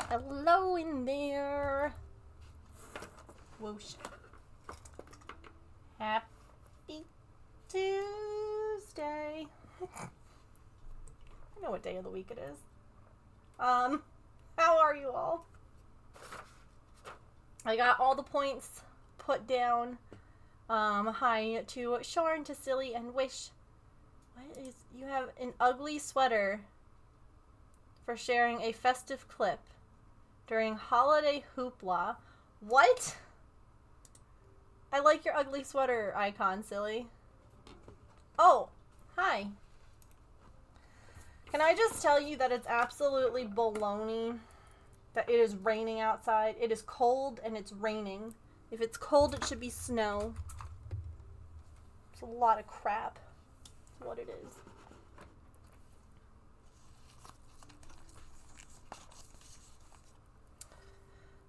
Hello in there. Whoosh. Happy Tuesday. I know what day of the week it is. How are you all? I got all the points put down. Hi to Sharn, to Silly, and Wish. What is, you have an ugly sweater for sharing a festive clip during holiday hoopla. What? I like your ugly sweater icon, Silly. Oh, hi. Can I just tell you that it's absolutely baloney that it is raining outside? It is cold and it's raining. If it's cold, it should be snow. It's a lot of crap. That's what it is.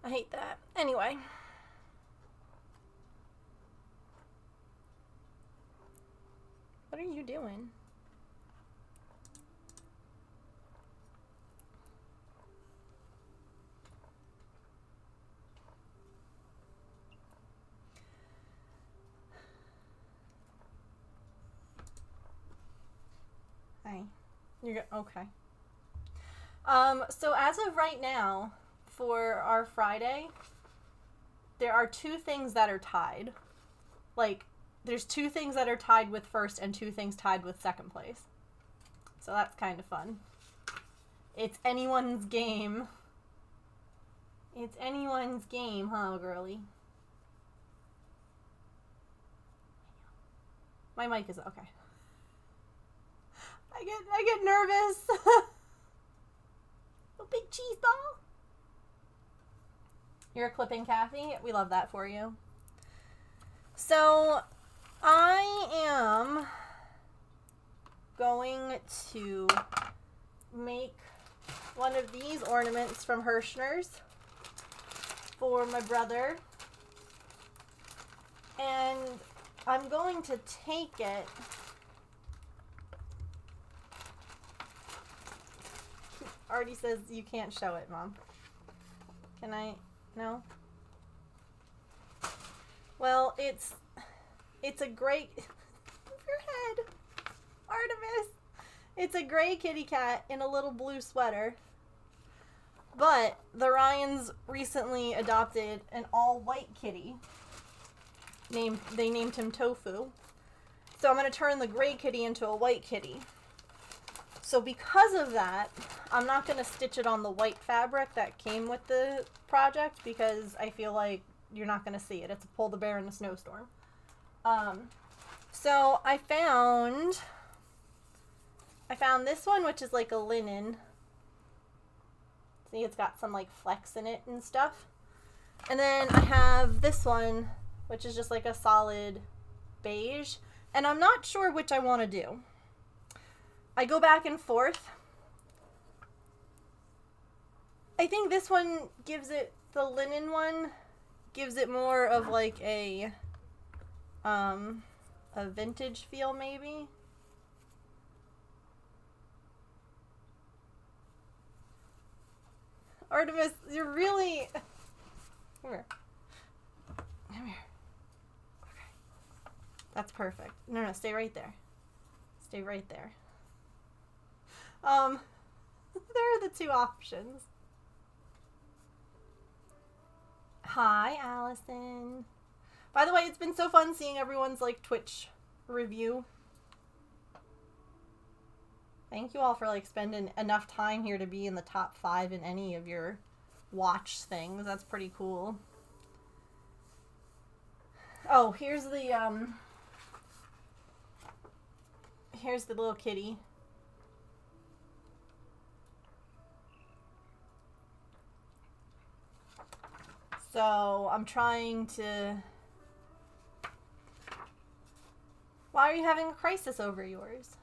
I hate that. Anyway. What are you doing? Hi. You're okay. So as of right now, for our Friday, there are two things that are tied. Like, there's two things that are tied with first and two things tied with second place. So that's kind of fun. It's anyone's game. It's anyone's game, huh, girly? My mic is okay. I get nervous. A big cheese ball. You're clipping Kathy. We love that for you. So I am going to make one of these ornaments from Hirschner's for my brother. And I'm going to take it. Artie says you can't show it, Mom. Can I? No? Well, it's a gray... Move your head, Artemis. It's a gray kitty cat in a little blue sweater. But the Ryans recently adopted an all-white kitty. They named him Tofu. So I'm going to turn the gray kitty into a white kitty. So because of that, I'm not going to stitch it on the white fabric that came with the project because I feel like you're not going to see it. It's a pull the bear in a snowstorm. So I found this one, which is like a linen. See, it's got some like flecks in it and stuff. And then I have this one, which is just like a solid beige. And I'm not sure which I want to do. I go back and forth. I think this one gives it, the linen one, gives it more of like a vintage feel maybe. Artemis, you're really... Come here. Come here. Okay. That's perfect. No, stay right there. Stay right there. There are the two options. Hi, Allison. By the way, it's been so fun seeing everyone's like Twitch review. Thank you all for like spending enough time here to be in the top 5 in any of your watch things. That's pretty cool. Oh, here's the little kitty. So I'm trying to... Why are you having a crisis over yours?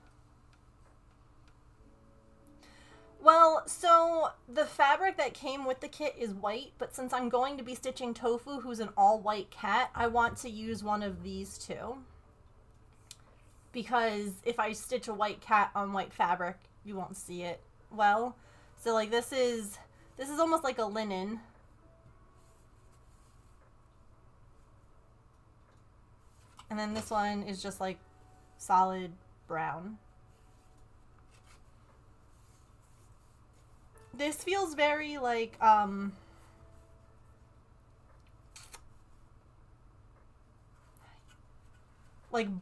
Well, so the fabric that came with the kit is white, but since I'm going to be stitching Tofu, who's an all-white cat, I want to use one of these two. Because if I stitch a white cat on white fabric, you won't see it well. So like this is This is almost like a linen. And then this one is just like solid brown. This feels very like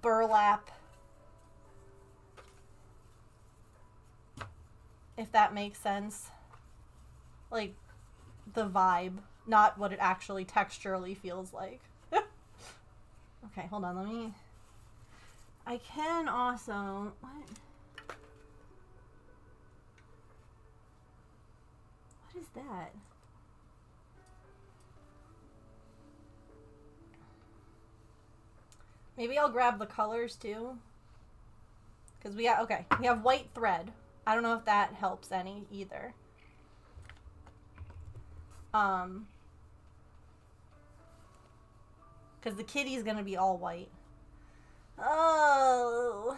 burlap, if that makes sense. Like the vibe, not what it actually texturally feels like. Okay, hold on, let me... I can also... What is that? Maybe I'll grab the colors too. Because we have white thread. I don't know if that helps any either. Because the kitty's gonna be all white. Oh.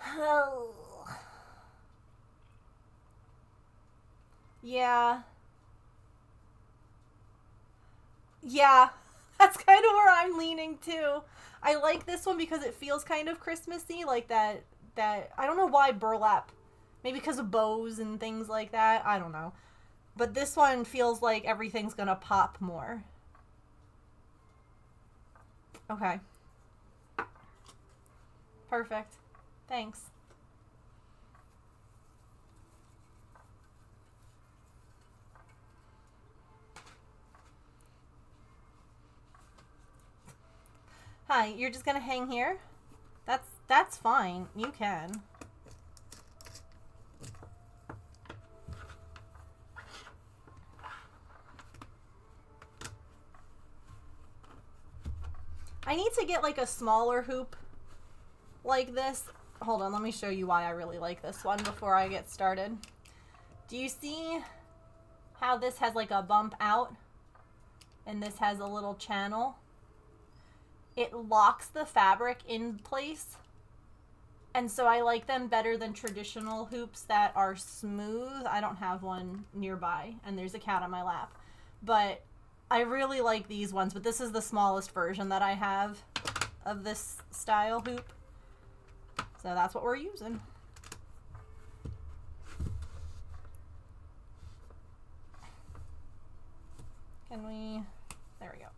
Oh. Yeah. Yeah. That's kind of where I'm leaning too. I like this one because it feels kind of Christmassy, like that I don't know why burlap. Maybe because of bows and things like that. I don't know. But this one feels like everything's gonna pop more. Okay. Perfect. Thanks. Hi, you're just gonna hang here? That's fine. You can. I need to get like a smaller hoop like this. Hold on, let me show you why I really like this one before I get started. Do you see how this has like a bump out and this has a little channel? It locks the fabric in place. And so I like them better than traditional hoops that are smooth. I don't have one nearby, and there's a cat on my lap. But I really like these ones, but this is the smallest version that I have of this style hoop. So that's what we're using. Can we... There we go.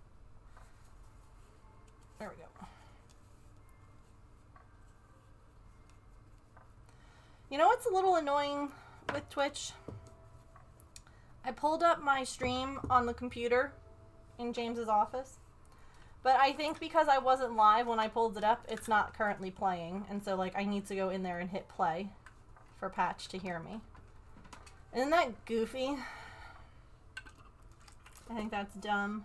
There we go. You know what's a little annoying with Twitch? I pulled up my stream on the computer in James's office, but I think because I wasn't live when I pulled it up, it's not currently playing, and so like I need to go in there and hit play for Patch to hear me. Isn't that goofy? I think that's dumb.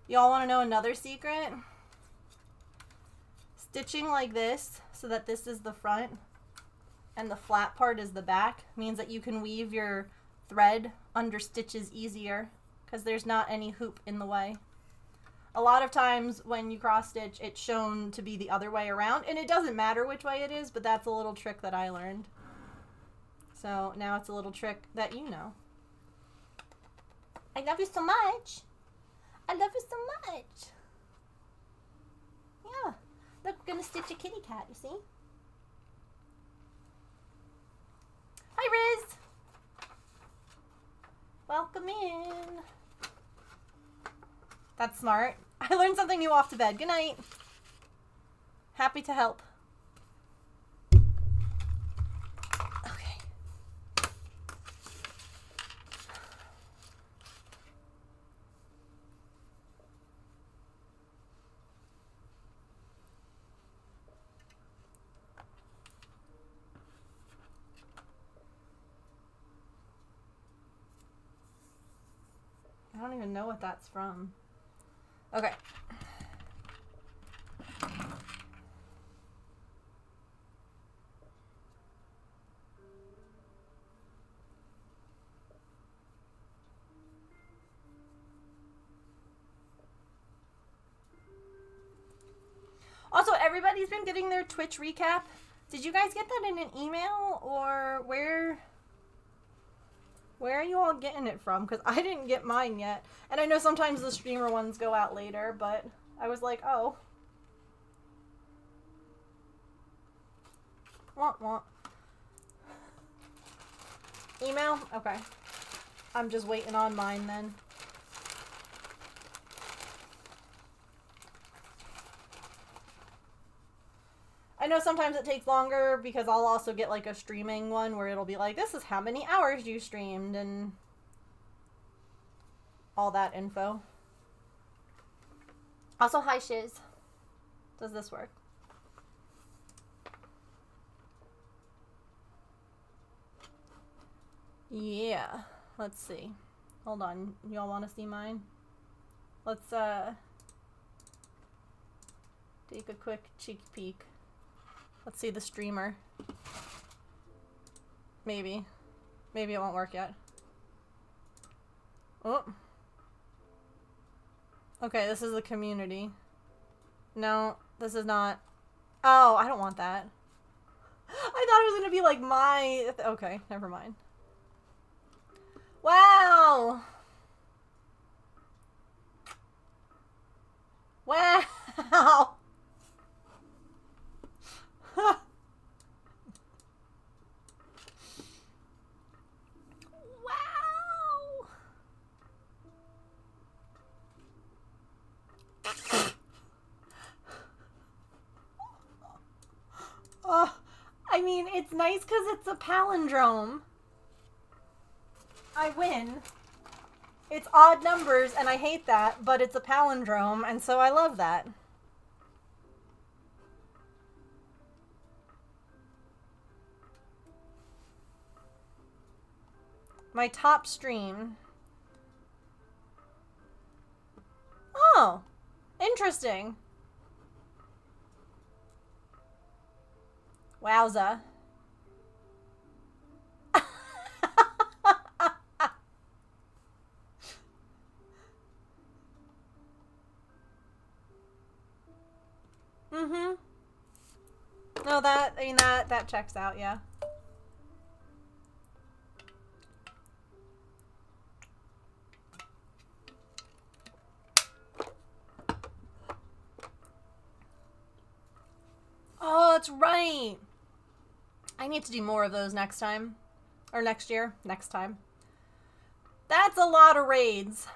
Y'all want to know another secret? Stitching like this, so that this is the front and the flat part is the back, means that you can weave your thread under stitches easier because there's not any hoop in the way. A lot of times when you cross stitch, it's shown to be the other way around, and it doesn't matter which way it is, but that's a little trick that I learned. So now it's a little trick that you know. I love you so much. I love you so much. Yeah. Look, we're going to stitch a kitty cat, you see? Hi, Riz. Welcome in. That's smart. I learned something new off to bed. Good night. Happy to help. I don't even know what that's from. Okay. everybody's been getting their Twitch recap. Did you guys get that in an email, or where are you all getting it from? Because I didn't get mine yet. And I know sometimes the streamer ones go out later, but I was like, oh. Wah. Email? Okay. I'm just waiting on mine then. I know sometimes it takes longer because I'll also get like a streaming one where it'll be like, this is how many hours you streamed and all that info. Also, hi Shiz. Does this work? Yeah. Let's see. Hold on. Y'all want to see mine? Let's take a quick cheek peek. Let's see the streamer. Maybe. Maybe it won't work yet. Oh. Okay, this is the community. No, this is not. Oh, I don't want that. I thought it was gonna be like my... Okay, never mind. Wow! Wow! I mean, it's nice because it's a palindrome. I win. It's odd numbers, and I hate that, but it's a palindrome, and so I love that. My top stream. Oh, interesting. Wowza. Mm-hmm. No, I mean, that checks out, yeah. Oh, that's right. I need to do more of those next time. Or next year. Next time. That's a lot of raids.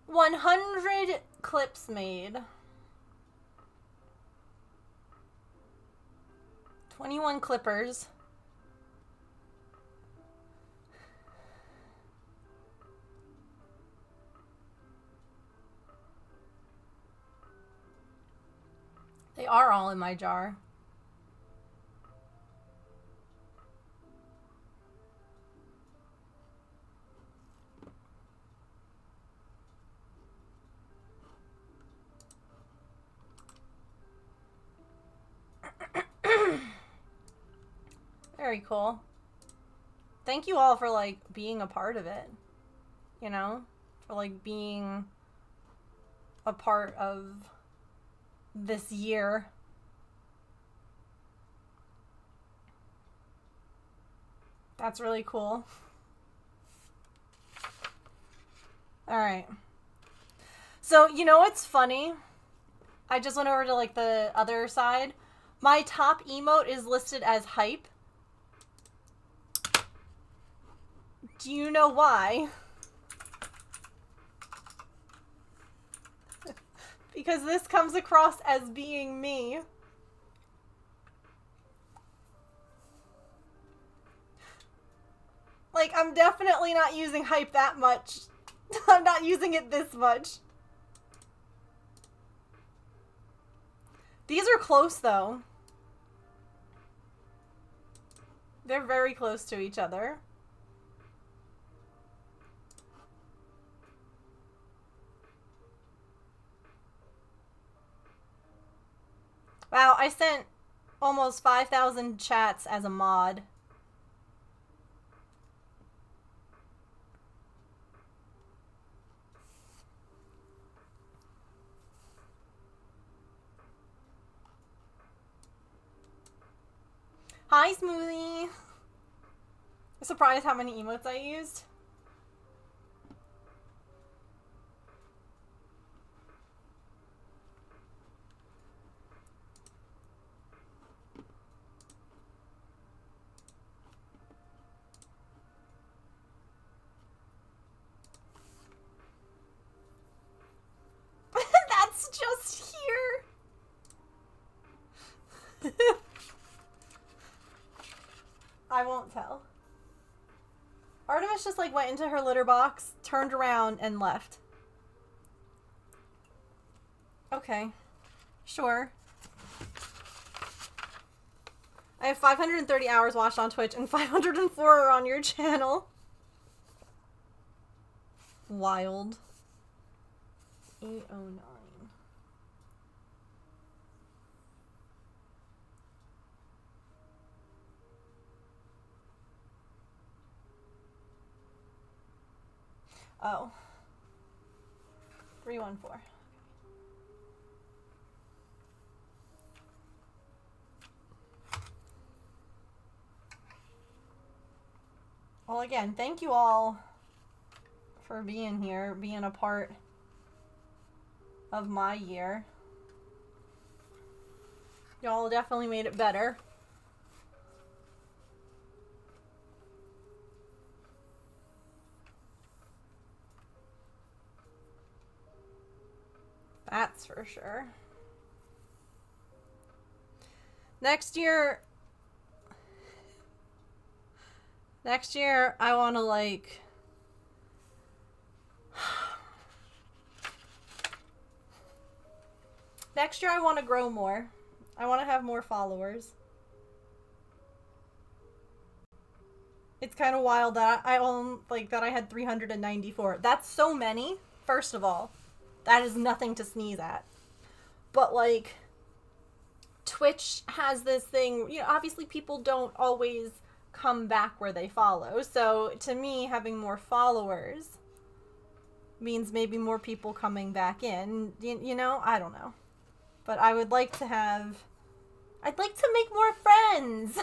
$100 clips made. 21 clippers. They are all in my jar. Very cool. Thank you all for, like, being a part of it. You know? For, like, being a part of this year. That's really cool. Alright. So, you know what's funny? I just went over to, like, the other side. My top emote is listed as hype. Do you know why? Because this comes across as being me. Like, I'm definitely not using hype that much. I'm not using it this much. These are close, though. They're very close to each other. Wow, I sent almost 5,000 chats as a mod. Hi, Smoothie. I'm surprised how many emotes I used. That's just here. I won't tell. Artemis just like went into her litter box, turned around, and left. Okay. Sure. I have 530 hours watched on Twitch and 504 are on your channel. Wild. 809. Oh. 314. Well, again, thank you all for being here, being a part of my year. Y'all definitely made it better. That's for sure. Next year, I want to like... Next year, I want to grow more. I want to have more followers. It's kind of wild that I own, like, that I had 394. That's so many, first of all. That is nothing to sneeze at. But, like, Twitch has this thing, you know, obviously people don't always come back where they follow. So, to me, having more followers means maybe more people coming back in. You know? I don't know. But I would like to have... I'd like to make more friends.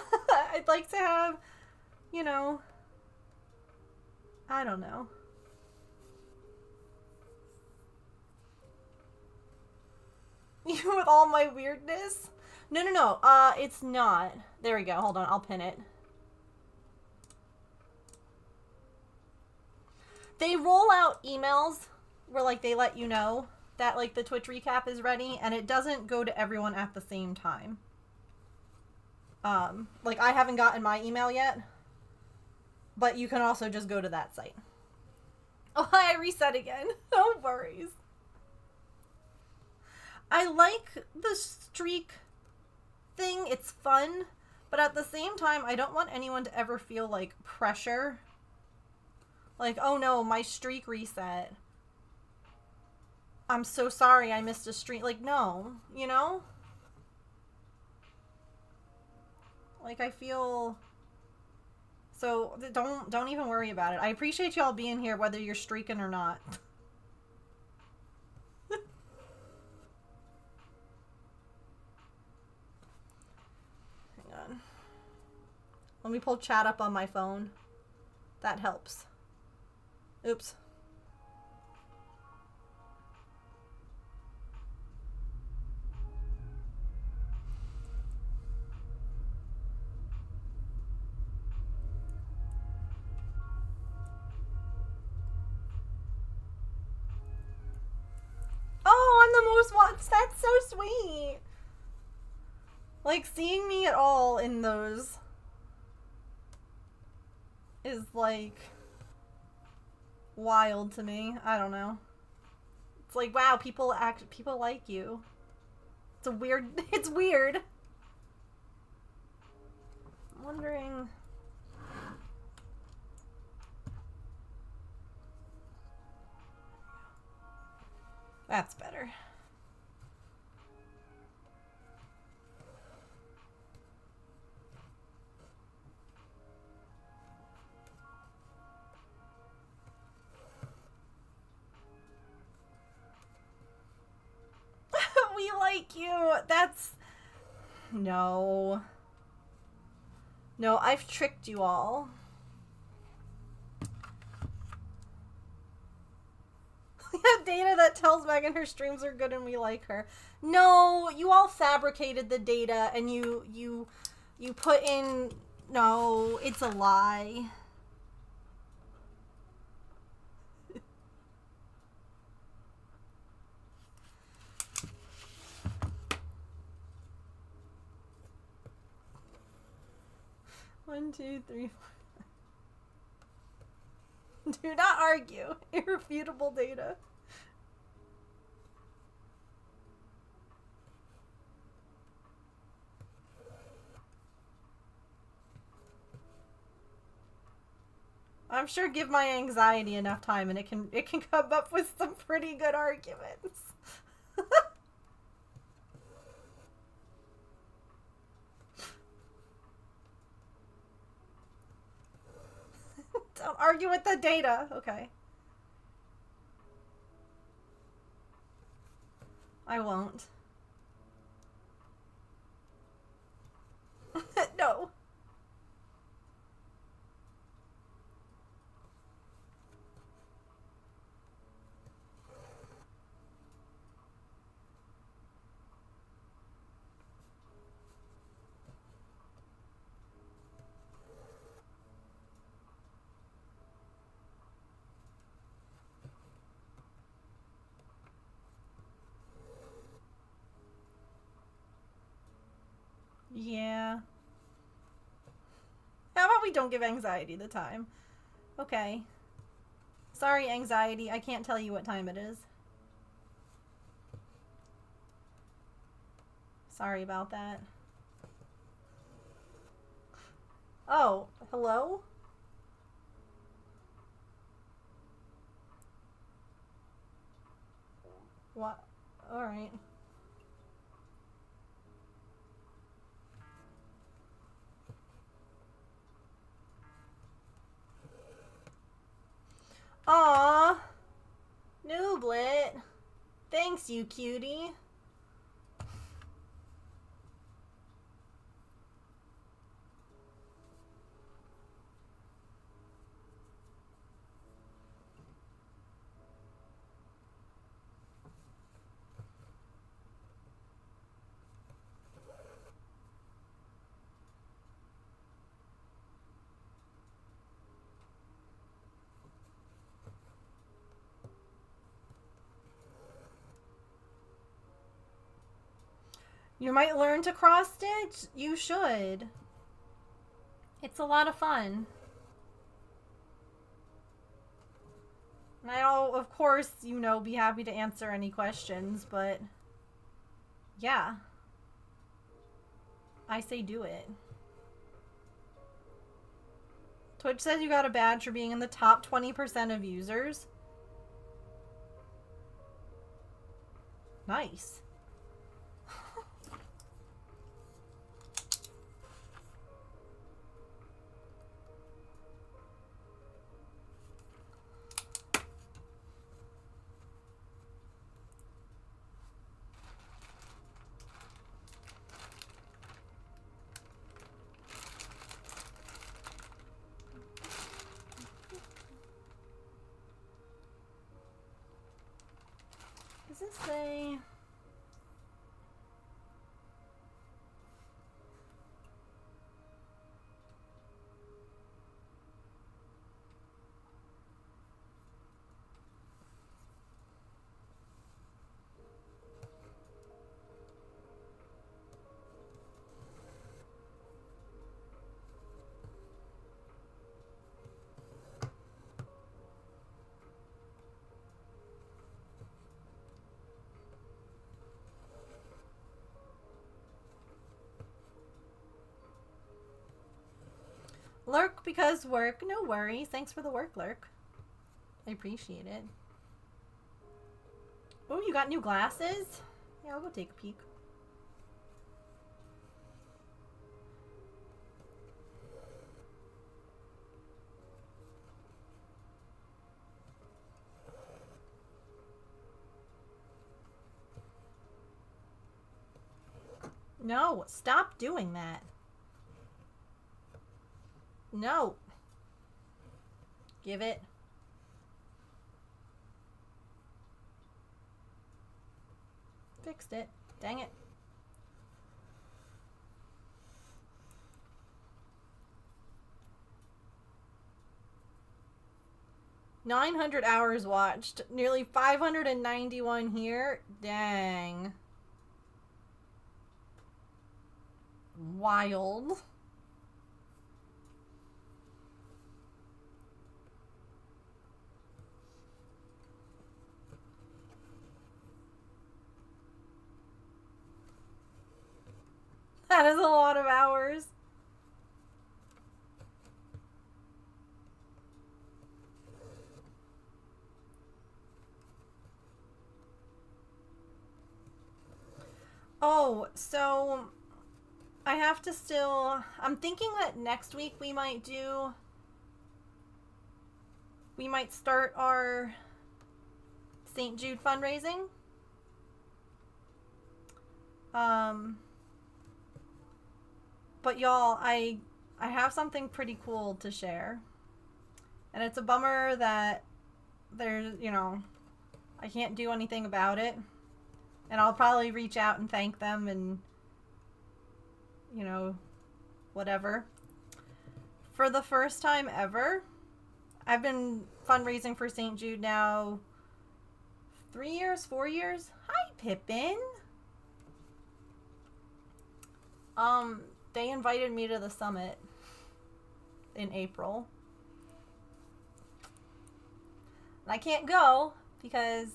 I'd like to have, you know... I don't know. Even with all my weirdness? No. It's not. There we go. Hold on. I'll pin it. They roll out emails where, like, they let you know that, like, the Twitch recap is ready, and it doesn't go to everyone at the same time. Like, I haven't gotten my email yet, but you can also just go to that site. Oh, I reset again. No worries. I like the streak thing. It's fun, but at the same time, I don't want anyone to ever feel, like, pressure. Like, oh no, my streak reset. I'm so sorry I missed a streak. Like, no, you know? Like, I feel... So, don't even worry about it. I appreciate y'all being here, whether you're streaking or not. Hang on. Let me pull chat up on my phone. That helps. Oops. Oh, I'm the most watched. That's so sweet. Like, seeing me at all in those is, like, wild to me. I don't know. It's like, wow, people like you. It's a weird, it's weird. I'm wondering... That's better. Thank you. That's... No. No, I've tricked you all. We have data that tells Megan her streams are good and we like her. No, you all fabricated the data and you put in... No, it's a lie. One, two, three, four. Do not argue. Irrefutable data. I'm sure give my anxiety enough time and it can come up with some pretty good arguments. Don't argue with the data. Okay. I won't. No. Yeah. How about we don't give anxiety the time? Okay. Sorry, anxiety. I can't tell you what time it is. Sorry about that. Oh, hello? What? Alright. Aww. Nooblet. Thanks, you cutie. You might learn to cross stitch. You should. It's a lot of fun. And I'll, of course, you know, be happy to answer any questions, but yeah. I say do it. Twitch says you got a badge for being in the top 20% of users. Nice. Does this say... Lurk because work. No worries. Thanks for the work, Lurk. I appreciate it. Oh, you got new glasses? Yeah, I'll go take a peek. No, stop doing that. No. Give it. Fixed it. Dang it. $900 hours watched. Nearly 591 here. Dang. Wild. That is a lot of hours. Oh, so I have to still... I'm thinking that next week we might start our St. Jude fundraising. But y'all, I have something pretty cool to share. And it's a bummer that there's, I can't do anything about it. And I'll probably reach out and thank them and, whatever. For the first time ever, I've been fundraising for St. Jude now 3 years, 4 years. Hi, Pippin. They invited me to the summit in April. And I can't go because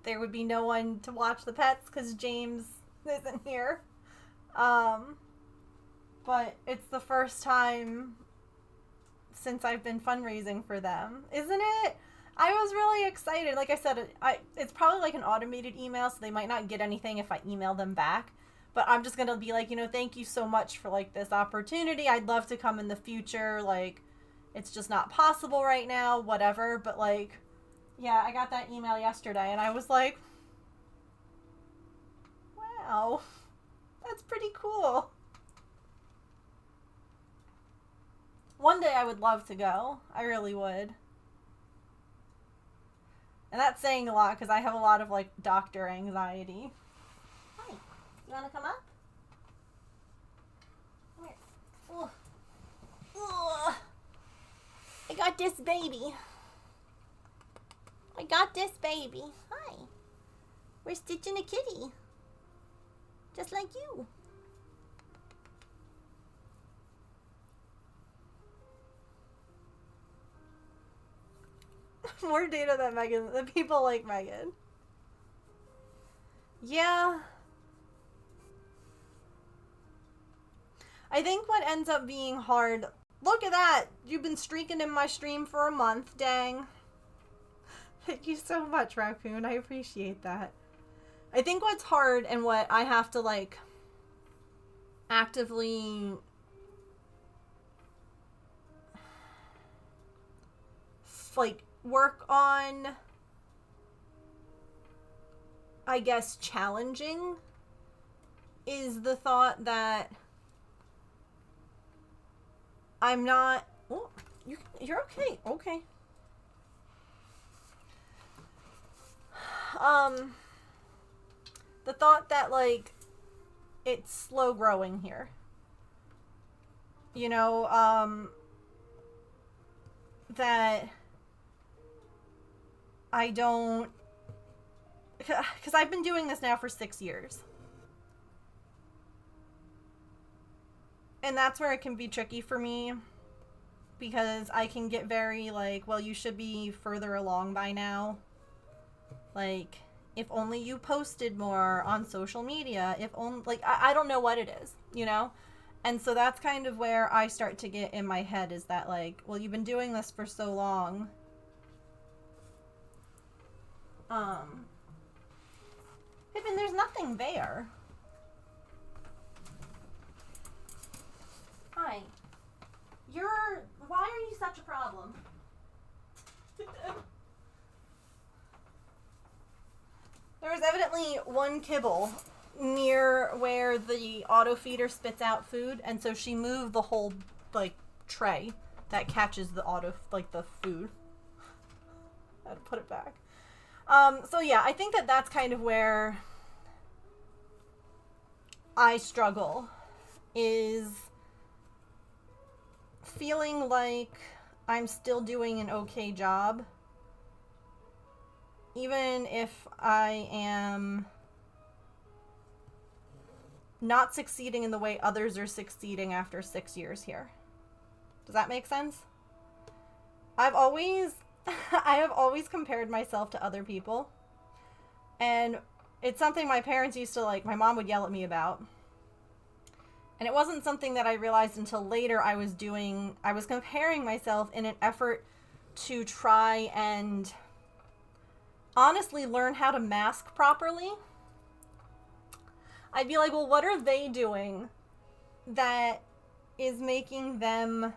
there would be no one to watch the pets because James isn't here. But it's the first time since I've been fundraising for them, isn't it? I was really excited. Like I said, it's probably like an automated email, so they might not get anything if I email them back. But I'm just going to be like, thank you so much for, like, this opportunity. I'd love to come in the future. Like, it's just not possible right now, whatever. But, like, yeah, I got that email yesterday, and I was like, wow, that's pretty cool. One day I would love to go. I really would. And that's saying a lot because I have a lot of, like, doctor anxiety. Hi. You want to come up? Come here. Ugh. Ugh. I got this baby. Hi. We're stitching a kitty. Just like you. More data than Megan. The people like Megan. Yeah. I think what ends up being hard... Look at that! You've been streaking in my stream for a month. Dang. Thank you so much, Raccoon. I appreciate that. I think what's hard and what I have to, like, actively... like, work on... I guess challenging is the thought that I'm not... Oh, you're okay. Okay. The thought that, like, it's slow growing here. That I don't... Because I've been doing this now for 6 years. And that's where it can be tricky for me. Because I can get very, like, well, you should be further along by now. Like, if only you posted more on social media. If only, like, I don't know what it is, And so that's kind of where I start to get in my head is that, like, well, you've been doing this for so long. Pippin, there's nothing there. Hi. Why are you such a problem? There was evidently one kibble near where the auto feeder spits out food, and so she moved the whole like tray that catches the the food. I had to put it back. So yeah, I think that that's kind of where I struggle, is feeling like I'm still doing an okay job, even if I am not succeeding in the way others are succeeding after 6 years here. Does that make sense? I have always compared myself to other people, and it's something my parents used to my mom would yell at me about. And it wasn't something that I realized until later. I was comparing myself in an effort to try and honestly learn how to mask properly. I'd be like, well, what are they doing that is making them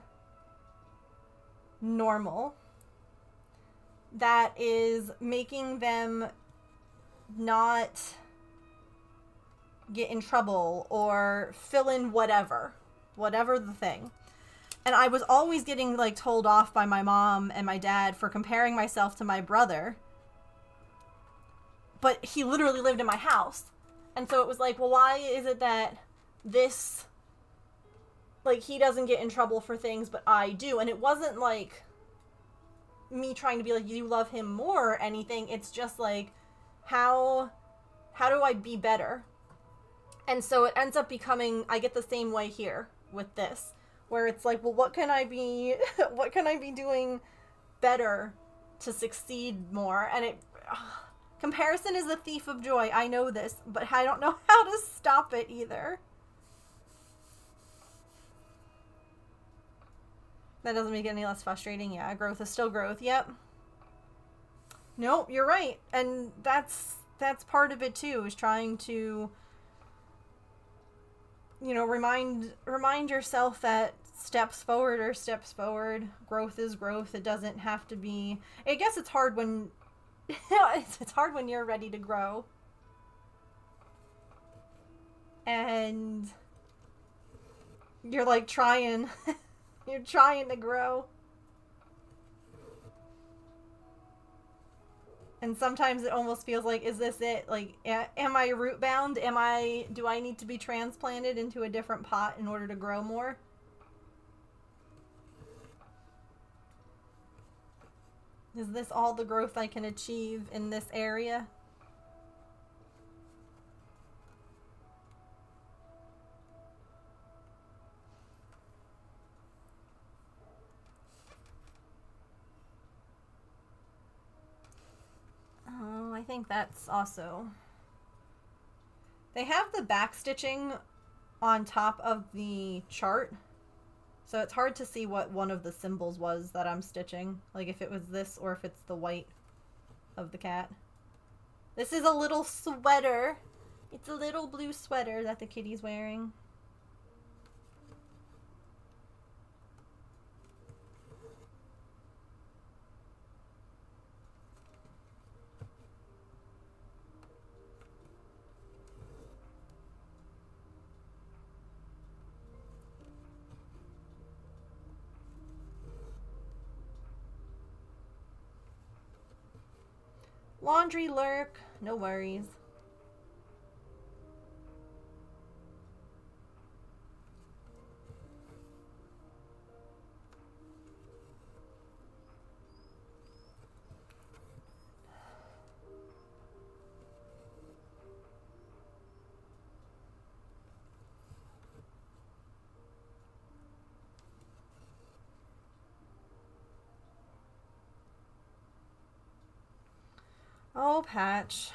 normal? That is making them not get in trouble or fill in whatever the thing. And I was always getting told off by my mom and my dad for comparing myself to my brother, but he literally lived in my house. And so it was like, well, why is it that this he doesn't get in trouble for things but I do? And it wasn't like me trying to be like, you love him more or anything. It's just like, how do I be better? And so it ends up becoming, I get the same way here with this, where it's like, well, what can I be doing better to succeed more? And comparison is the thief of joy. I know this, but I don't know how to stop it either. That doesn't make it any less frustrating. Yeah, growth is still growth. Yep. Nope, you're right. And that's part of it too, is trying to remind yourself that steps forward are steps forward. Growth is growth. It doesn't have to be. I guess it's hard when it's hard when you're ready to grow. And you're trying you're trying to grow. And sometimes it almost feels like, is this it? Am I root bound? Do I need to be transplanted into a different pot in order to grow more? Is this all the growth I can achieve in this area? Oh, I think that's also... They have the back stitching on top of the chart, so it's hard to see what one of the symbols was that I'm stitching. If it was this or if it's the white of the cat. This is a little sweater. It's a little blue sweater that the kitty's wearing. Laundry lurk. No worries. Oh, Patch.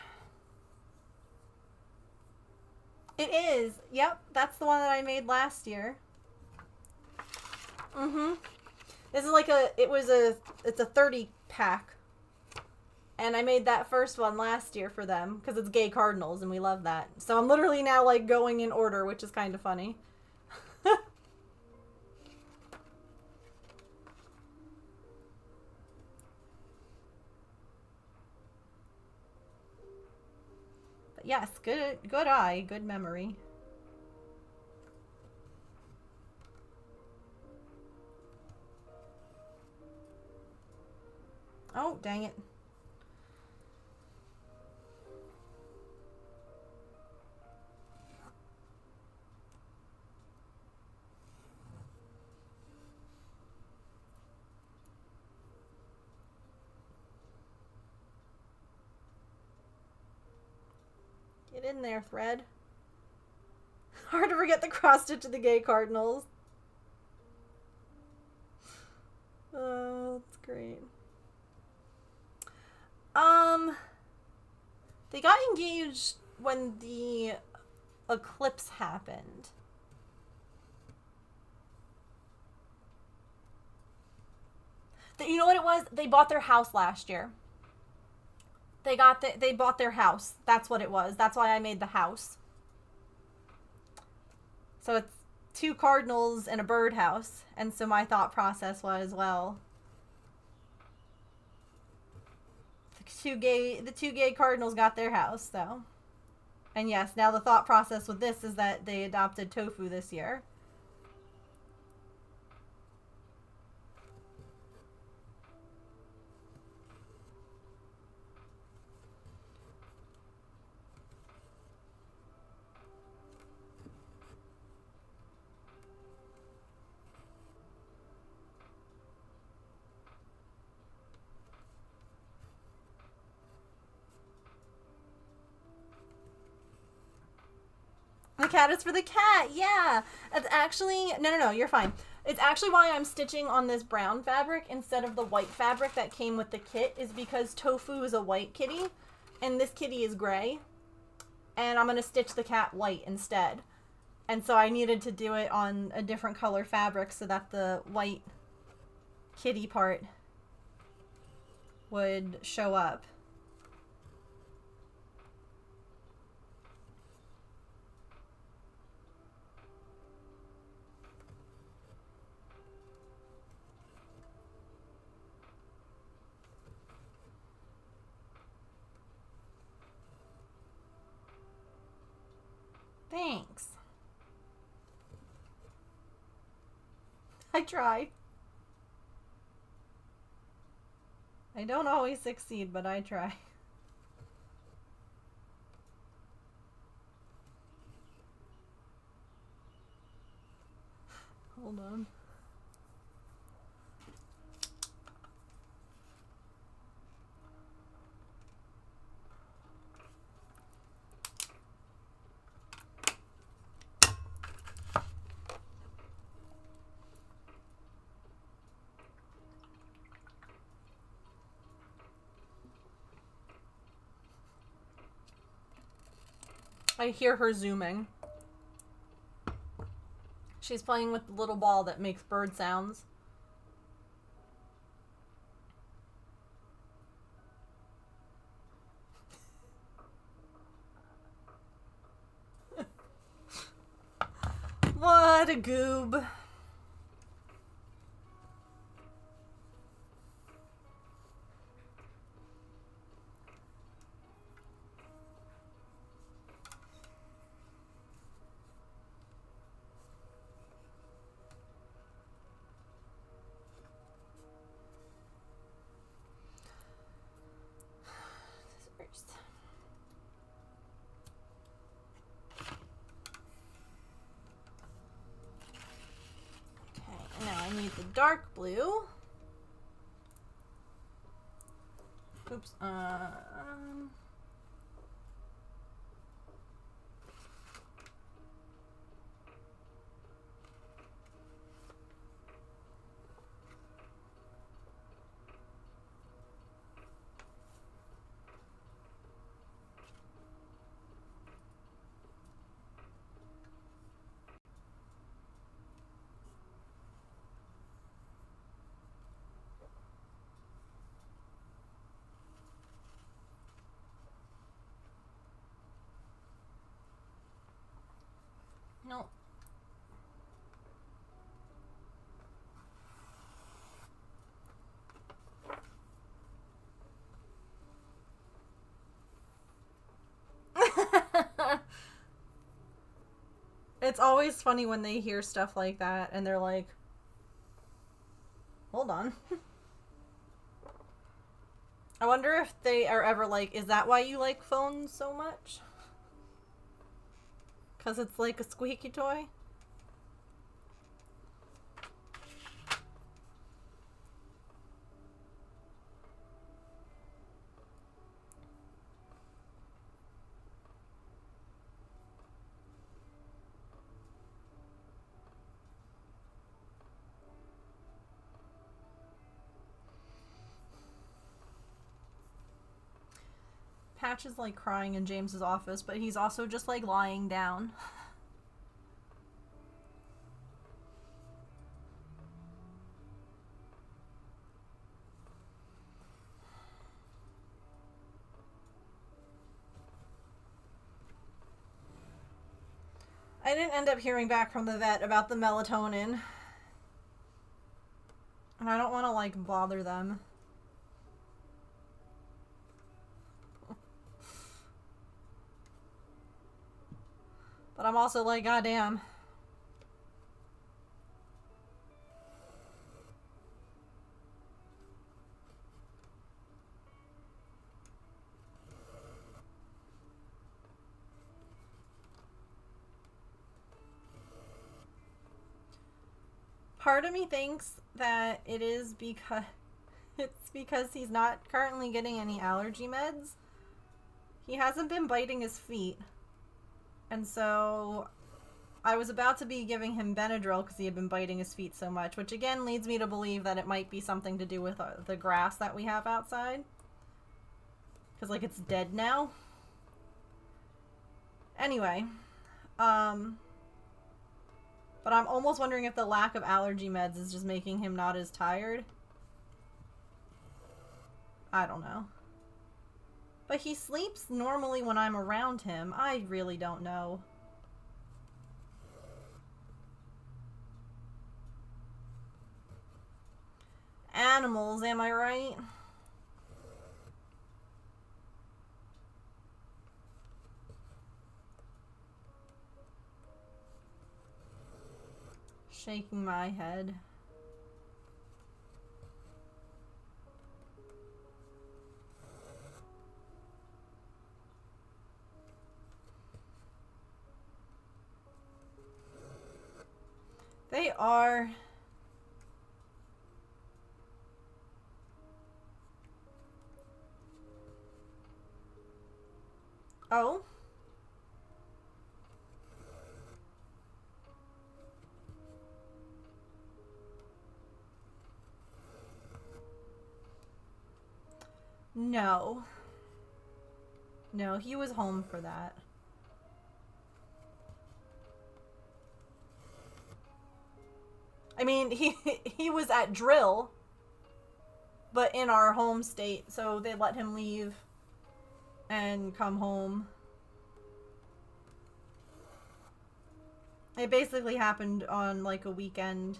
It is. Yep, that's the one that I made last year. Mm-hmm. This is it's a 30 pack. And I made that first one last year for them, because it's gay cardinals, and we love that. So I'm literally now, going in order, which is kind of funny. Yes, good eye, good memory. Oh, dang it. Get in there, Thread. Hard to forget the cross stitch of the gay cardinals. Oh, that's great. They got engaged when the eclipse happened. You know what it was? They bought their house last year. They bought their house. That's what it was. That's why I made the house. So it's 2 cardinals and a birdhouse. And so my thought process was, well, the two gay cardinals got their house, though. And yes, now the thought process with this is that they adopted Tofu this year. The cat is for the cat. Yeah. It's actually... No, you're fine. It's actually why I'm stitching on this brown fabric instead of the white fabric that came with the kit, is because Tofu is a white kitty and this kitty is gray. And I'm going to stitch the cat white instead. And so I needed to do it on a different color fabric so that the white kitty part would show up. Thanks. I try. I don't always succeed, but I try. Hold on. I hear her zooming. She's playing with the little ball that makes bird sounds. What a goob. I need the dark blue. Oops. It's always funny when they hear stuff like that and they're like, hold on. I wonder if they are ever like, is that why you like phones so much? Because it's like a squeaky toy? Patch is like crying in James's office, but he's also just like lying down. I didn't end up hearing back from the vet about the melatonin. And I don't want to like bother them. But I'm also like, goddamn. Part of me thinks that it is because it's because he's not currently getting any allergy meds. He hasn't been biting his feet. And so I was about to be giving him Benadryl because he had been biting his feet so much, which again leads me to believe that it might be something to do with the grass that we have outside. Because, like, it's dead now. Anyway. But I'm almost wondering if the lack of allergy meds is just making him not as tired. I don't know. But he sleeps normally when I'm around him. I really don't know. Animals, am I right? Shaking my head. They are. Oh? No. No, he was home for that. I mean, he was at drill, but in our home state, so they let him leave and come home. It basically happened on like a weekend,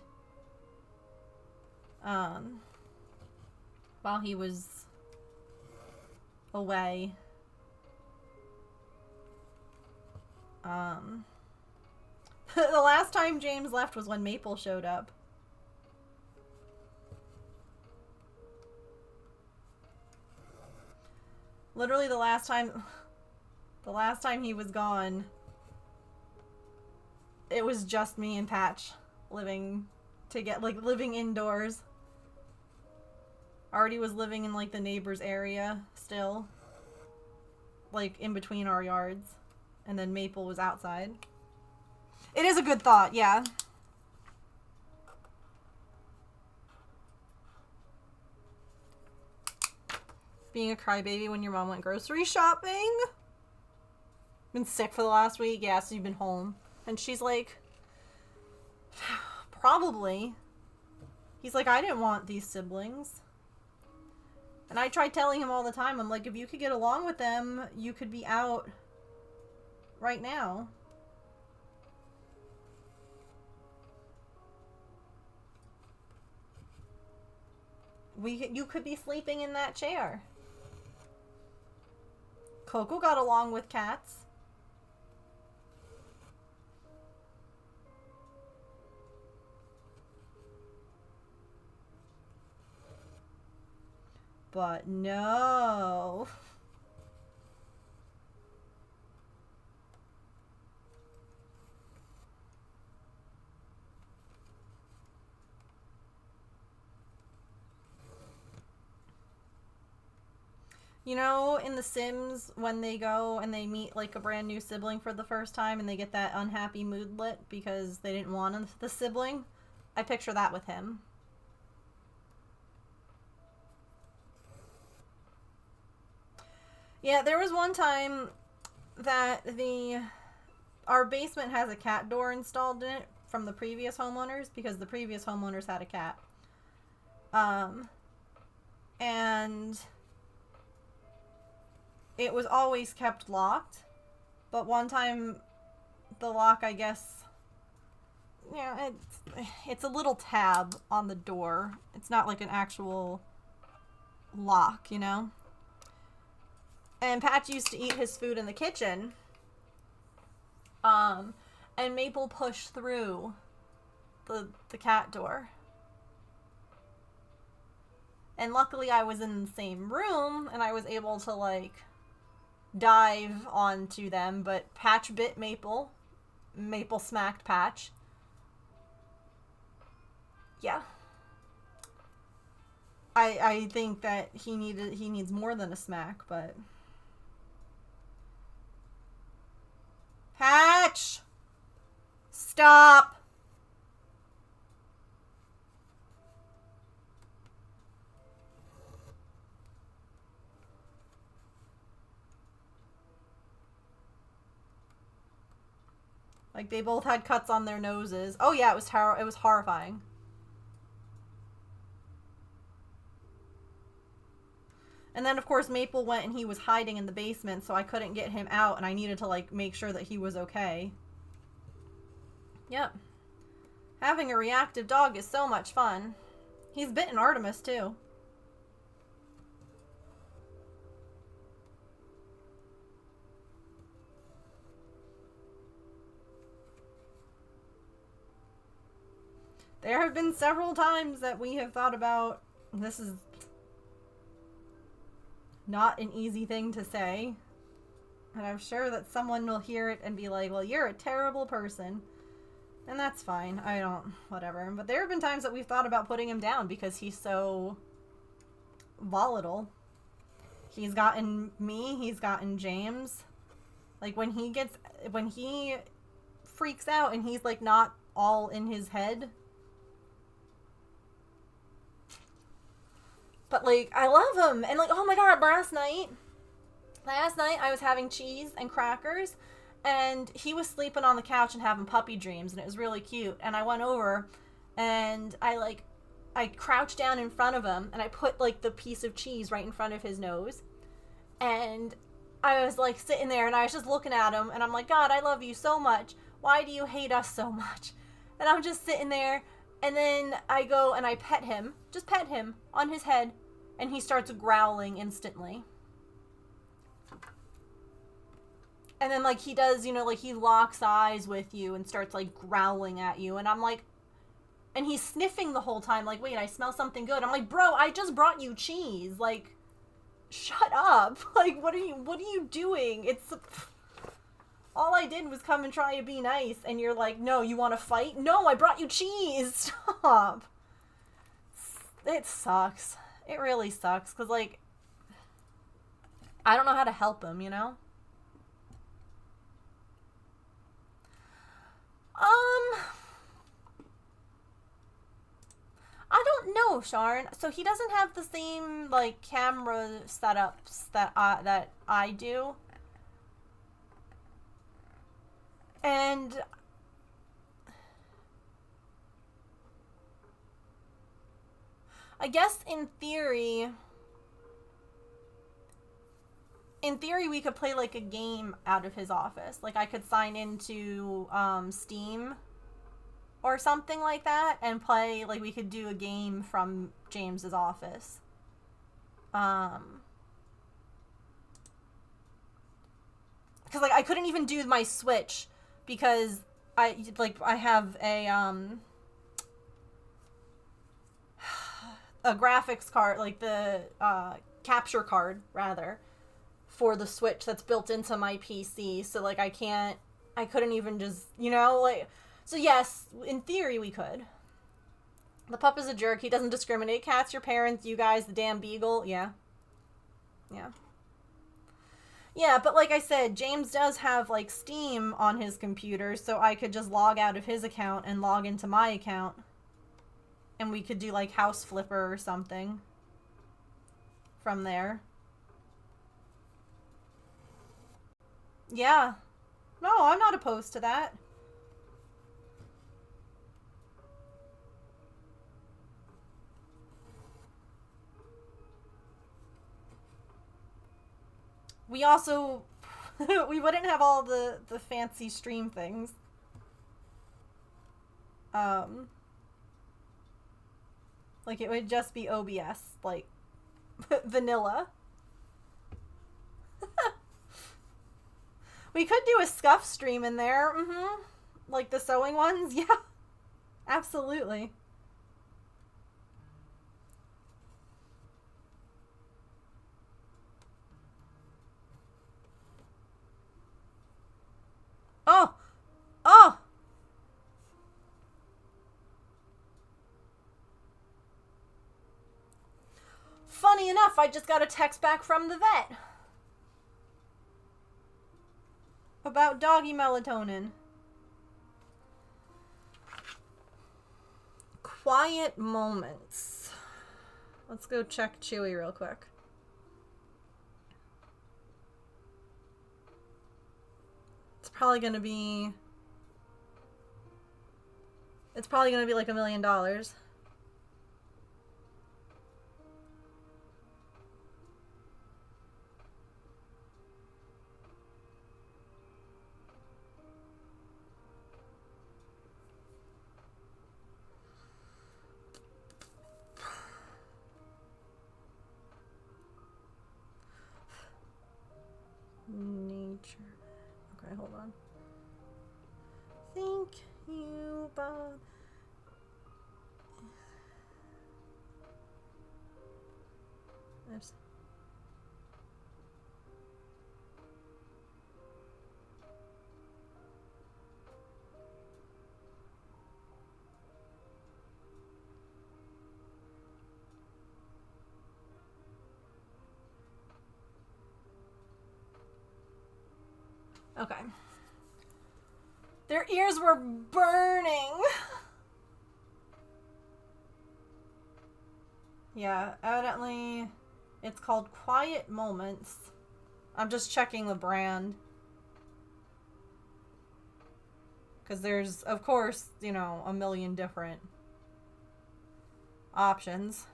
while he was away. The last time James left was when Maple showed up. Literally the last time he was gone, it was just me and Patch living indoors. Artie was living in like the neighbor's area still, like in between our yards, and then Maple was outside. It is a good thought, yeah. Being a crybaby when your mom went grocery shopping. Been sick for the last week. Yeah, so you've been home. And she's like, probably. He's like, I didn't want these siblings. And I tried telling him all the time, I'm like, if you could get along with them, you could be out right now. You could be sleeping in that chair. Coco got along with cats. But no. You know, in The Sims, when they go and they meet like a brand new sibling for the first time and they get that unhappy moodlet because they didn't want the sibling? I picture that with him. Yeah, there was one time that our basement has a cat door installed in it from the previous homeowners because the previous homeowners had a cat. And it was always kept locked, but one time the lock, I guess, yeah, it's a little tab on the door. It's not like an actual lock, you know? And Patch used to eat his food in the kitchen. And Maple pushed through the cat door. And luckily I was in the same room and I was able to like dive onto them, but Patch bit Maple. Maple smacked Patch. Yeah. I think that he needs more than a smack, but Patch! Stop! Like, they both had cuts on their noses. Oh yeah, it was horrifying. And then, of course, Maple went and he was hiding in the basement, so I couldn't get him out, and I needed to, like, make sure that he was okay. Yep. Having a reactive dog is so much fun. He's bitten Artemis, too. There have been several times that we have thought about, this is not an easy thing to say. And I'm sure that someone will hear it and be like, well, you're a terrible person. And that's fine. I don't, whatever. But there have been times that we've thought about putting him down because he's so volatile. He's gotten me, he's gotten James. Like, when he freaks out and he's, like, not all in his head. But, like, I love him. And, like, oh my god, last night I was having cheese and crackers, and he was sleeping on the couch and having puppy dreams, and it was really cute. And I went over, and I crouched down in front of him, and I put, like, the piece of cheese right in front of his nose. And I was, like, sitting there, and I was just looking at him, and I'm like, God, I love you so much. Why do you hate us so much? And I'm just sitting there, and then I go and I pet him. Just pet him on his head. And he starts growling instantly. And then, like, he does, you know, like, he locks eyes with you and starts, like, growling at you. And I'm like, and he's sniffing the whole time, like, wait, I smell something good. I'm like, bro, I just brought you cheese. Like, shut up. Like, what are you doing? It's, all I did was come and try to be nice. And you're like, no, you want to fight? No, I brought you cheese. Stop. It sucks. It really sucks, because, like, I don't know how to help him, you know? I don't know, Sharn. So he doesn't have the same, like, camera setups that I do. And I guess in theory, we could play, like, a game out of his office. Like, I could sign into Steam or something like that and play, like, we could do a game from James's office. Because, like, I couldn't even do my Switch because I have a, a graphics card, like the capture card rather, for the Switch that's built into my PC. So like I couldn't even just, like, so yes, in theory we could. The pup is a jerk. He doesn't discriminate. Cats, your parents, you guys, the damn beagle. Yeah. Yeah. Yeah, but like I said, James does have like Steam on his computer, so I could just log out of his account and log into my account. And we could do like House Flipper or something from there. Yeah. No, I'm not opposed to that. We also we wouldn't have all the fancy stream things. Um like it would just be OBS, like vanilla. We could do a scuff stream in there. Mhm. Like the sewing ones. Yeah. Absolutely. Oh. Oh. Funny enough, I just got a text back from the vet about doggy melatonin. Quiet moments. Let's go check Chewy real quick. It's probably gonna be like $1 million. Nature. Okay, hold on. Thank you, Bob. Oops. Okay. Their ears were burning. Yeah, evidently it's called Quiet Moments. I'm just checking the brand. Because there's, of course, a million different options.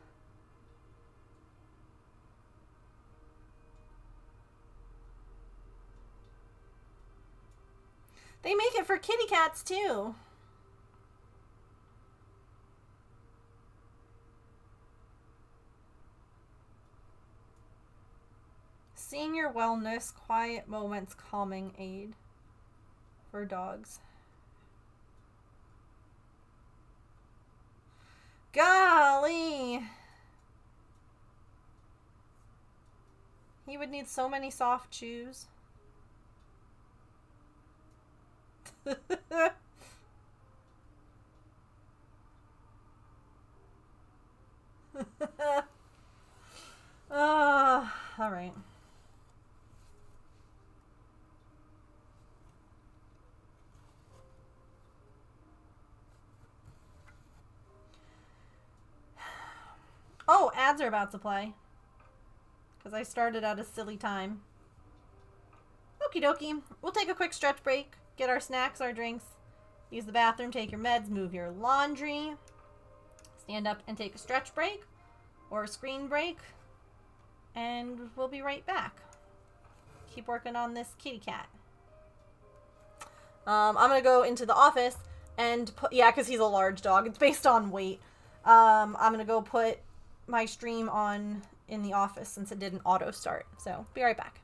They make it for kitty cats, too. Senior Wellness Quiet Moments Calming Aid for dogs. Golly! He would need so many soft chews. All right. Oh, ads are about to play. Because I started at a silly time. Okie dokie. We'll take a quick stretch break, get our snacks, our drinks, use the bathroom, take your meds, move your laundry, stand up and take a stretch break or a screen break, and we'll be right back. Keep working on this kitty cat. I'm going to go into the office and put, yeah, because he's a large dog. It's based on weight. I'm going to go put my stream on in the office since it didn't auto start. So, be right back.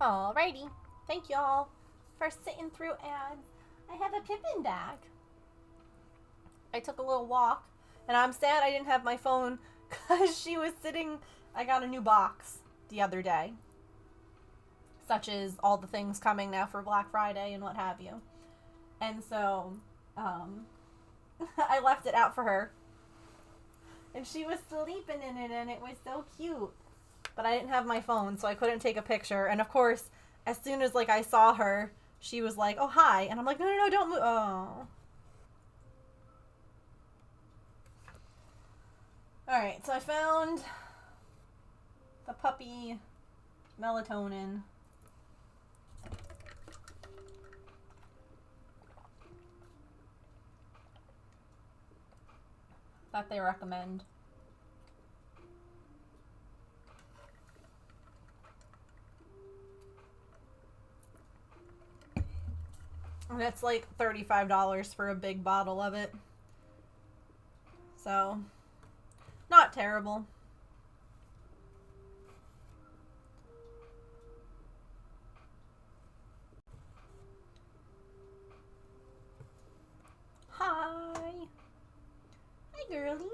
Alrighty. Thank y'all for sitting through ads. I have a Pippin bag. I took a little walk, and I'm sad I didn't have my phone because she was sitting. I got a new box the other day, such as all the things coming now for Black Friday and what have you. And so, I left it out for her, and she was sleeping in it, and it was so cute. But I didn't have my phone, so I couldn't take a picture. And of course, as soon as I saw her, she was like, "Oh, hi," and I'm like, "No, don't move." Oh. Alright, so I found the puppy melatonin. That they recommend. And it's like $35 for a big bottle of it. So, not terrible. Hi. Hi, girly.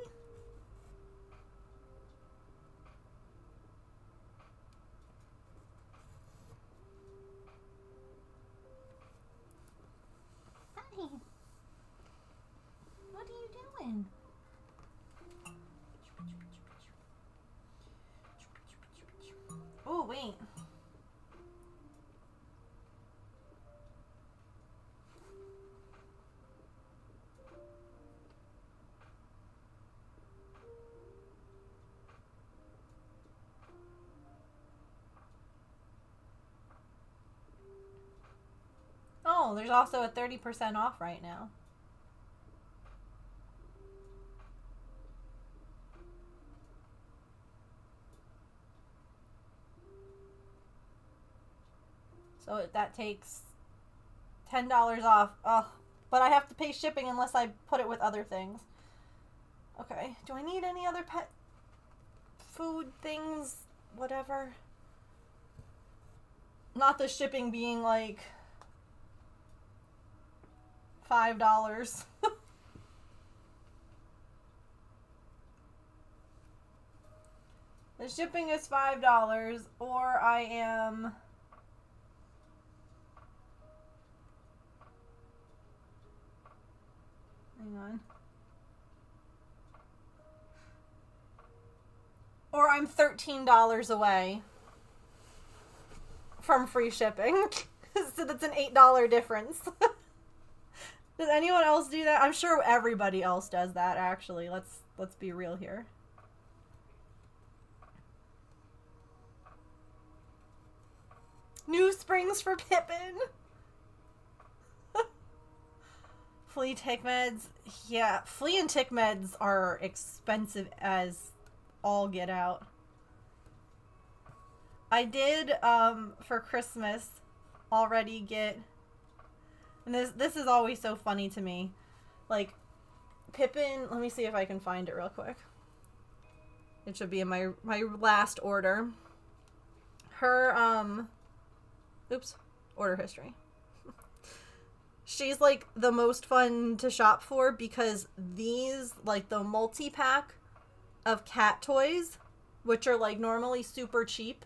Hi. What are you doing? Oh, wait. Oh, there's also a 30% off right now. So that takes $10 off. Oh, but I have to pay shipping unless I put it with other things. Okay, do I need any other pet food things? Whatever. Not the shipping being like $5. The shipping is $5, or I am... Hang on. Or I'm $13 away from free shipping. So that's an $8 difference. Does anyone else do that? I'm sure everybody else does that, actually. Let's be real here. New springs for Pippin. Flea tick meds. Yeah, flea and tick meds are expensive as all get out. I did, for Christmas, already get... And this is always so funny to me. Like, Pippin... Let me see if I can find it real quick. It should be in my last order. Her, oops. Order history. She's, like, the most fun to shop for because these, like, the multi-pack of cat toys, which are, like, normally super cheap.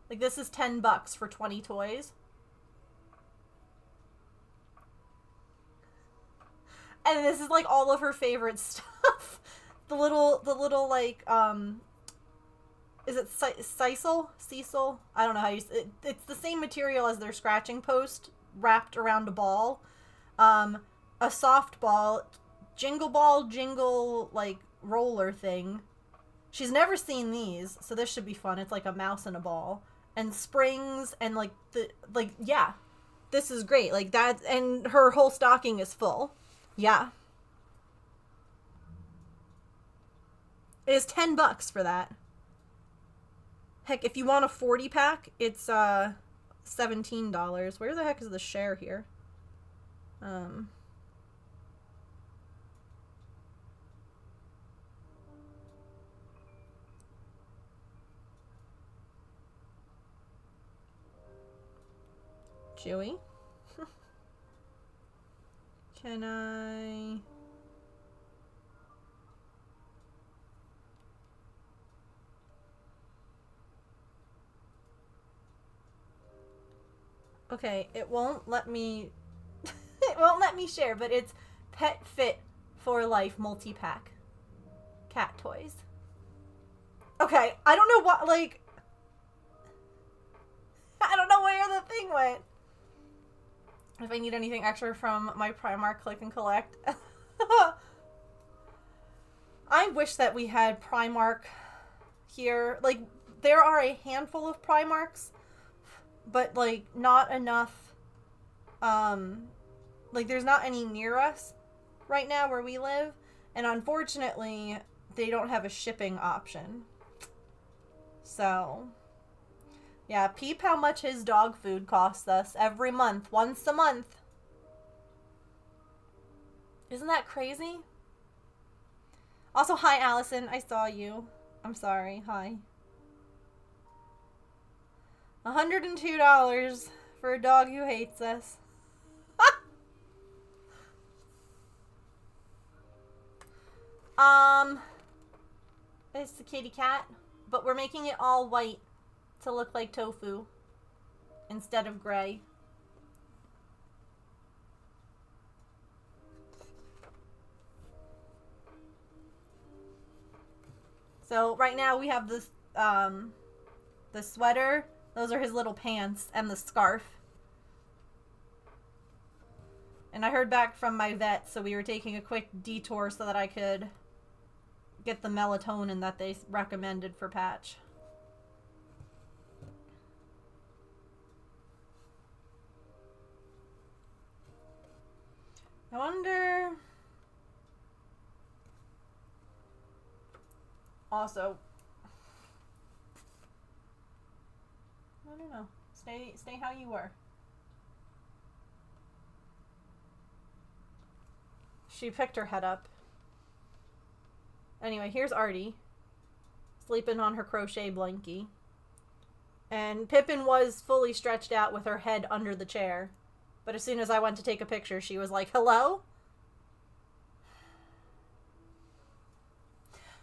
Like, this is $10 for 20 toys. And this is, like, all of her favorite stuff. The little, like, is it Cecil? I don't know how you say it. It's the same material as their scratching post, wrapped around a ball. A soft ball, jingle, like, roller thing. She's never seen these, so this should be fun. It's like a mouse and a ball. And springs, and, like, yeah. This is great. Like, that, and her whole stocking is full. Yeah. It is $10 for that. Heck, if you want a 40-pack, it's, $17. Where the heck is the share here? Chewy. Can I... Okay, it won't let me... it won't let me share, but it's Pet Fit for Life multi-pack. Cat toys. Okay, I don't know what, like... I don't know where the thing went. If I need anything extra from my Primark click and collect. I wish that we had Primark here. Like, there are a handful of Primarks, but, like, not enough. Like, there's not any near us right now where we live. And unfortunately, they don't have a shipping option. So... yeah, peep how much his dog food costs us every month, once a month. Isn't that crazy? Also, hi, Allison. I saw you. I'm sorry. Hi. $102 for a dog who hates us. It's the kitty cat, but we're making it all white to look like Tofu instead of gray. So right now we have this the sweater, those are his little pants, and the scarf. And I heard back from my vet, so we were taking a quick detour so that I could get the melatonin that they recommended for Patch. I wonder... also... I don't know. Stay how you were. She picked her head up. Anyway, here's Artie. Sleeping on her crochet blankie. And Pippin was fully stretched out with her head under the chair. But as soon as I went to take a picture, she was like, hello?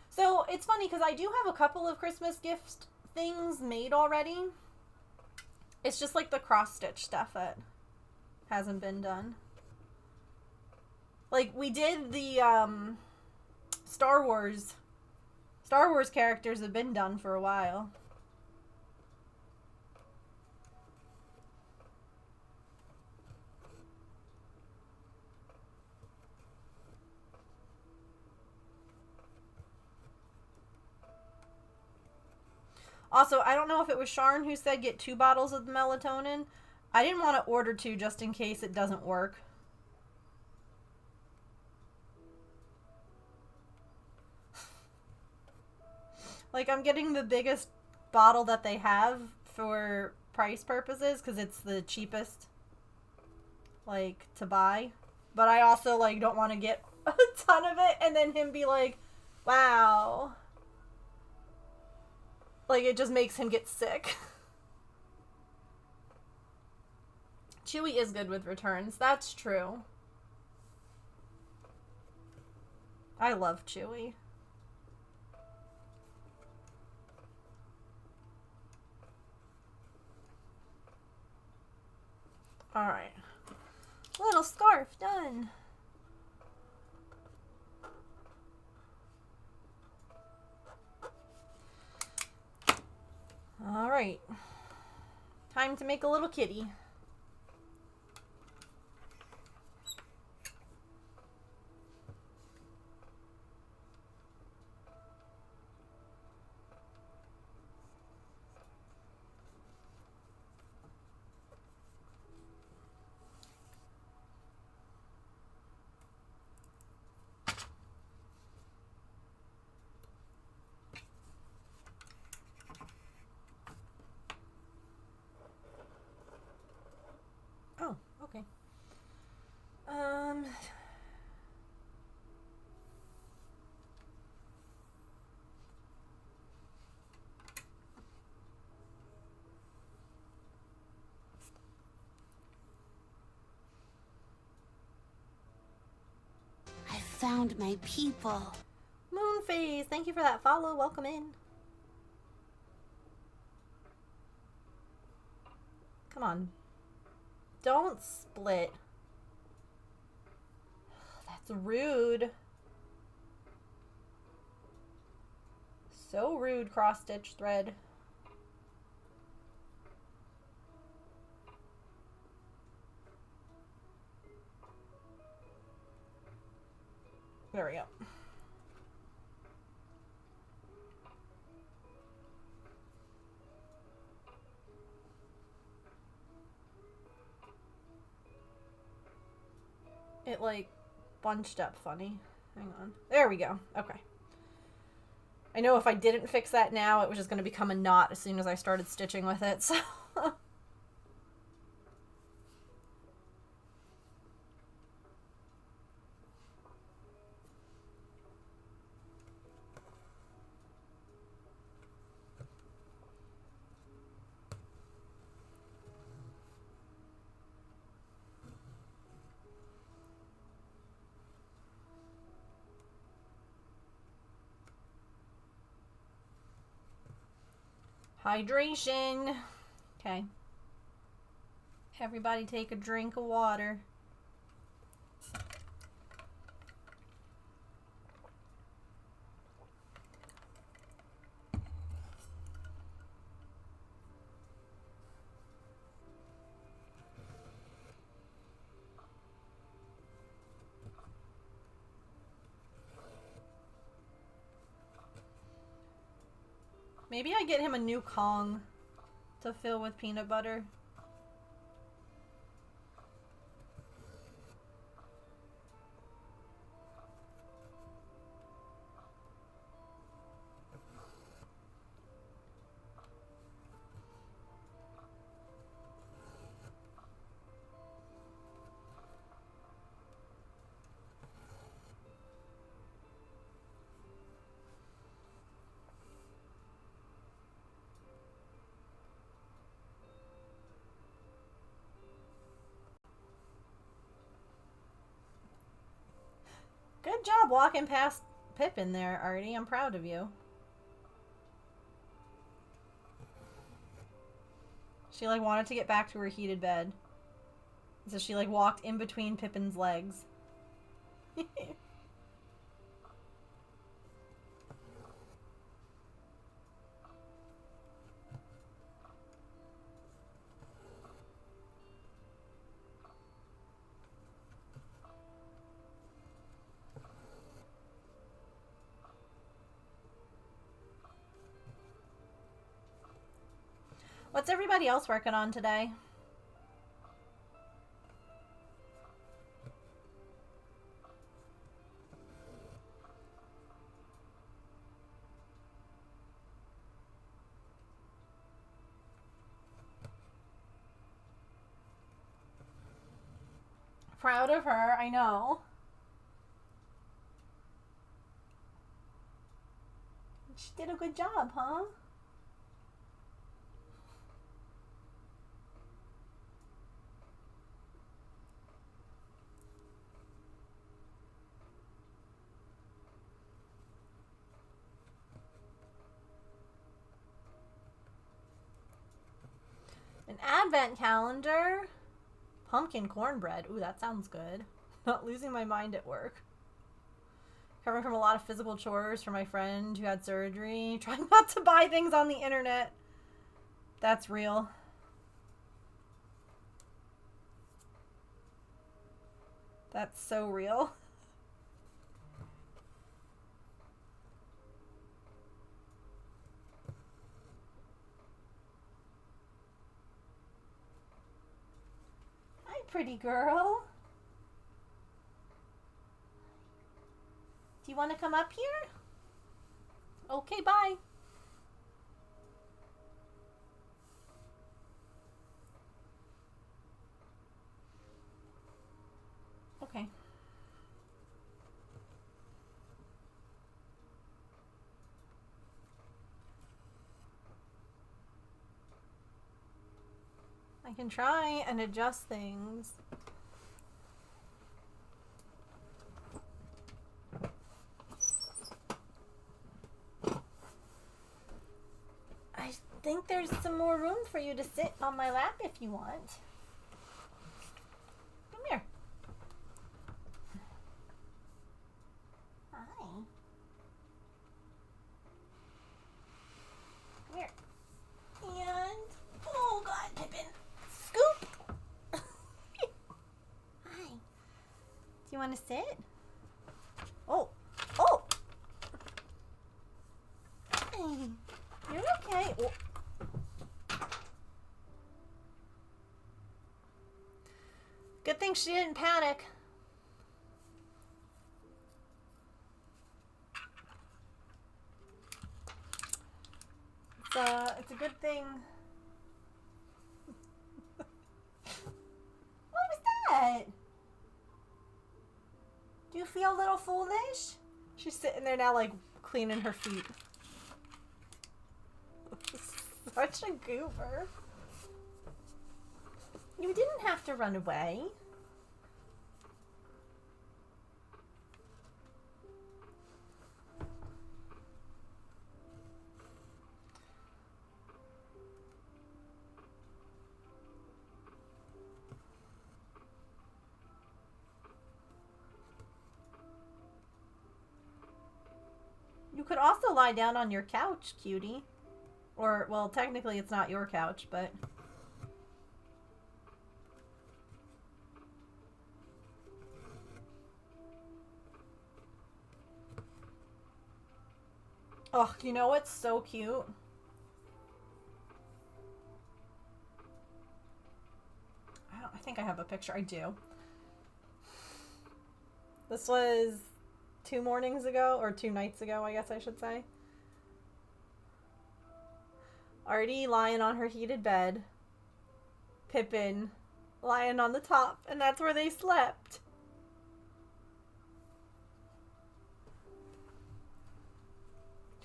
So, it's funny because I do have a couple of Christmas gift things made already. It's just like the cross-stitch stuff that hasn't been done. Like, we did the, Star Wars characters have been done for a while. Also, I don't know if it was Sharn who said get 2 bottles of the melatonin. I didn't want to order 2 just in case it doesn't work. Like, I'm getting the biggest bottle that they have for price purposes because it's the cheapest, like, to buy. But I also, like, don't want to get a ton of it and then him be like, wow. Like, it just makes him get sick. Chewy is good with returns. That's true. I love Chewy. Alright. Little scarf done. Alright. Time to make a little kitty. found my people. Moonface, thank you for that follow. Welcome in. Come on. Don't split. That's rude. So rude, cross-stitch thread. There we go. It, like, bunched up funny. Hang on. There we go. Okay. I know if I didn't fix that now, it was just going to become a knot as soon as I started stitching with it, so... Hydration. Okay. Everybody take a drink of water. Maybe I get him a new Kong to fill with peanut butter. Good job walking past Pippin there, Artie. I'm proud of you. She, like, wanted to get back to her heated bed. So she, like, walked in between Pippin's legs. What's everybody else working on today? Proud of her, I know. She did a good job, huh? An advent calendar. Pumpkin cornbread. Ooh, that sounds good. Not losing my mind at work. Recovering from a lot of physical chores for my friend who had surgery. Trying not to buy things on the internet. That's real. That's so real. Hi, pretty girl. Do you want to come up here? Okay, bye. Okay. I can try and adjust things. think there's some more room for you to sit on my lap if you want. Come here. Hi. Come here. And, oh God, Pippin. Scoop. Hi. Do you want to sit? Oh. Oh. Hey. You're okay. Oh. Good thing she didn't panic. It's a good thing. What was that? Do you feel a little foolish? She's sitting there now, like, cleaning her feet. Such a goober. You didn't have to run away. You could also lie down on your couch, cutie. Or, well, technically it's not your couch, but... Oh, you know what's so cute? I think I have a picture. I do. This was 2 mornings ago, or 2 nights ago, I guess I should say. Artie lying on her heated bed. Pippin lying on the top, and that's where they slept.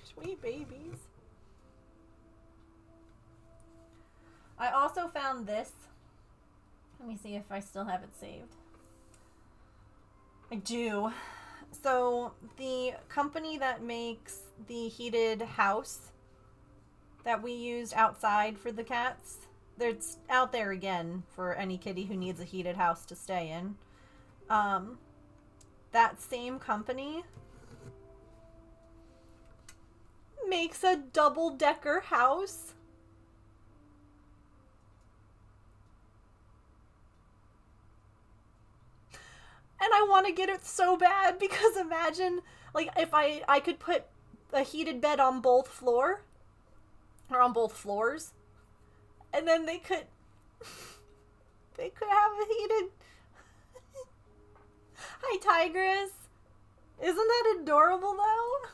Sweet babies. I also found this. Let me see if I still have it saved. I do. So, the company that makes the heated house that we used outside for the cats, it's out there again for any kitty who needs a heated house to stay in. That same company makes a double-decker house. And I want to get it so bad because imagine, like, if I could put a heated bed on both floors, and then they could have a heated... Hi, Tigress. Isn't that adorable, though?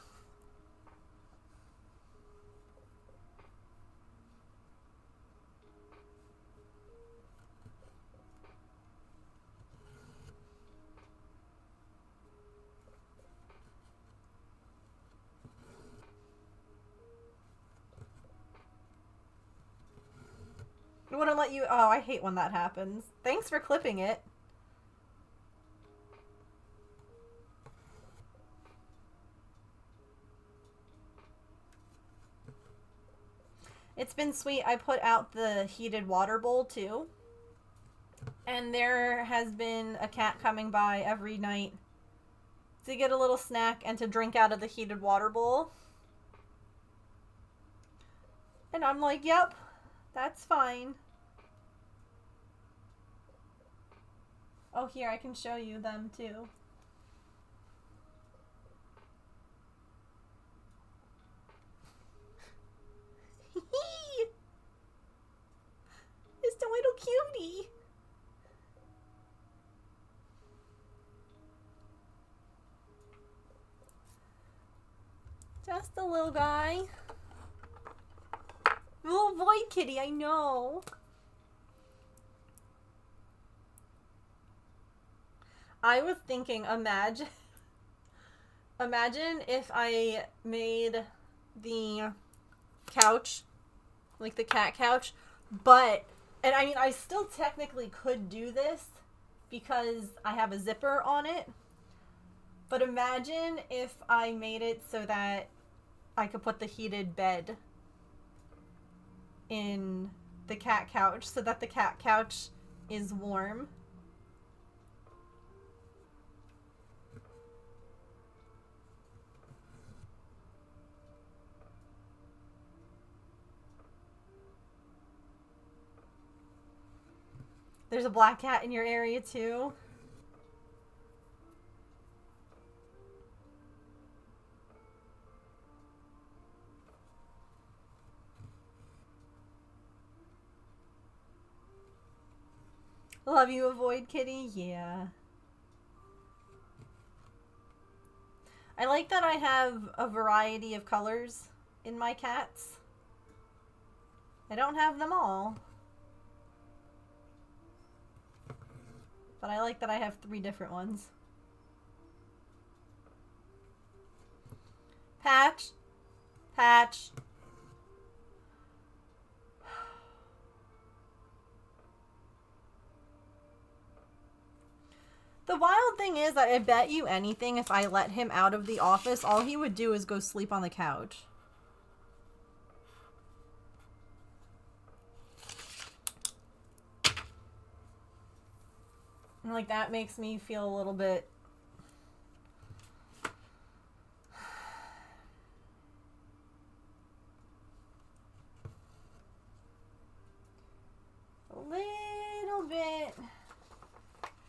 It wouldn't let you... Oh, I hate when that happens. Thanks for clipping it. It's been sweet. I put out the heated water bowl, too. And there has been a cat coming by every night to get a little snack and to drink out of the heated water bowl. And I'm like, yep, that's fine. Oh, here, I can show you them, too. It's a little cutie. Just a little guy. Little boy kitty, I know. I was thinking, imagine if I made the couch, like the cat couch, but, and I mean, I still technically could do this because I have a zipper on it, but imagine if I made it so that I could put the heated bed in the cat couch so that the cat couch is warm. There's a black cat in your area too. Love you, Avoid Kitty. Yeah. I like that I have a variety of colors in my cats. I don't have them all. But I like that I have 3 different ones. Patch. Patch. The wild thing is that I bet you anything if I let him out of the office, all he would do is go sleep on the couch. And like that makes me feel a little bit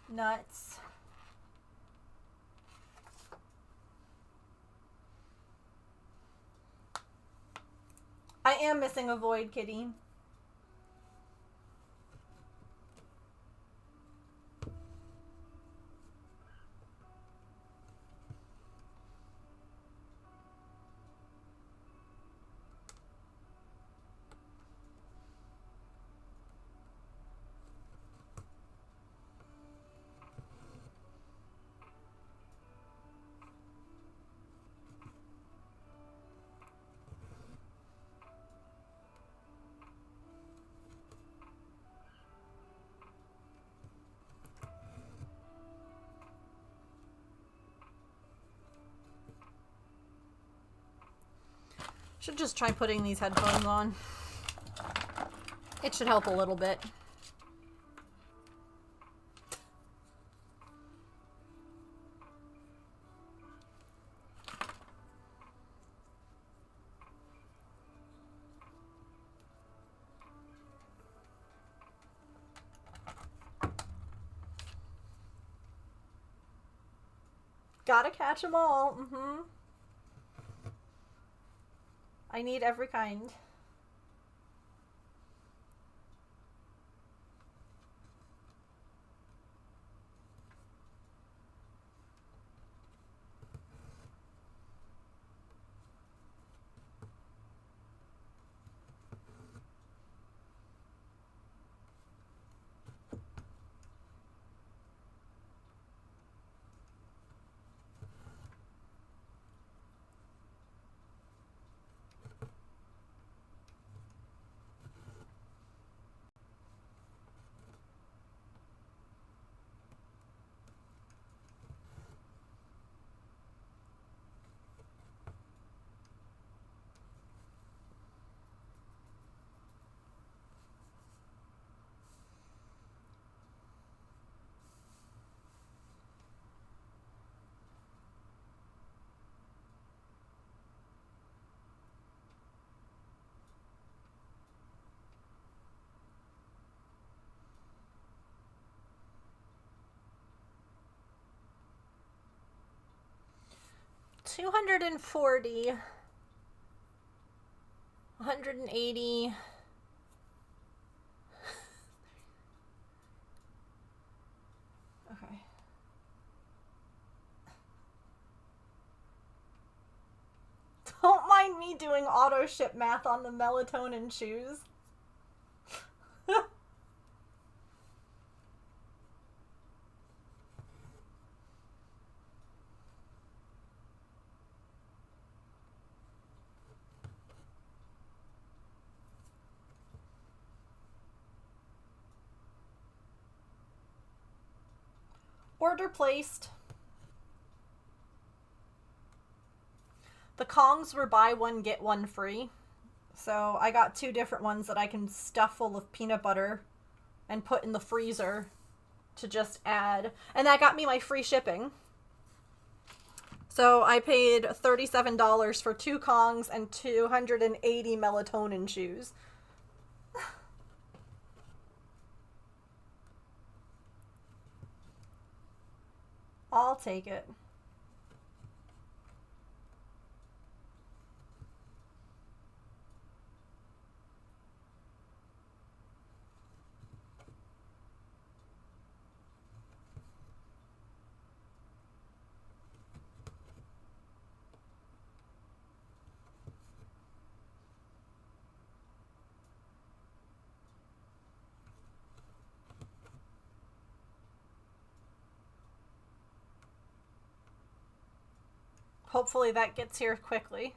nuts. I am missing a Void Kitty. Should just try putting these headphones on. It should help a little bit. Gotta catch them all. I need every kind. $240, $180. Okay. Don't mind me doing auto ship math on the melatonin shoes. Order placed. The Kongs were buy one, get one free. So I got 2 different ones that I can stuff full of peanut butter and put in the freezer to just add. And that got me my free shipping. So I paid $37 for 2 Kongs and 280 melatonin chews. I'll take it. Hopefully that gets here quickly.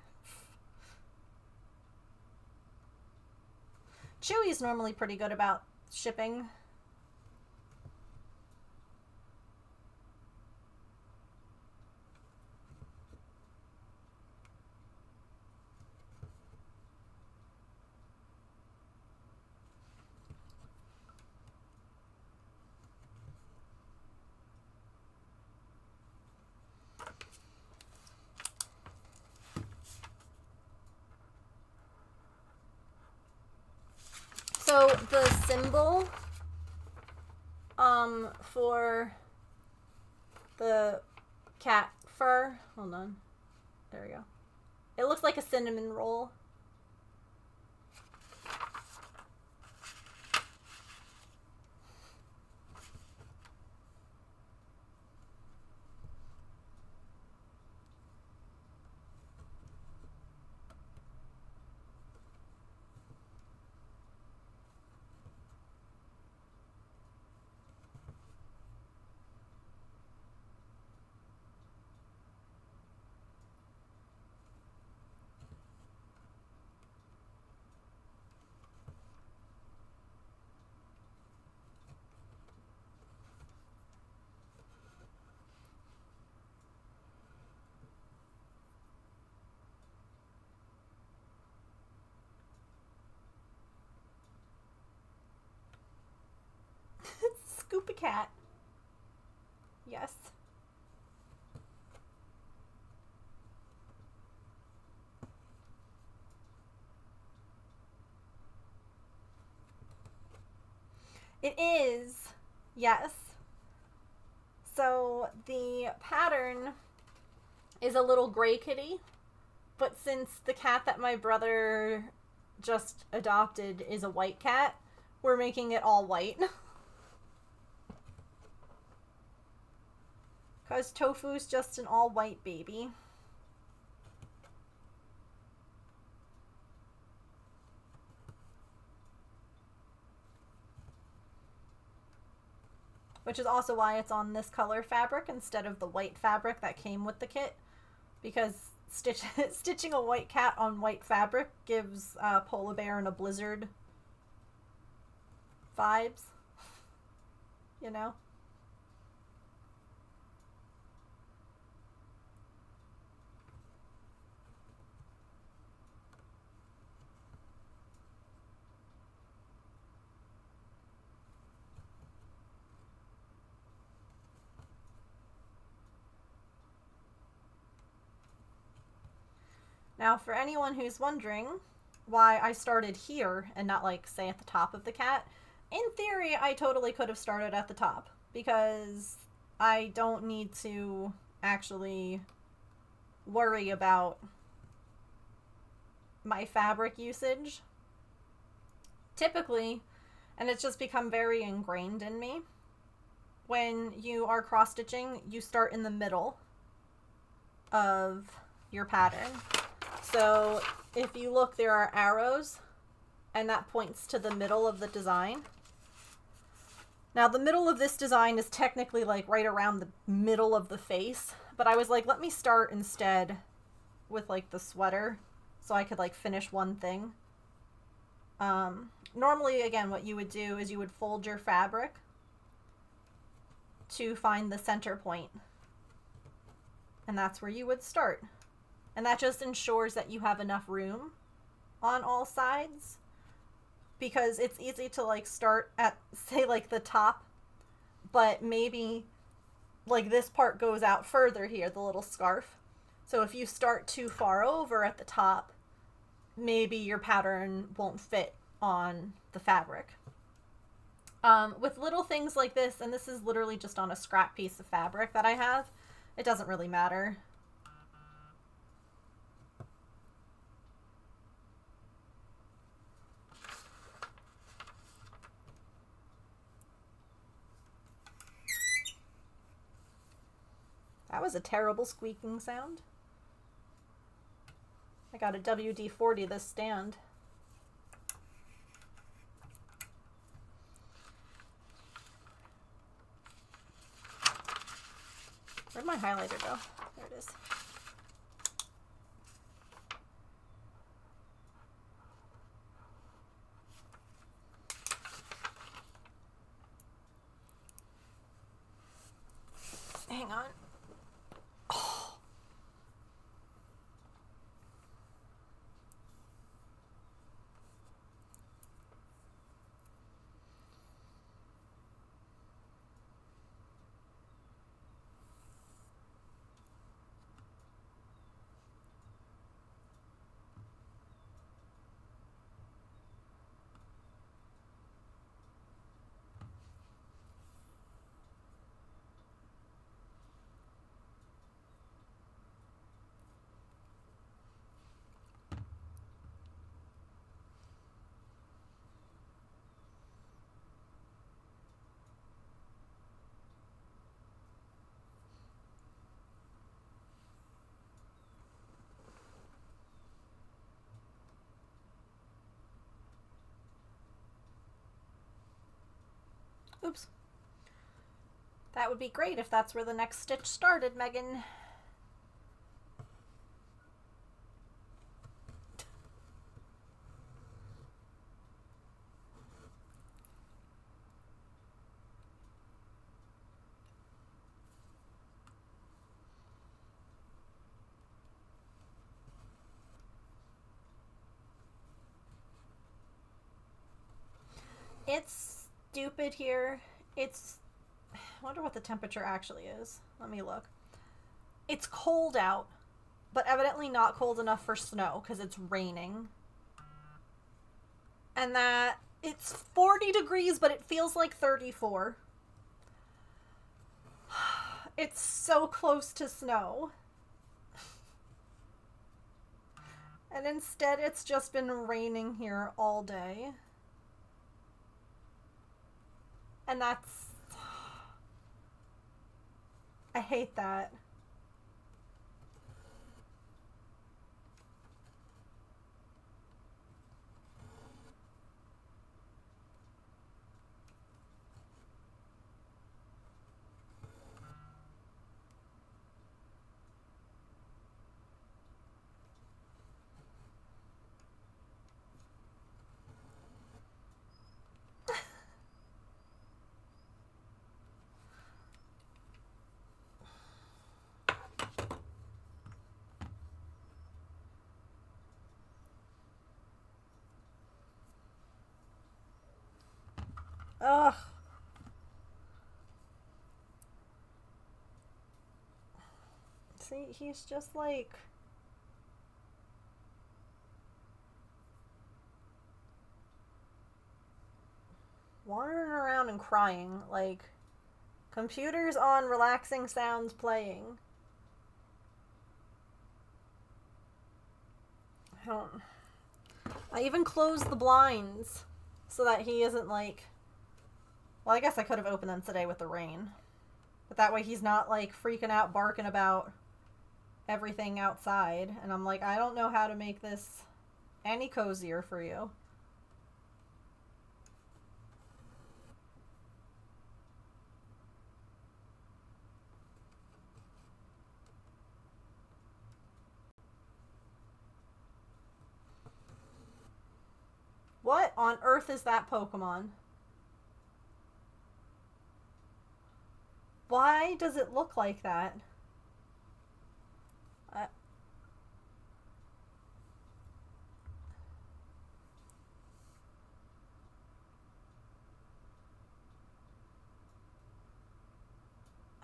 Chewy's normally pretty good about shipping. So the symbol for the cat fur, hold on, there we go. It looks like a cinnamon roll. Scoop a cat. Yes. It is. Yes. So the pattern is a little gray kitty, but since the cat that my brother just adopted is a white cat, we're making it all white. Because Tofu's just an all-white baby. Which is also why it's on this color fabric instead of the white fabric that came with the kit. Because stitching a white cat on white fabric gives Polar Bear in a blizzard vibes. You know? Now, for anyone who's wondering why I started here and not, like, say at the top of the cat, in theory, I totally could have started at the top because I don't need to actually worry about my fabric usage. Typically, and it's just become very ingrained in me, when you are cross-stitching, you start in the middle of your pattern. So if you look, there are arrows, and that points to the middle of the design. Now, the middle of this design is technically like right around the middle of the face, but I was like, let me start instead with like the sweater so I could like finish one thing. Normally, again, what you would do is you would fold your fabric to find the center point, and that's where you would start. And that just ensures that you have enough room on all sides, because it's easy to like start at, say, like the top, but maybe like this part goes out further here, the little scarf. So if you start too far over at the top, maybe your pattern won't fit on the fabric. With little things like this, and this is literally just on a scrap piece of fabric that I have, it doesn't really matter. That was a terrible squeaking sound. I got a WD-40 this stand. Where'd my highlighter go? There it is. Hang on. Oh. Oops. That would be great if that's where the next stitch started, Megan. It's stupid here. It's... I wonder what the temperature actually is. Let me look. It's cold out, but evidently not cold enough for snow because it's raining. And that it's 40 degrees, but it feels like 34. It's so close to snow. And instead it's just been raining here all day. And that's... I hate that. Ugh. See, he's just like... wandering around and crying, like, computers on, relaxing sounds playing. I even closed the blinds so that he isn't like... Well, I guess I could have opened them today with the rain. But that way he's not like freaking out, barking about everything outside. And I'm like, I don't know how to make this any cozier for you. What on earth is that Pokemon? Why does it look like that?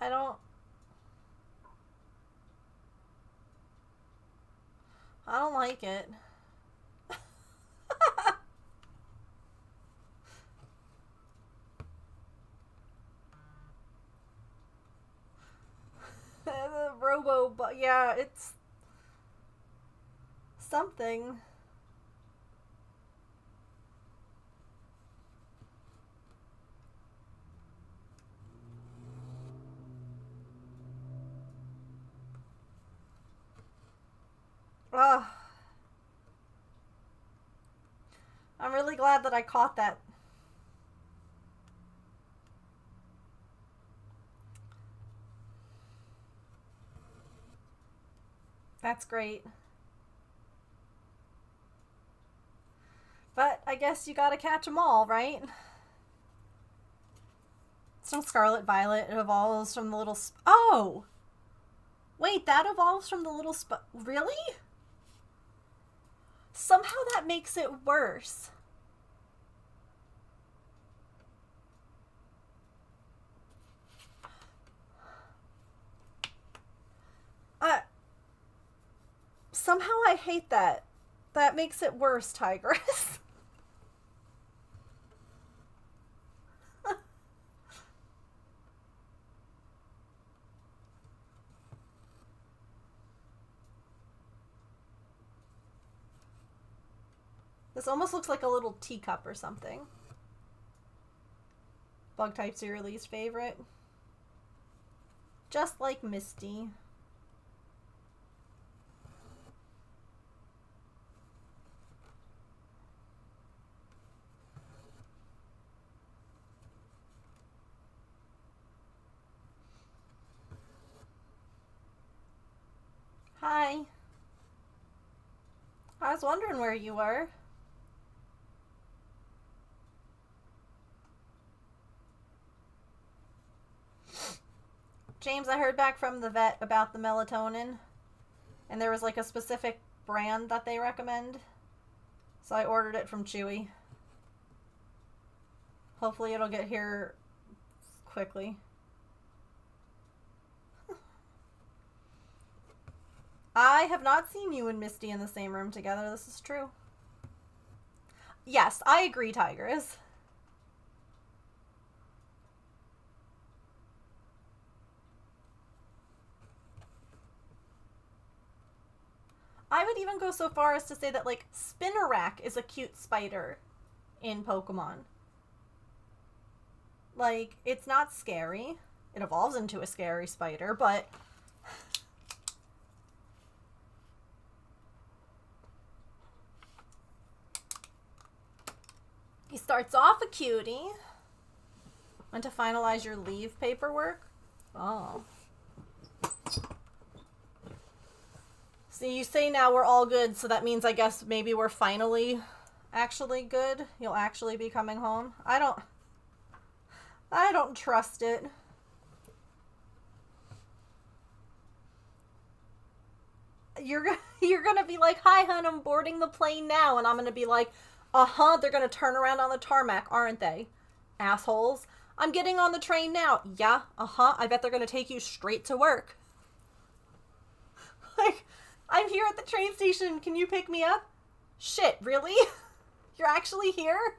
I don't... I don't like it. The but yeah, it's something. Ugh. I'm really glad that I caught that. That's great. But I guess you gotta catch them all, right? Some Scarlet Violet. It evolves from the little... Oh! Wait, that evolves from the little... Really? Somehow that makes it worse. Somehow I hate that. That makes it worse, Tigress. This almost looks like a little teacup or something. Bug types are your least favorite. Just like Misty. Hi. I was wondering where you were. James, I heard back from the vet about the melatonin, and there was like a specific brand that they recommend, so I ordered it from Chewy. Hopefully it'll get here quickly. I have not seen you and Misty in the same room together. This is true. Yes, I agree, Tigress. I would even go so far as to say that, like, Spinnerack is a cute spider in Pokemon. Like, it's not scary. It evolves into a scary spider, but... He starts off a cutie. Want to finalize your leave paperwork? Oh. See, you say now we're all good, so that means I guess maybe we're finally actually good. You'll actually be coming home. I don't trust it. You're gonna be like, hi, hun, I'm boarding the plane now. And I'm gonna be like, uh-huh, they're gonna turn around on the tarmac, aren't they? Assholes. I'm getting on the train now. Yeah, uh-huh, I bet they're gonna take you straight to work. Like, I'm here at the train station. Can you pick me up? Shit, really? You're actually here?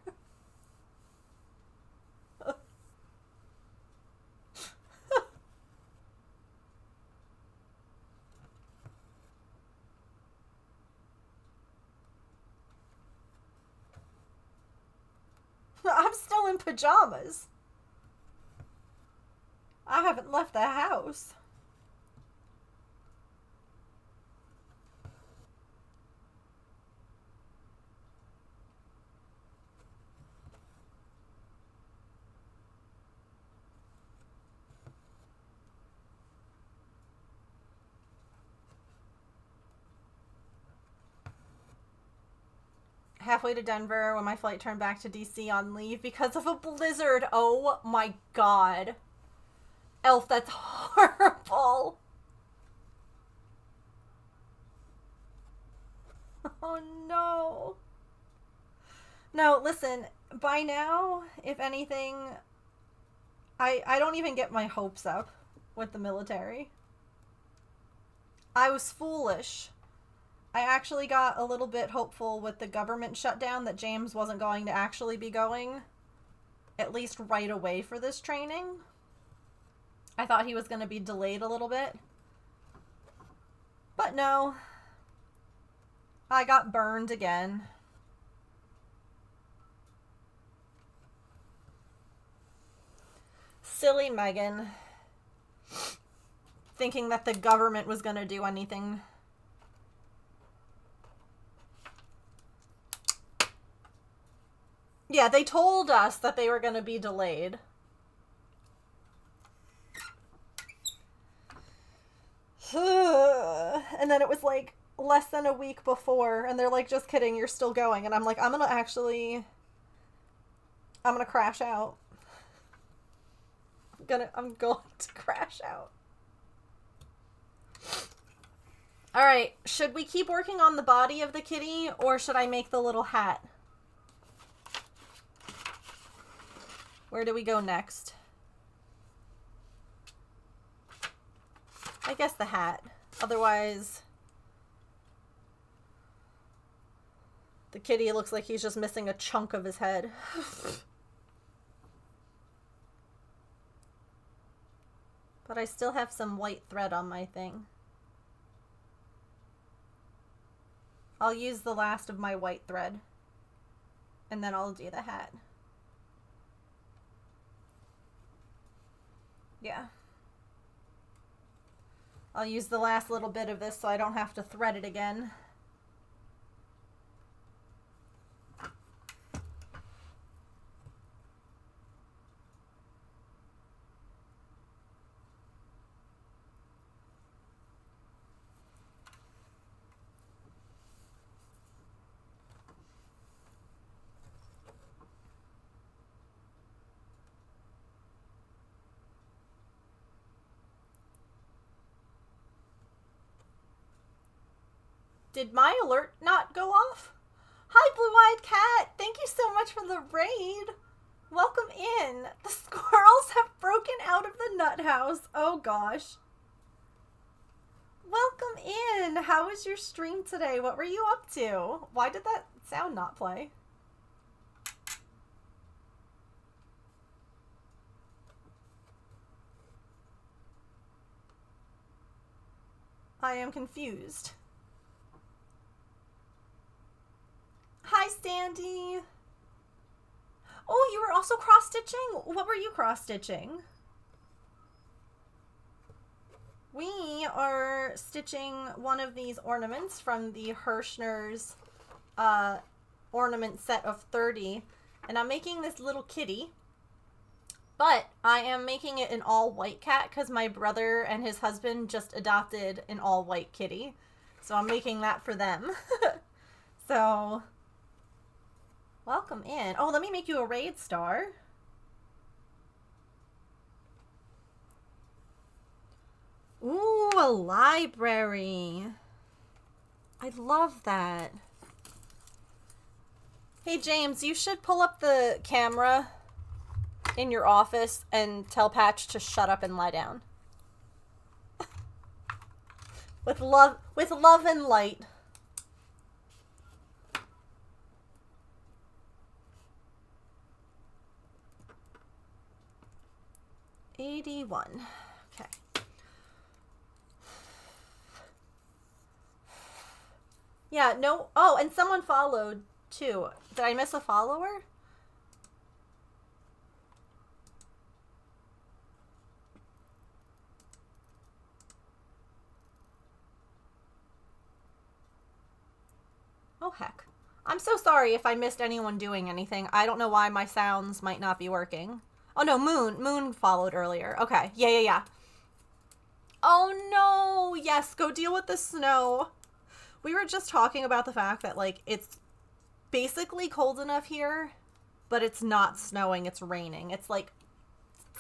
I'm still in pajamas. I haven't left the house. Halfway to Denver when my flight turned back to DC on leave because of a blizzard. Oh my god. Elf, that's horrible. Oh no. No, listen, by now, if anything, I don't even get my hopes up. with the military. I was foolish. I actually got a little bit hopeful with the government shutdown that James wasn't going to actually be going, at least right away for this training. I thought he was going to be delayed a little bit. But no. I got burned again. Silly Megan. Thinking that the government was going to do anything. Yeah, they told us that they were going to be delayed. And then it was like less than a week before, and they're like, just kidding, you're still going. And I'm like, I'm gonna crash out. I'm going to crash out. Alright, should we keep working on the body of the kitty, or should I make the little hat? Where do we go next? I guess the hat. Otherwise, the kitty looks like he's just missing a chunk of his head. But I still have some white thread on my thing. I'll use the last of my white thread. And then I'll do the hat. Yeah. I'll use the last little bit of this so I don't have to thread it again. Did my alert not go off? Hi, Blue-Eyed Cat! Thank you so much for the raid! Welcome in! The squirrels have broken out of the nut house. Oh gosh. Welcome in! How was your stream today? What were you up to? Why did that sound not play? I am confused. Hi, Sandy. Oh, you were also cross-stitching? What were you cross-stitching? We are stitching one of these ornaments from the Hirschner's ornament set of 30. And I'm making this little kitty. But I am making it an all-white cat because my brother and his husband just adopted an all-white kitty. So I'm making that for them. So... welcome in. Oh, let me make you a raid star. Ooh, a library. I love that. Hey, James, you should pull up the camera in your office and tell Patch to shut up and lie down. with love and light. $81. Okay. Yeah, no. Oh, and someone followed too. Did I miss a follower? Oh, heck. I'm so sorry if I missed anyone doing anything. I don't know why my sounds might not be working. Oh, no, Moon followed earlier. Okay, yeah. Oh, no. Yes, go deal with the snow. We were just talking about the fact that, like, it's basically cold enough here, but it's not snowing, it's raining. It's like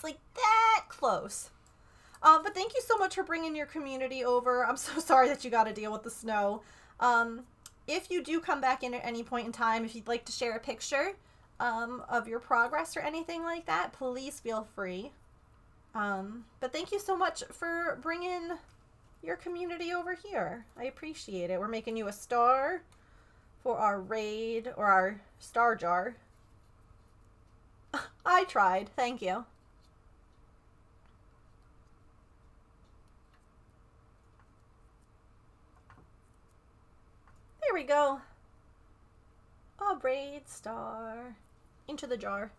that close. But thank you so much for bringing your community over. I'm so sorry that you got to deal with the snow. If you do come back in at any point in time, if you'd like to share a picture of your progress or anything like that, please feel free. But thank you so much for bringing your community over here. I appreciate it. We're making you a star for our raid, or our star jar. I tried. Thank you. There we go. A raid star. Into the jar.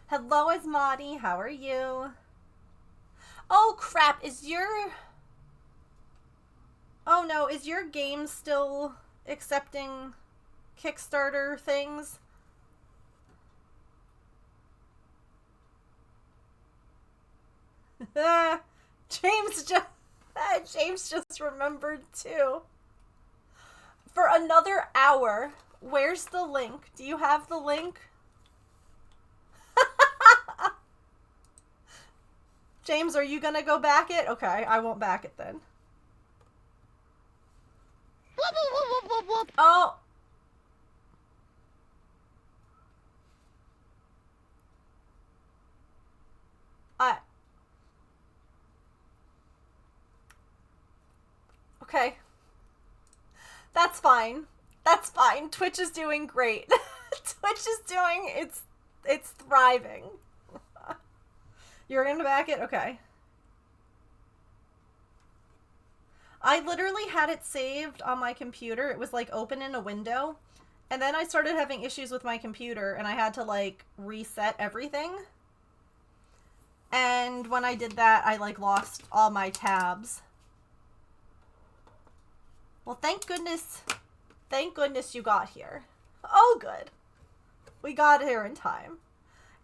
Hello, Asmati. How are you? Oh, crap. Is your... Oh, no. Is your game still accepting Kickstarter things? James just remembered too. For another hour. Where's the link? Do you have the link? James, are you gonna go back it? Okay, I won't back it then. Oh. Okay. That's fine. That's fine. Twitch is doing great. Twitch is doing, it's thriving. You're gonna back it? Okay. I literally had it saved on my computer. It was like open in a window. And then I started having issues with my computer and I had to like reset everything. And when I did that, I like lost all my tabs. Well, thank goodness you got here. Oh, good. We got here in time.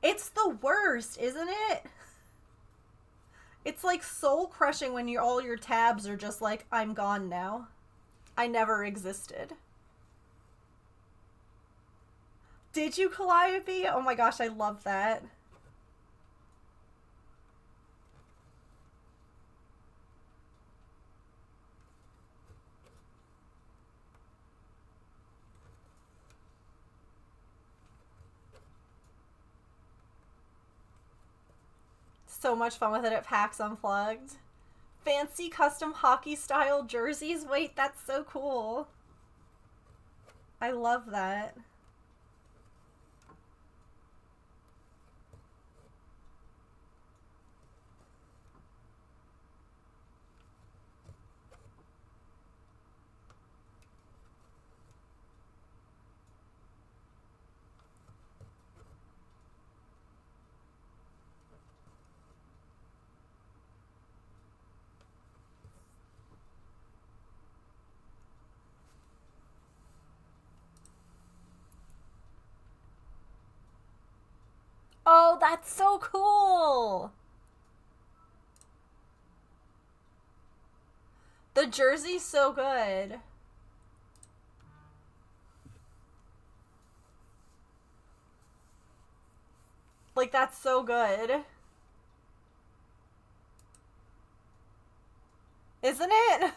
It's the worst, isn't it? It's like soul crushing when all your tabs are just like, I'm gone now. I never existed. Did you, Calliope? Oh my gosh, I love that. So much fun with it at PAX Unplugged. Fancy custom hockey style jerseys. Wait, that's so cool. I love that. Oh, that's so cool! The jersey's so good. Like, that's so good. Isn't it?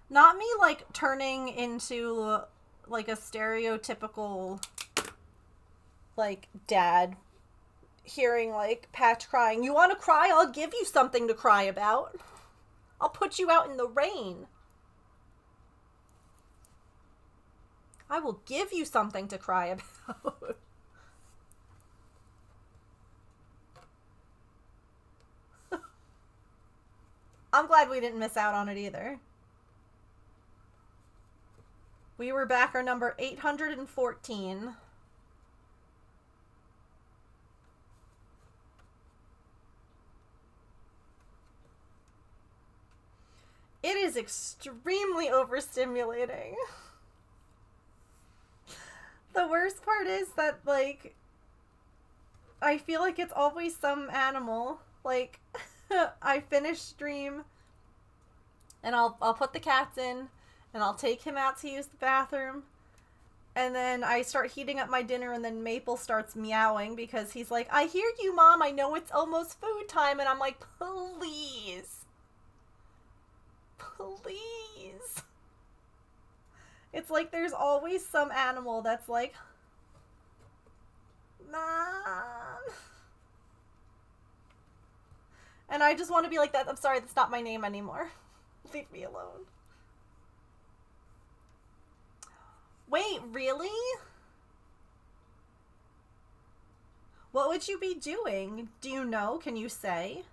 Not me, like, turning into, like, a stereotypical, like, dad. Hearing, like, Patch crying, you want to cry? I'll give you something to cry about. I'll put you out in the rain. I will give you something to cry about. I'm glad we didn't miss out on it either. We were backer number 814. is extremely overstimulating. The worst part is that, like, I feel like it's always some animal. Like, I finish stream, and I'll put the cats in, and I'll take him out to use the bathroom, and then I start heating up my dinner, and then Maple starts meowing because he's like, I hear you, Mom, I know it's almost food time, and I'm like, please. Please. It's like there's always some animal that's like, Mom. And I just want to be like that. I'm sorry, that's not my name anymore. Leave me alone. Wait, really? What would you be doing? Do you know? Can you say?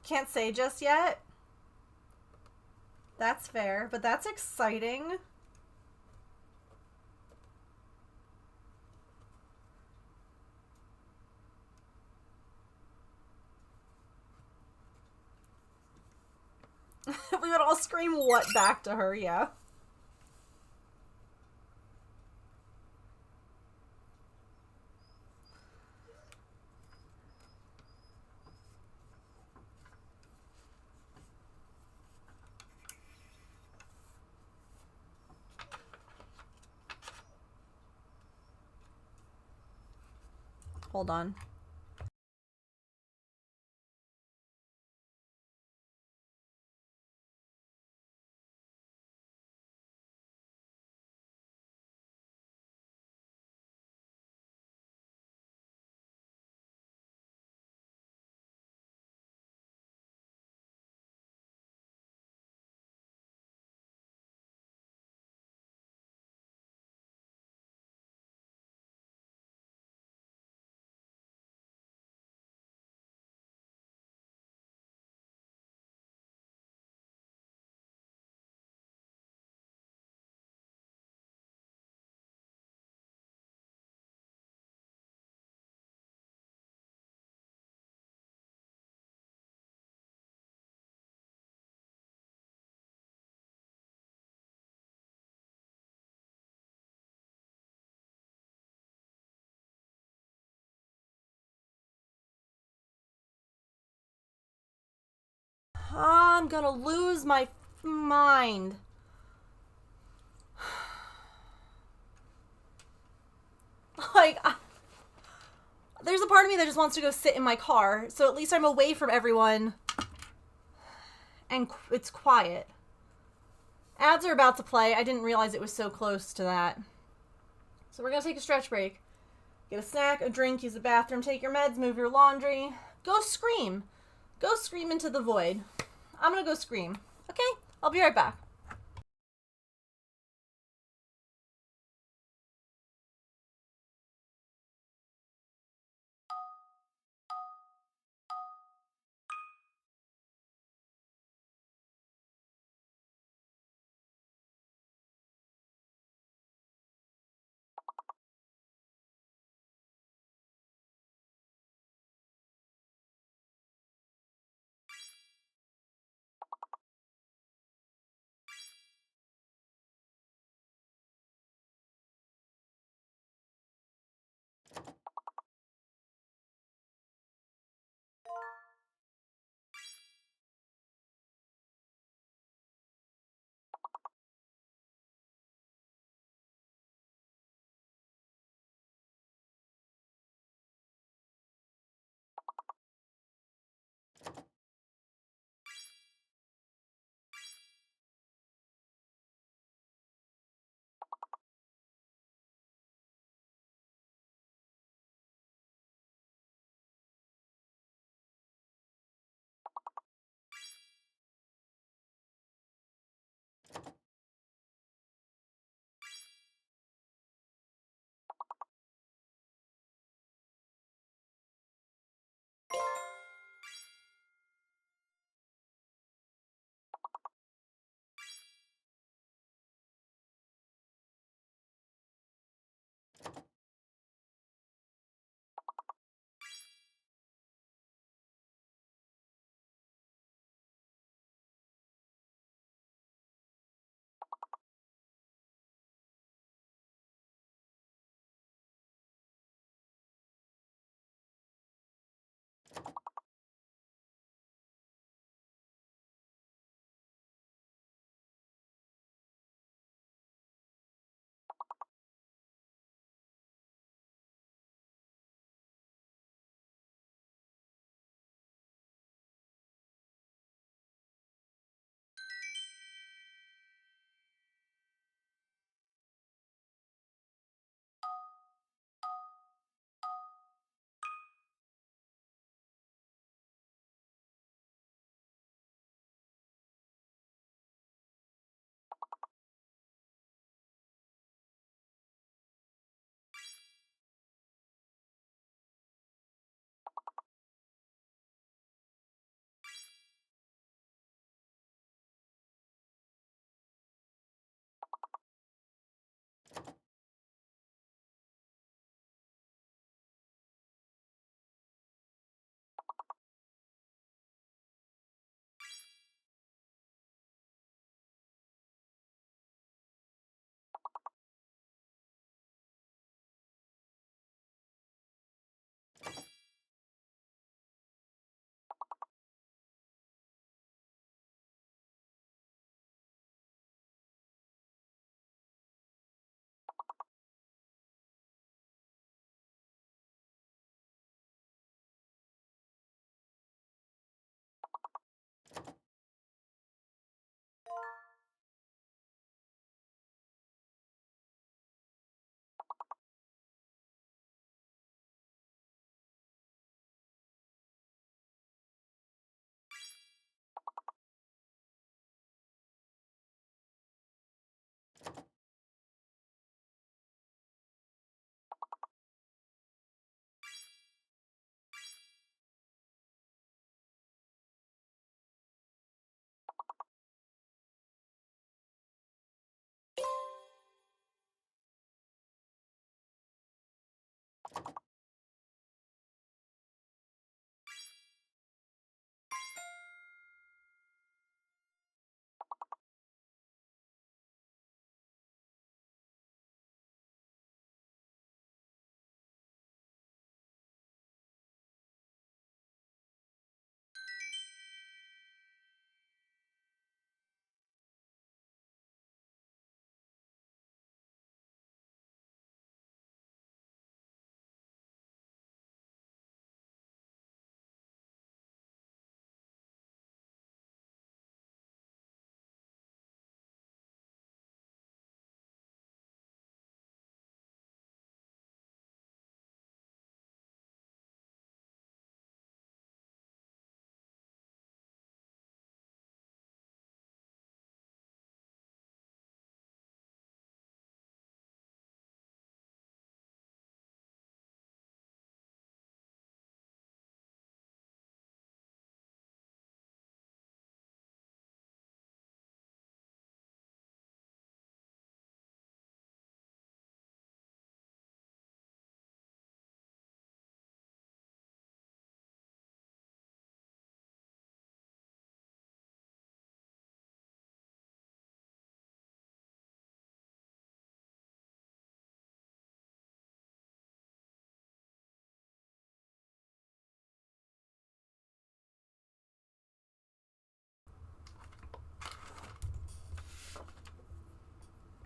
Can't say just yet? That's fair, but that's exciting. We would all scream what back to her, yeah. Hold on. I'm gonna lose my mind. Like, there's a part of me that just wants to go sit in my car, so at least I'm away from everyone. And it's quiet. Ads are about to play. I didn't realize it was so close to that. So we're gonna take a stretch break. Get a snack, a drink, use the bathroom, take your meds, move your laundry. Go scream. Go scream into the void. I'm gonna go scream. Okay? I'll be right back.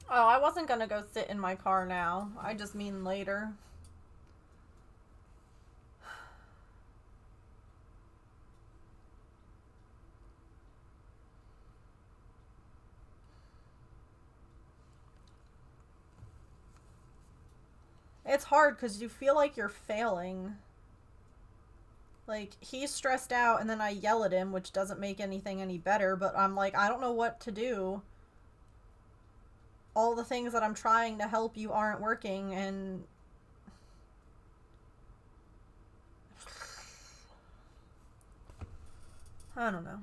Oh, I wasn't gonna go sit in my car now. I just mean later. It's hard because you feel like you're failing. Like, he's stressed out, and then I yell at him, which doesn't make anything any better, but I'm like, I don't know what to do. All the things that I'm trying to help you aren't working, and I don't know.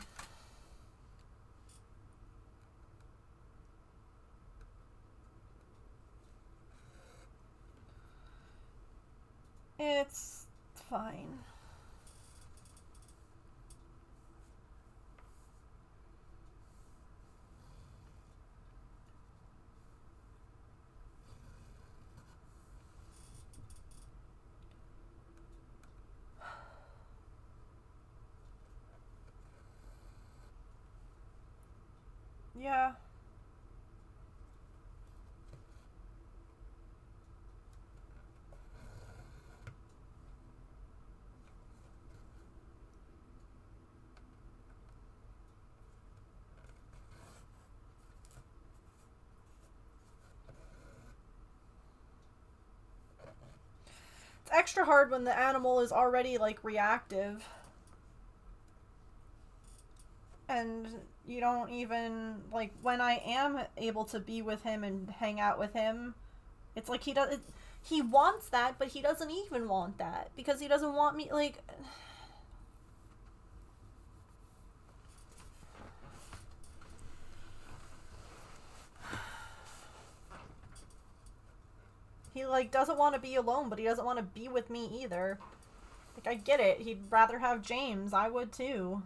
It's fine. Yeah. It's extra hard when the animal is already like reactive and you don't even like when I am able to be with him and hang out with him, it's like he wants that, but he doesn't even want that because he doesn't want me like he like doesn't want to be alone, but he doesn't want to be with me either. Like I get it. He'd rather have James. I would too.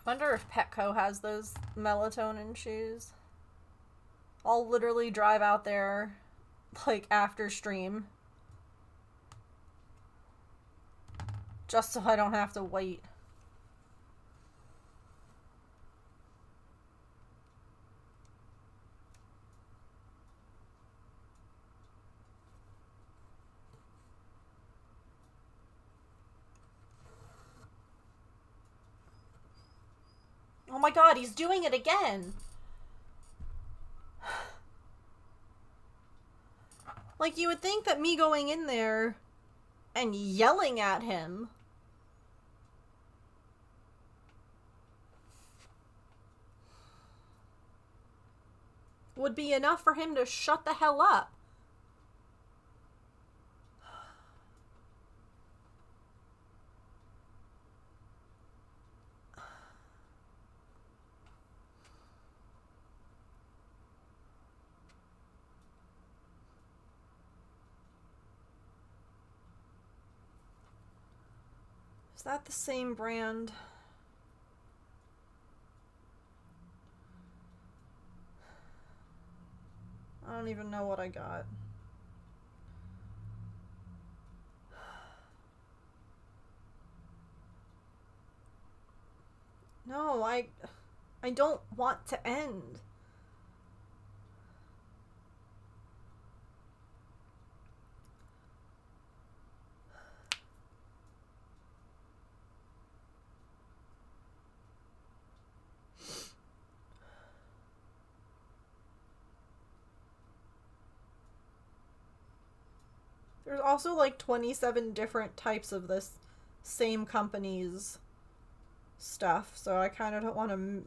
Wonder if Petco has those melatonin shoes. I'll literally drive out there like after stream just so I don't have to wait. Oh my god, he's doing it again. Like, you would think that me going in there and yelling at him would be enough for him to shut the hell up. Is that the same brand? I don't even know what I got. No, I don't want to end. There's also like 27 different types of this same company's stuff, so I kind of don't want to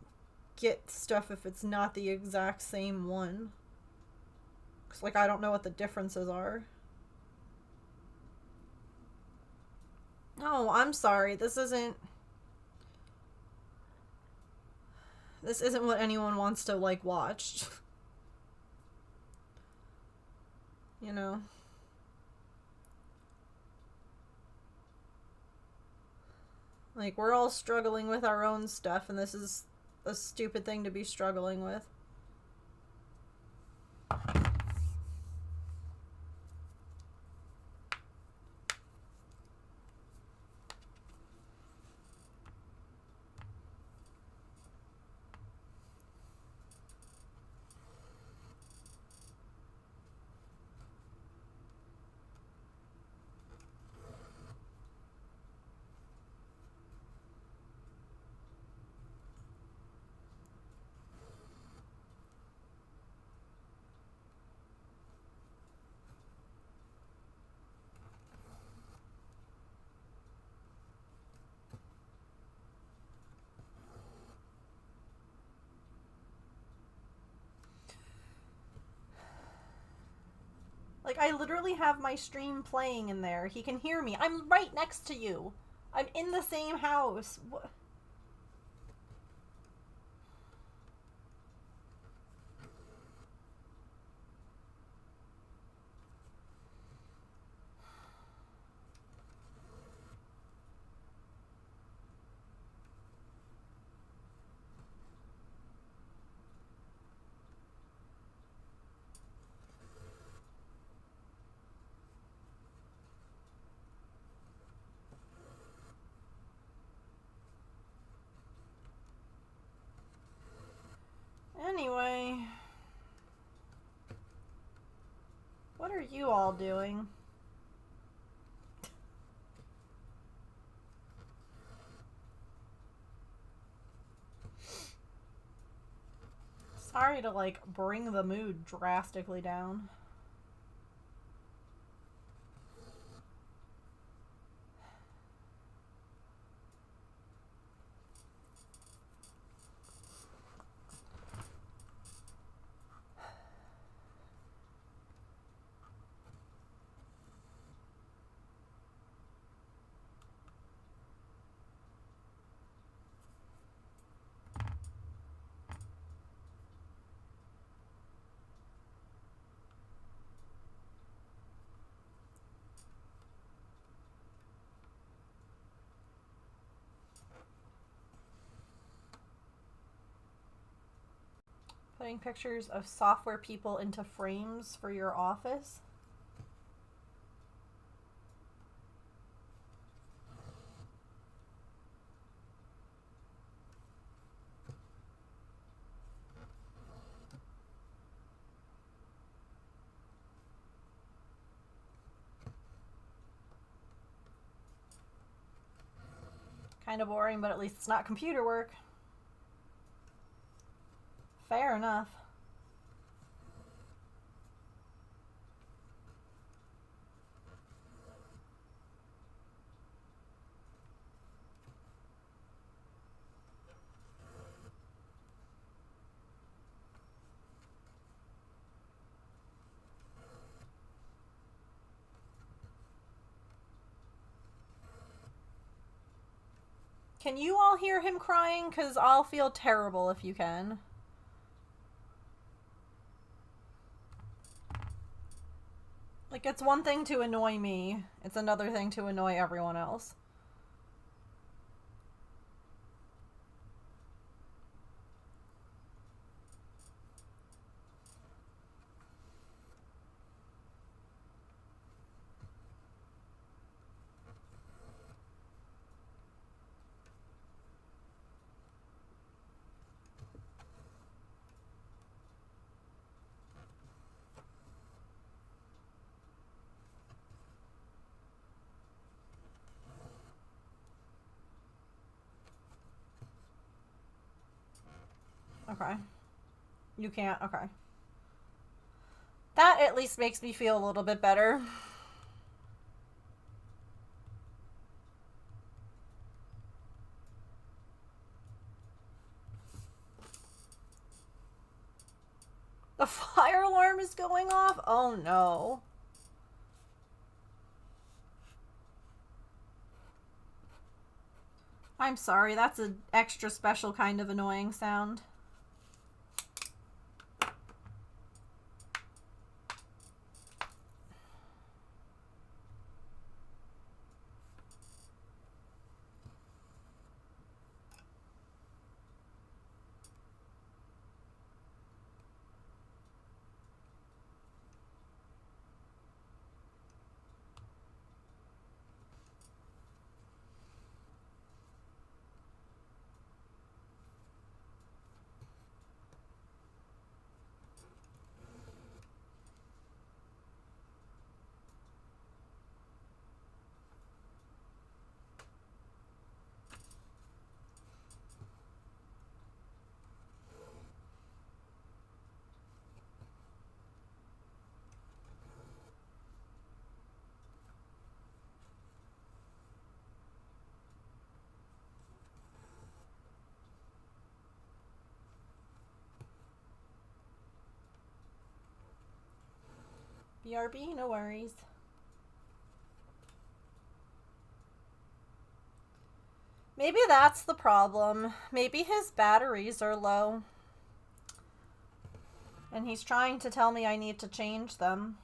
get stuff if it's not the exact same one. Because, like, I don't know what the differences are. No, I'm sorry. This isn't what anyone wants to, like, watch. you know. Like, we're all struggling with our own stuff, and this is a stupid thing to be struggling with. Like, I literally have my stream playing in there. He can hear me. I'm right next to you. I'm in the same house. What? Anyway. What are you all doing? Sorry to, like, bring the mood drastically down. Putting pictures of software people into frames for your office. Kind of boring, but at least it's not computer work. Fair enough. Can you all hear him crying? Because I'll feel terrible if you can. Like, it's one thing to annoy me. It's another thing to annoy everyone else. Okay. You can't? Okay. That at least makes me feel a little bit better. The fire alarm is going off? Oh no. I'm sorry, that's an extra special kind of annoying sound. BRB, no worries. Maybe that's the problem. Maybe his batteries are low. And he's trying to tell me I need to change them.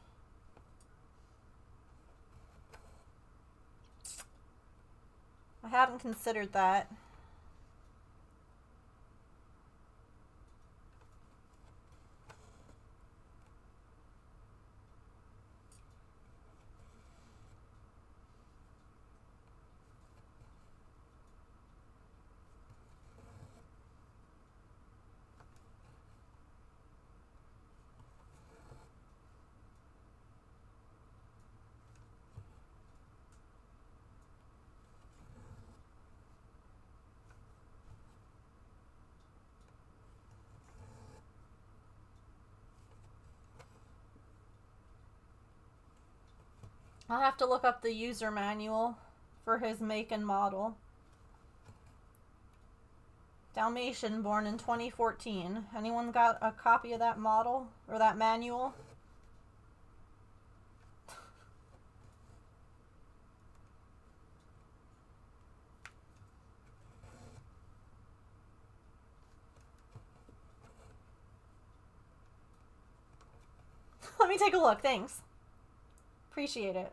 I hadn't considered that. I'll have to look up the user manual for his make and model. Dalmatian, born in 2014. Anyone got a copy of that model or that manual? Let me take a look, thanks. Appreciate it.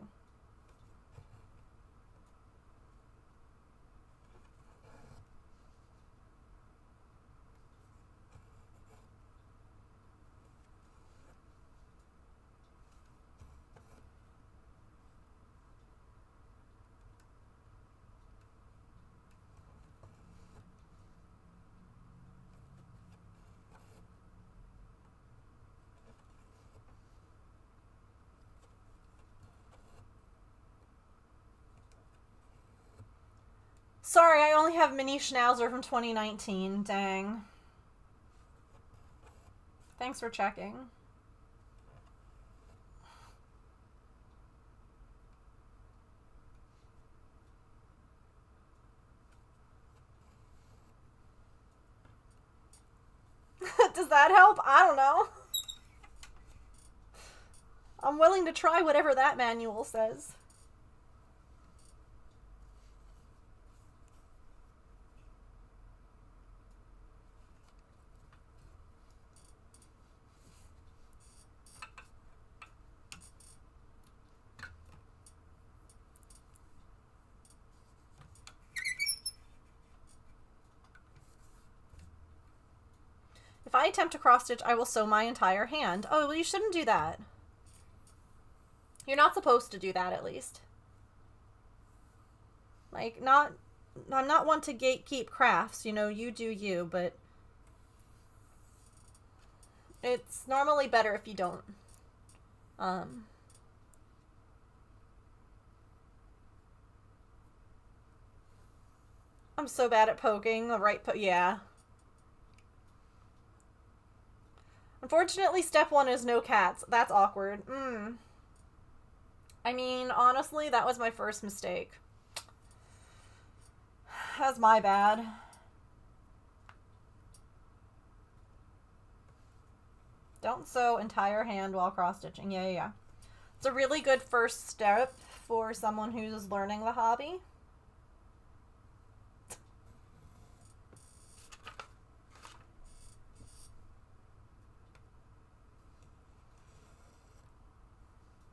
Sorry, I only have Mini Schnauzer from 2019. Dang. Thanks for checking. Does that help? I don't know. I'm willing to try whatever that manual says. If I attempt to cross stitch, I will sew my entire hand. Oh, well, you shouldn't do that. You're not supposed to do that, at least. Like, I'm not one to gatekeep crafts, you know, you do you, but it's normally better if you don't. I'm so bad at poking. Yeah. Unfortunately, step 1 is no cats. That's awkward. I mean, honestly, that was my first mistake. That's my bad. Don't sew entire hand while cross-stitching. Yeah. It's a really good first step for someone who's learning the hobby.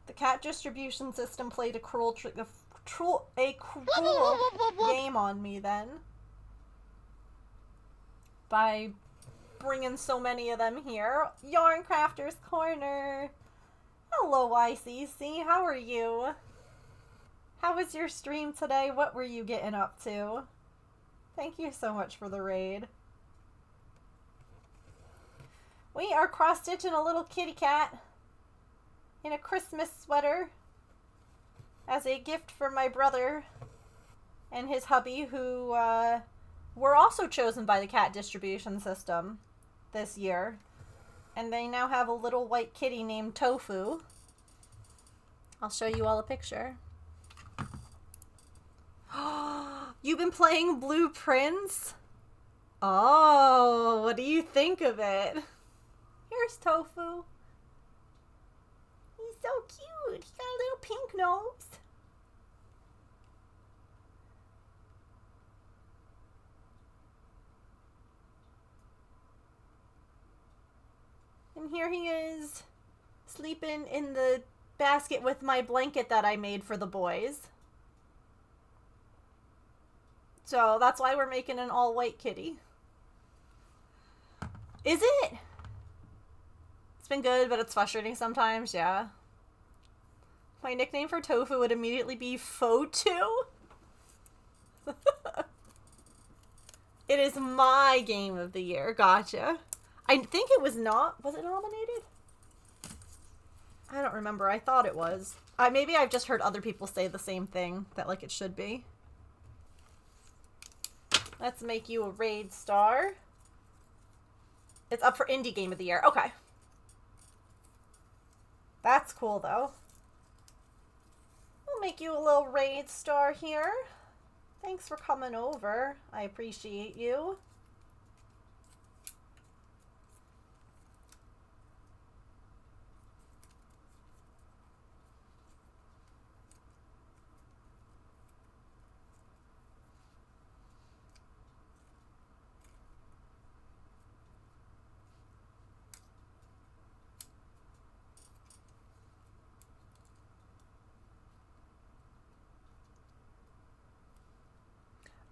The cat distribution system played a cruel game on me then. By bringing so many of them here. Yarn Crafter's Corner. Hello, ICC. How are you? How was your stream today? What were you getting up to? Thank you so much for the raid. We are cross-stitching a little kitty cat in a Christmas sweater as a gift for my brother and his hubby, who were also chosen by the cat distribution system this year. And they now have a little white kitty named Tofu. I'll show you all a picture. You've been playing Blue Prince? Oh, what do you think of it? Here's Tofu. He's so so cute. He got a little pink nose. And here he is, sleeping in the basket with my blanket that I made for the boys. So that's why we're making an all-white kitty. Is it? It's been good, but it's frustrating sometimes, yeah. My nickname for Tofu would immediately be Fotu. It is my game of the year. Gotcha. I think it was not. Was it nominated? I don't remember. I thought it was. Maybe I've just heard other people say the same thing, that like it should be. Let's make you a raid star. It's up for indie game of the year. Okay. That's cool though. We'll make you a little raid star here. Thanks for coming over. I appreciate you.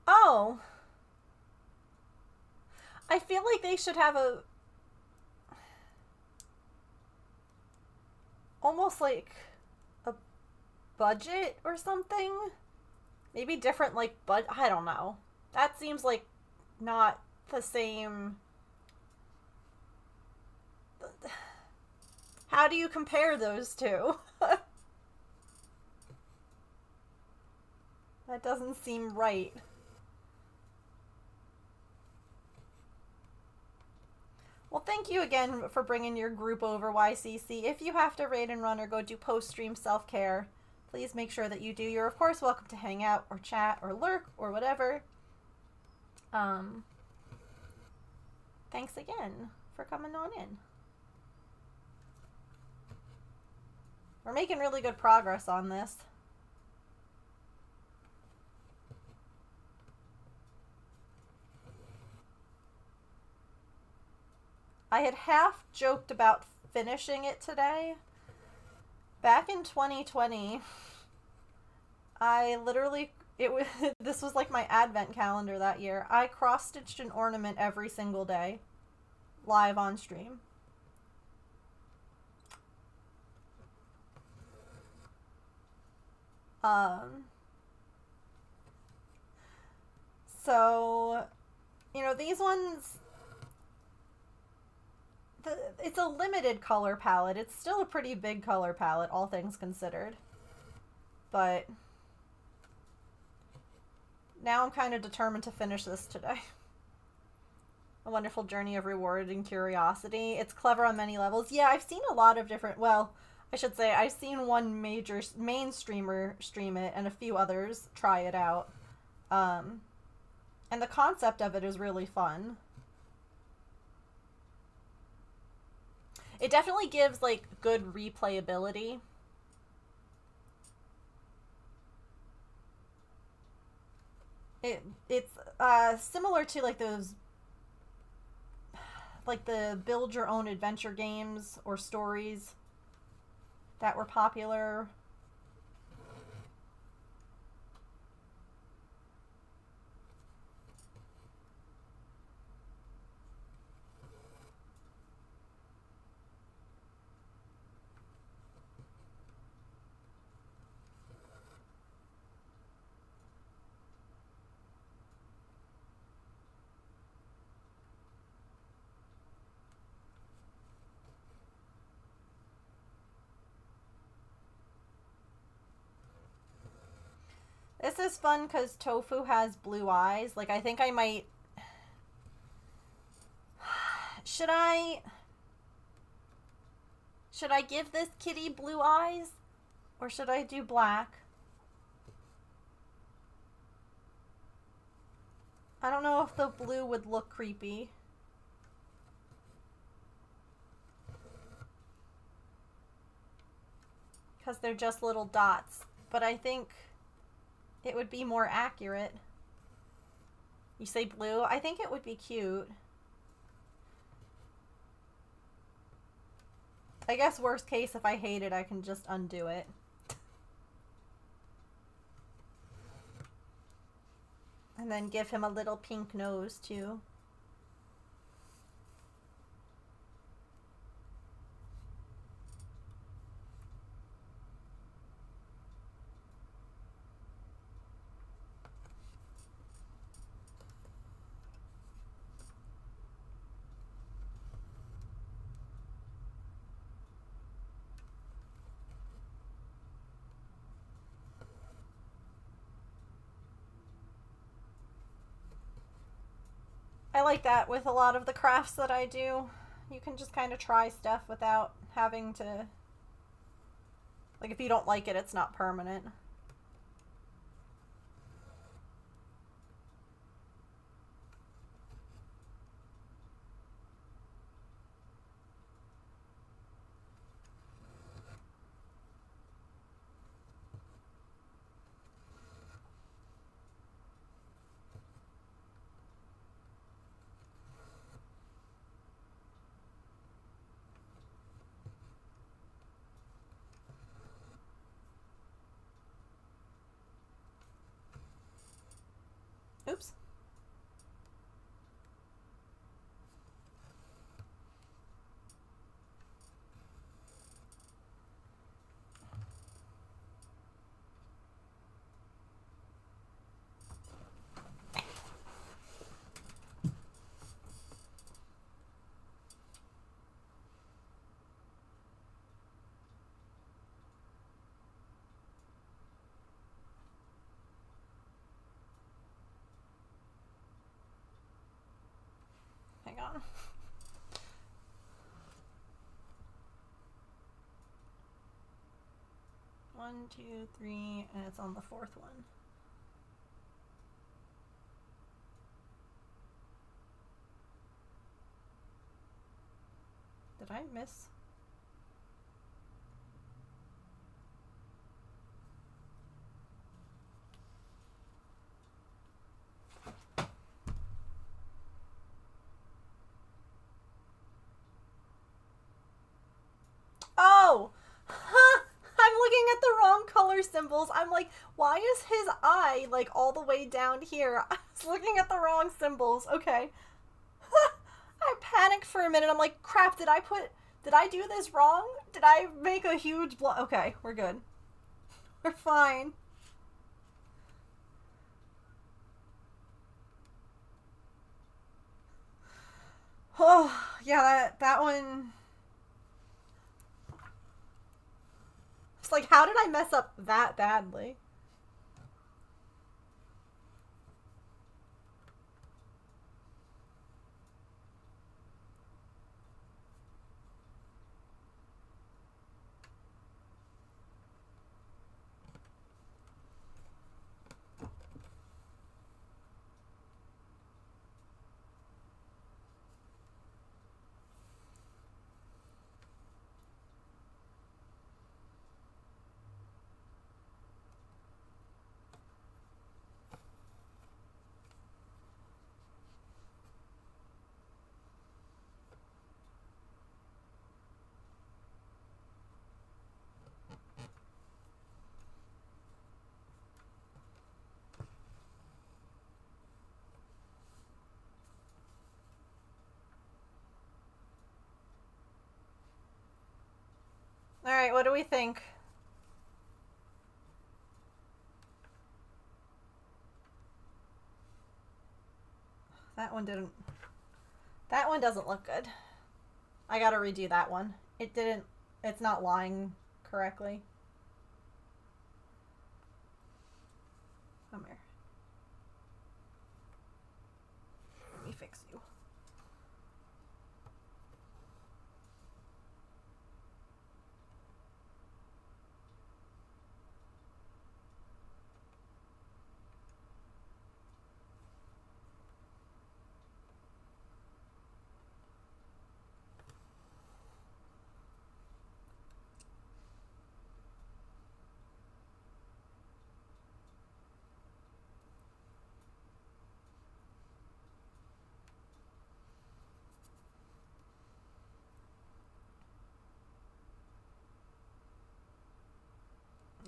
Oh. I feel like they should have a... almost like a budget or something? Maybe different, like, I don't know. That seems like not the same... How do you compare those two? That doesn't seem right. Well, thank you again for bringing your group over, YCC. If you have to raid and run or go do post-stream self-care, please make sure that you do. You're, of course, welcome to hang out or chat or lurk or whatever. Thanks again for coming on in. We're making really good progress on this. I had half joked about finishing it today. Back in 2020, I literally, this was like my advent calendar that year. I cross-stitched an ornament every single day, live on stream. So, you know, these ones... It's a limited color palette. It's still a pretty big color palette, all things considered. But now I'm kind of determined to finish this today. A wonderful journey of rewarding curiosity. It's clever on many levels. Yeah, I've seen a lot of different... Well, I should say I've seen one major main streamer stream it and a few others try it out. And the concept of it is really fun. It definitely gives, like, good replayability. It's similar to, like, those, like, the build your own adventure games or stories that were popular. This is fun because Tofu has blue eyes. Like, I think I might... Should I give this kitty blue eyes? Or should I do black? I don't know if the blue would look creepy. because they're just little dots. But I think it would be more accurate. You say blue? I think it would be cute. I guess worst case, if I hate it, I can just undo it. And then give him a little pink nose, too. I like that with a lot of the crafts that I do. You can just kind of try stuff without having to... Like, if you don't like it, it's not permanent. Oops. Hang on. One, two, three, and it's on the fourth one. Did I miss? Oh! Huh! I'm looking at the wrong color symbols. I'm like, why is his eye like all the way down here? I was looking at the wrong symbols. Okay. I panicked for a minute. I'm like, crap, did I do this wrong? Did I make a huge okay, we're good. We're fine. Oh, yeah, that one... It's like, how did I mess up that badly? Alright, what do we think? That one didn't... That one doesn't look good. I gotta redo that one. It didn't... It's not lying correctly. Come here. Let me fix you.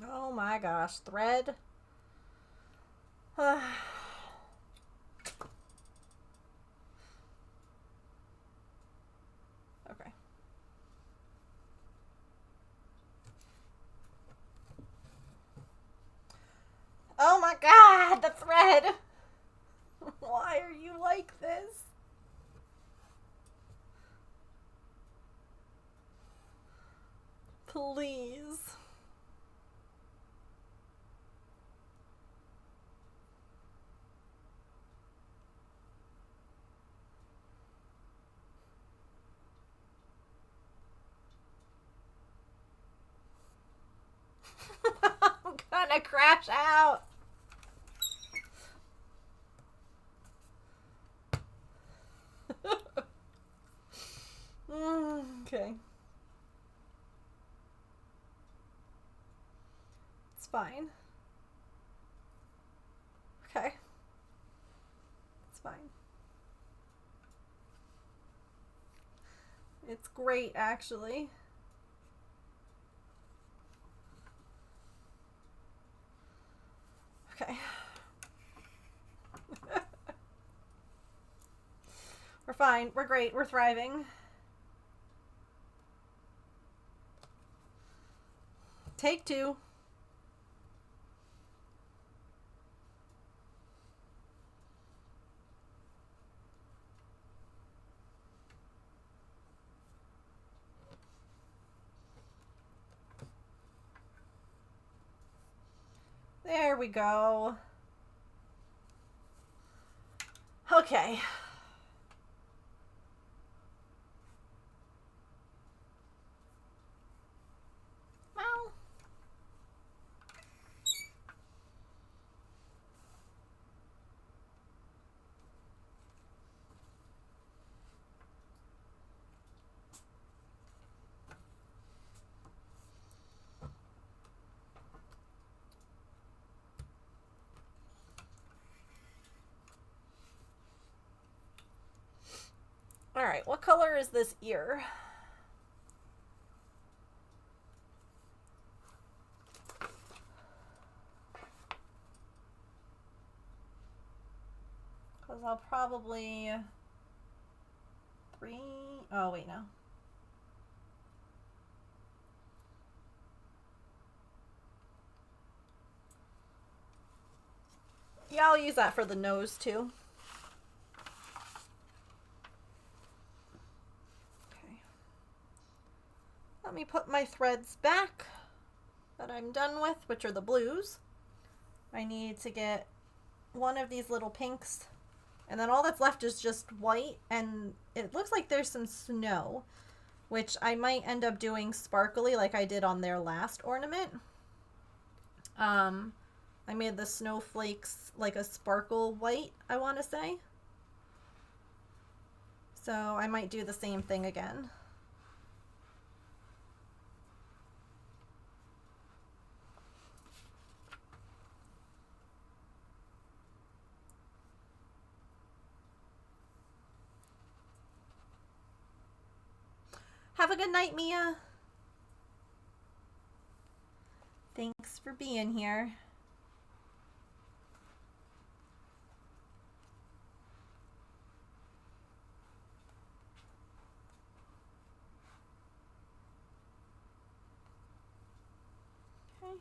Oh my gosh, thread. Okay. Oh my god, the thread! Why are you like this? Please. I'm gonna crash out. Okay. It's fine. Okay. It's fine. It's great, actually. Okay. We're fine. We're great. We're thriving. Take two. There we go. Okay. Well. Alright, what color is this ear? Because I'll probably... Oh, wait, no. Yeah, I'll use that for the nose, too. Okay. Let me put my threads back that I'm done with, which are the blues. I need to get one of these little pinks, and then all that's left is just white, and it looks like there's some snow, which I might end up doing sparkly like I did on their last ornament. I made the snowflakes like a sparkle white, I want to say. So I might do the same thing again. Have a good night, Mia. Thanks for being here. Okay.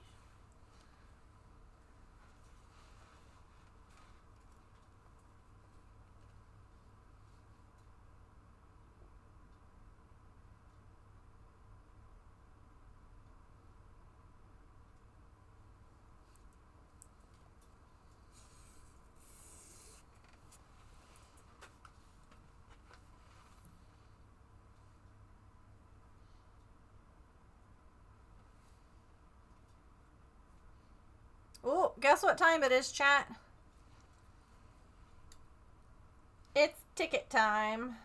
Oh, guess what time it is, chat? It's ticket time.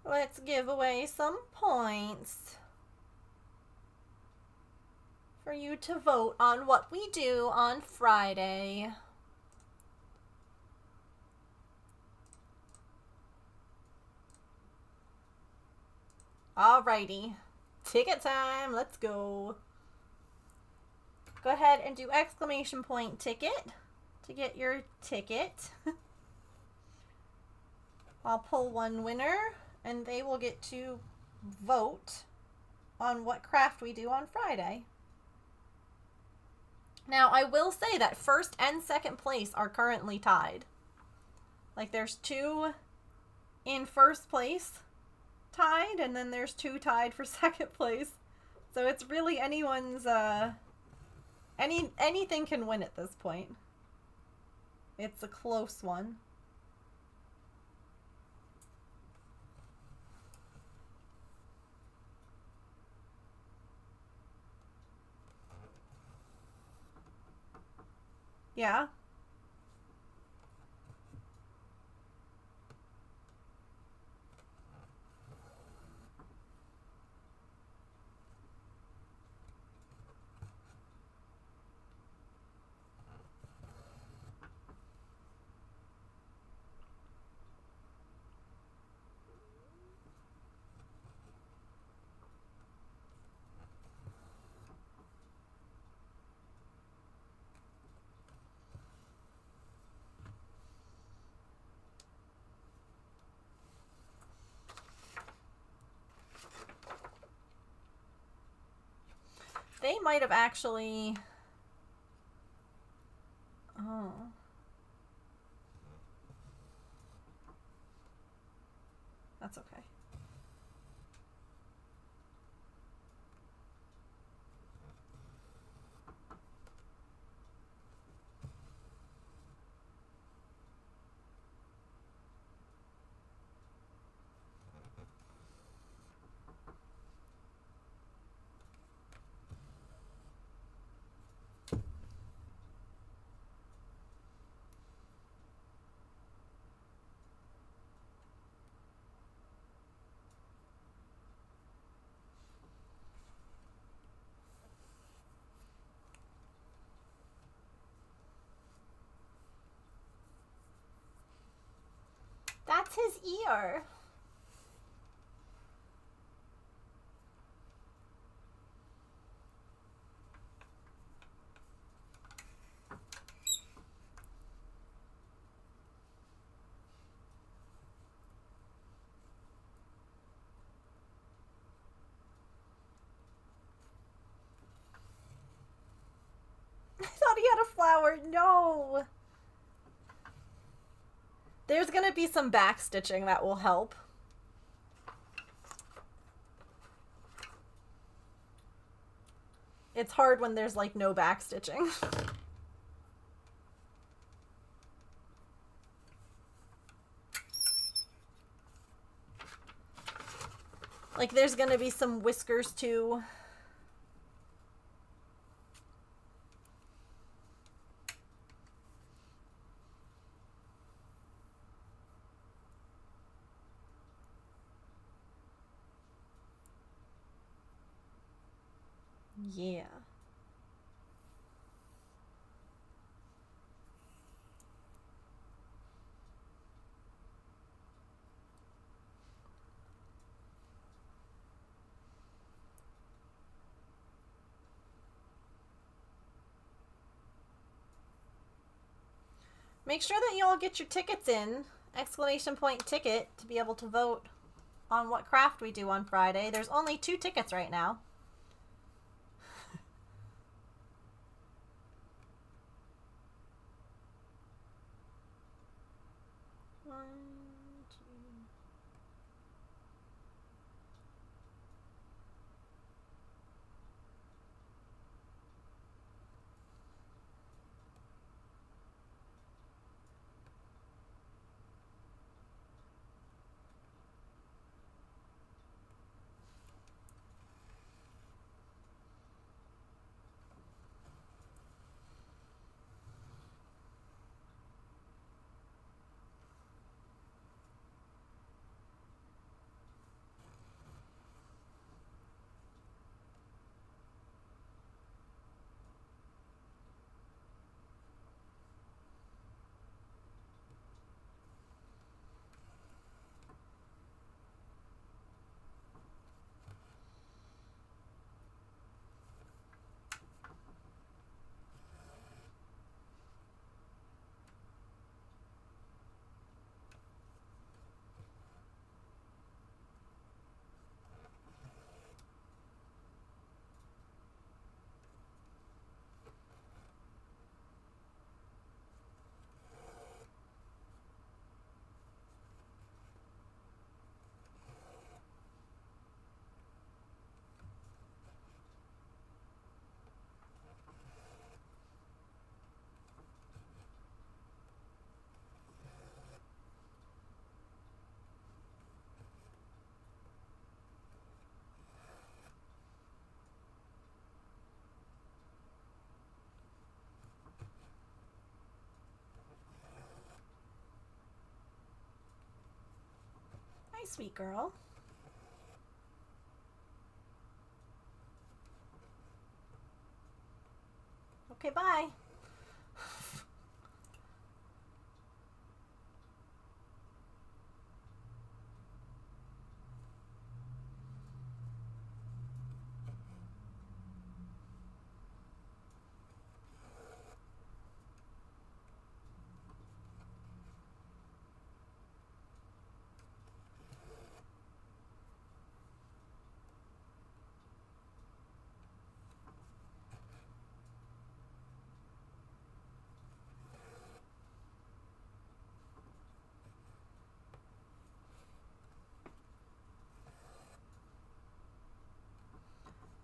Let's give away some points for you to vote on what we do on Friday. Alrighty. Ticket time. Let's go. Go ahead and do exclamation point ticket to get your ticket. I'll pull one winner and they will get to vote on what craft we do on Friday. Now, I will say that first and second place are currently tied. Like, there's 2 in first place tied, and then there's 2 tied for second place. So it's really anyone's, anything can win at this point. It's a close one. Yeah. They might have actually... Oh. That's okay. That's his ear. I thought he had a flower. No. There's gonna be some back stitching that will help. It's hard when there's like no back stitching. Like there's gonna be some whiskers too. Yeah. Make sure that you all get your tickets in. Exclamation point ticket to be able to vote on what craft we do on Friday. There's only 2 tickets right now. One, two. sweet girl. Okay, bye.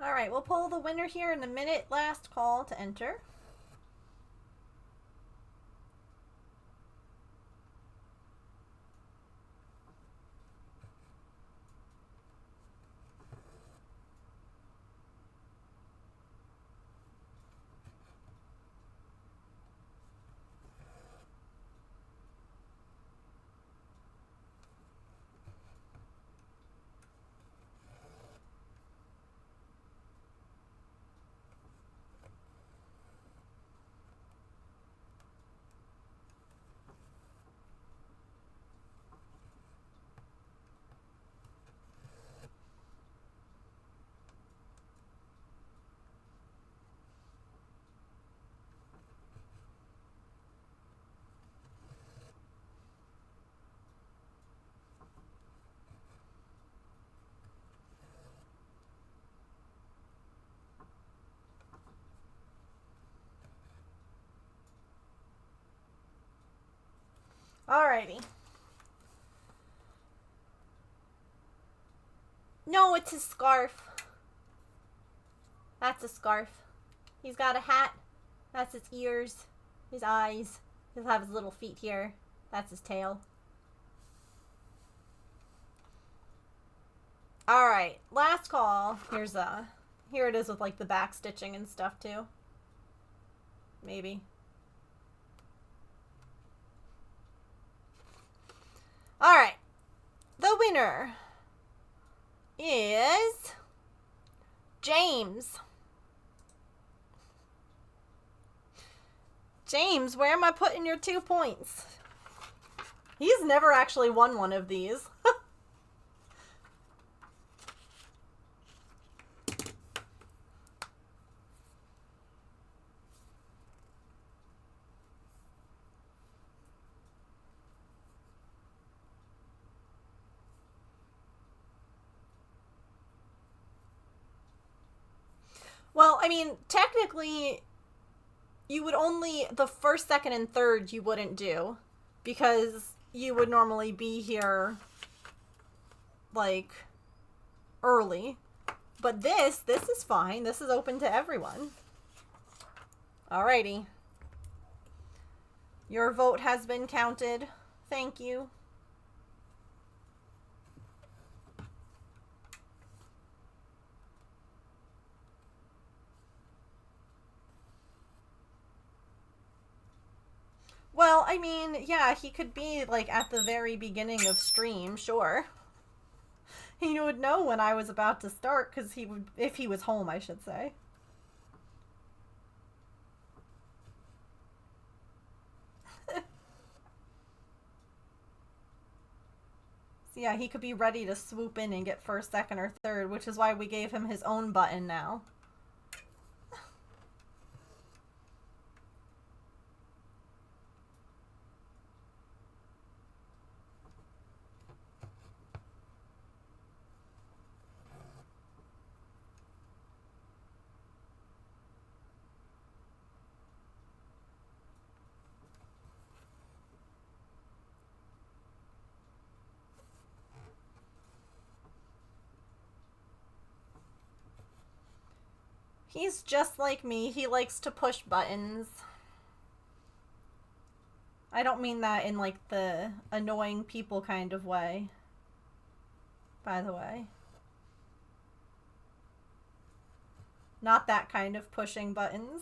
All right, we'll pull the winner here in a minute. Last call to enter. Alrighty. No, it's his scarf. That's a scarf. He's got a hat. That's his ears. His eyes. He'll have his little feet here. That's his tail. Alright, last call. Here it is with like the back stitching and stuff too. Maybe. Alright. The winner is James. James, where am I putting your 2 points? He's never actually won one of these. Well, I mean, technically, you would only, the first, second, and third you wouldn't do, because you would normally be here, like, early. But this is fine. This is open to everyone. Alrighty. Your vote has been counted. Thank you. Well, I mean, yeah, he could be, like, at the very beginning of stream, sure. He would know when I was about to start, because he would, if he was home, I should say. So yeah, he could be ready to swoop in and get first, second, or third, which is why we gave him his own button now. He's just like me. He likes to push buttons. I don't mean that in, like, the annoying people kind of way, by the way. Not that kind of pushing buttons.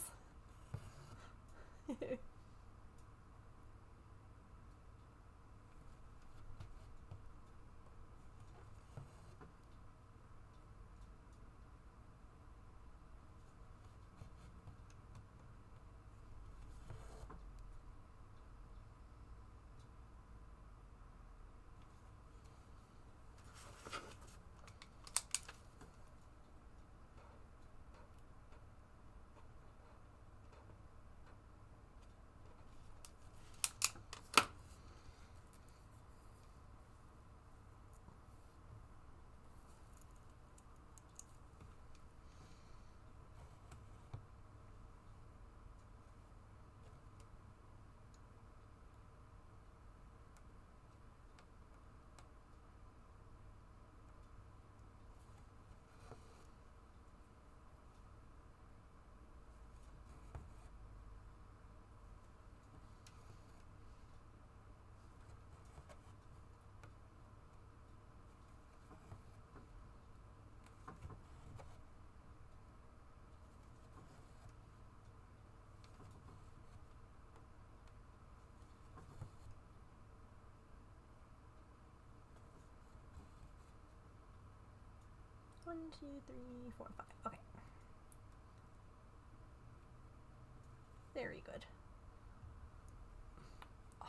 1, 2, 3, 4, 5. Okay. Very good. Oh.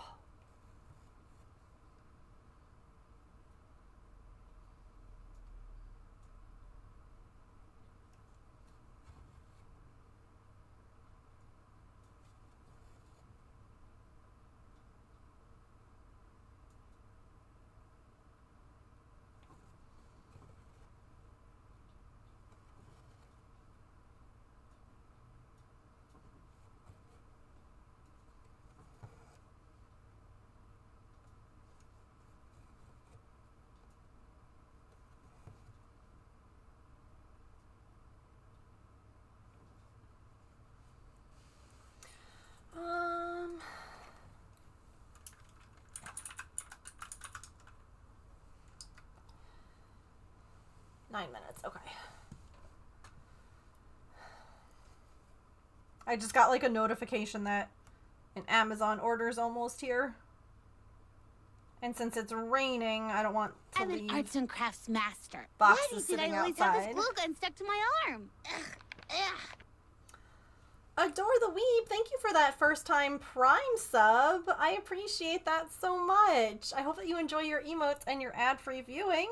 Um, 9 minutes. Okay. I just got like a notification that an Amazon order is almost here. And since it's raining, I don't want to leave. I'm an arts and crafts master. Boxes Why did sitting I always outside. have this glue gun stuck to my arm? Ugh, ugh. Adore the Weeb, thank you for that first time Prime sub. I appreciate that so much. I hope that you enjoy your emotes and your ad-free viewing.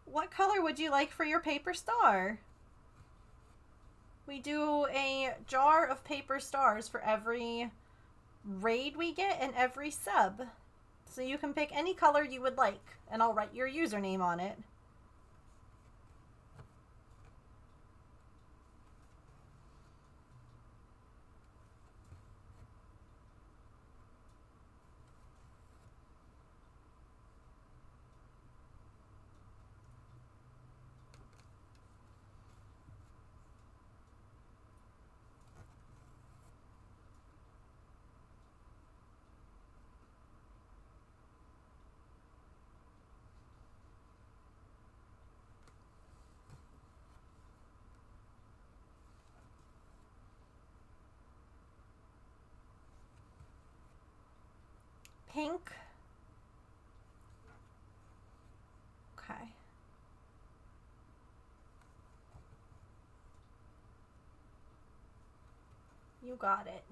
What color would you like for your paper star? We do a jar of paper stars for every raid we get and every sub. So you can pick any color you would like, and I'll write your username on it. Pink. Okay. You got it.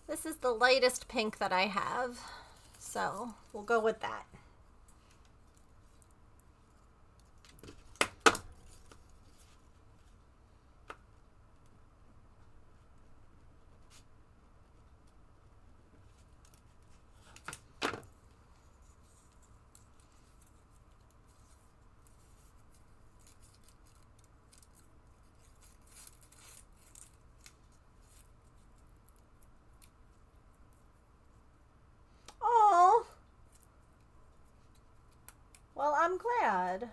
This is the lightest pink that I have, so we'll go with that. Oh, well, I'm glad.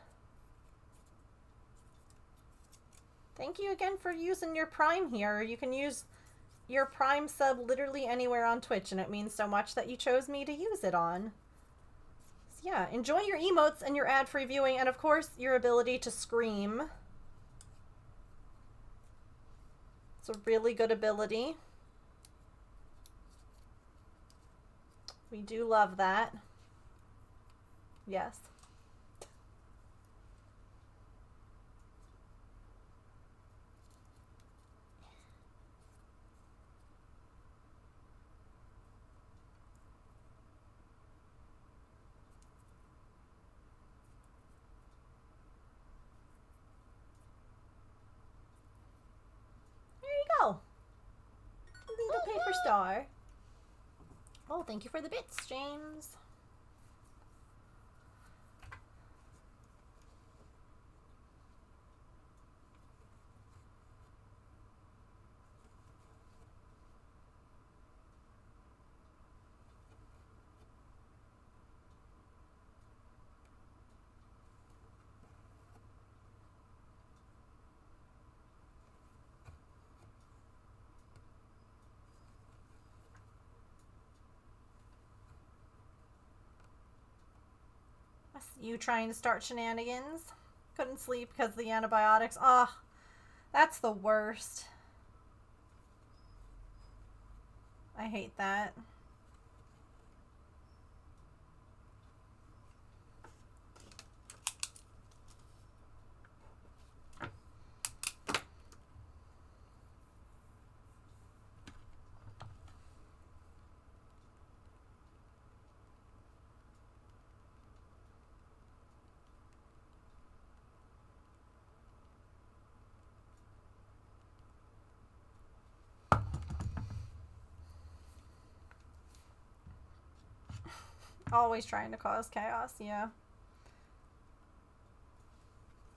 Thank you again for using your Prime here. You can use your Prime sub literally anywhere on Twitch, and it means so much that you chose me to use it on. So yeah, enjoy your emotes and your ad-free viewing, and of course, your ability to scream. It's a really good ability. We do love that. Yes. There you go. Little paper star. Oh, thank you for the bits, James. You trying to start shenanigans? Couldn't sleep because of the antibiotics. Oh, that's the worst. I hate that. Always trying to cause chaos, yeah.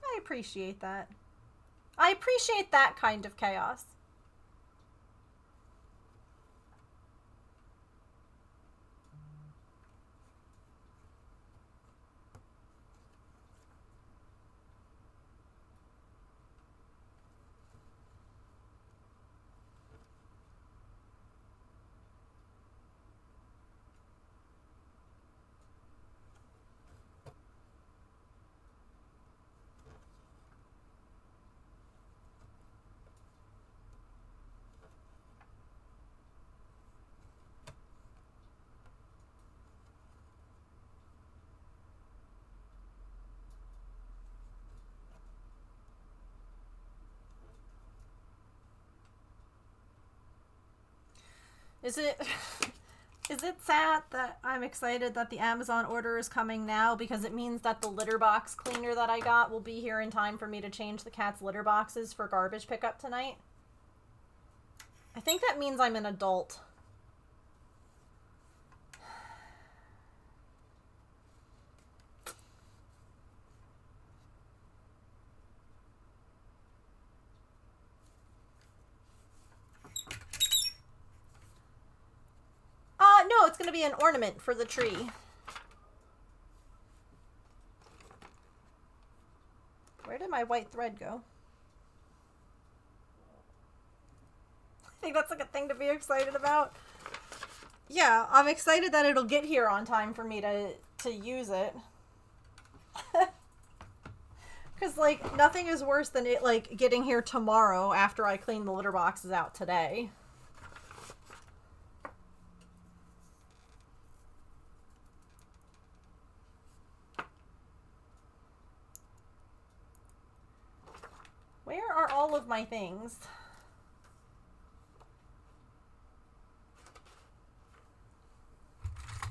I appreciate that. I appreciate that kind of chaos. Is it is it sad that I'm excited that the Amazon order is coming now because it means that the litter box cleaner that I got will be here in time for me to change the cat's litter boxes for garbage pickup tonight? I think that means I'm an adult. No, it's going to be an ornament for the tree. Where did my white thread go? I think that's like a thing to be excited about. Yeah, I'm excited that it'll get here on time for me to use it. Because, like, nothing is worse than it, like, getting here tomorrow after I clean the litter boxes out today. Where are all of my things?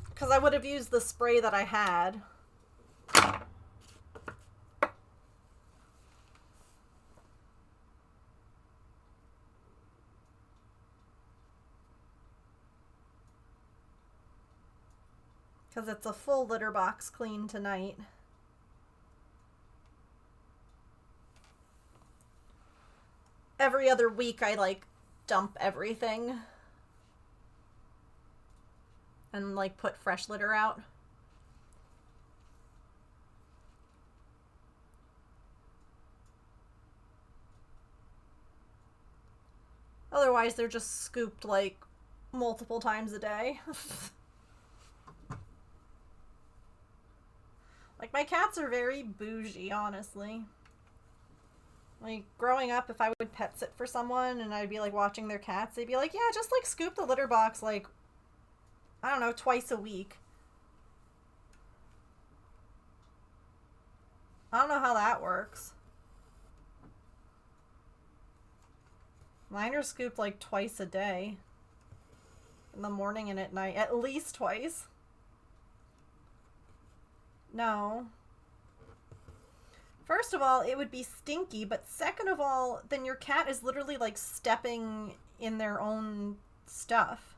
Because I would have used the spray that I had. Because it's a full litter box clean tonight. Every other week I, like, dump everything. And, like, put fresh litter out. Otherwise, they're just scooped, like, multiple times a day. Like, my cats are very bougie, honestly. Like, growing up, if I would pet sit for someone and I'd be, like, watching their cats, they'd be like, yeah, just, like, scoop the litter box, like, I don't know, twice a week. I don't know how that works. Mine are scooped, like, twice a day. In the morning and at night. At least twice. No. First of all, it would be stinky, but second of all, then your cat is literally, like, stepping in their own stuff.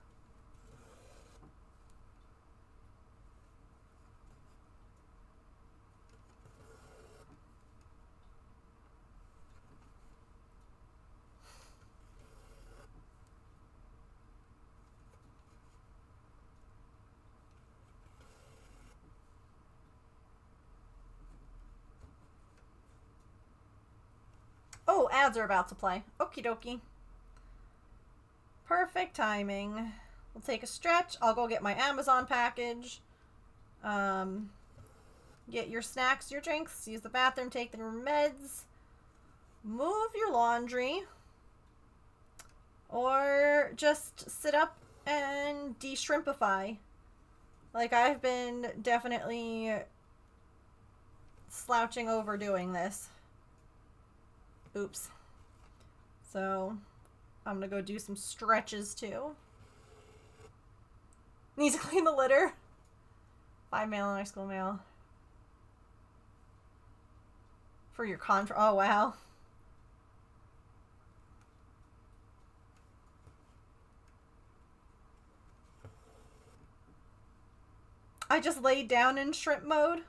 Oh, ads are about to play. Okie dokie. Perfect timing. We'll take a stretch. I'll go get my Amazon package. Get your snacks, your drinks, use the bathroom, take the meds, move your laundry, or just sit up and de-shrimpify. Like, I've been definitely slouching over doing this. Oops. So, I'm gonna go do some stretches too. Need to clean the litter. 5 male and high school mail. For your oh wow. I just laid down in shrimp mode.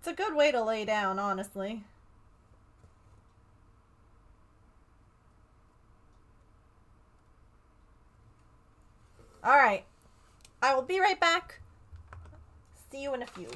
It's a good way to lay down, honestly. Alright. I will be right back. See you in a few.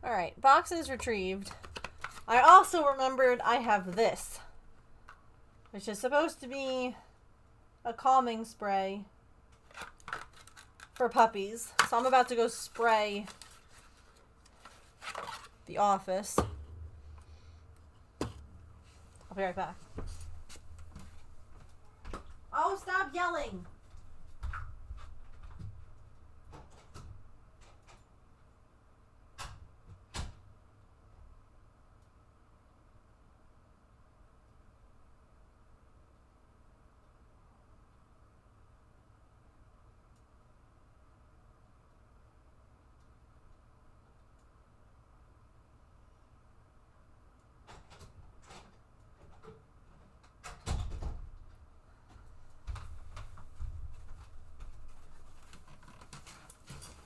Alright, boxes retrieved. I also remembered I have this, which is supposed to be a calming spray for puppies. So I'm about to go spray the office. I'll be right back. Oh, stop yelling!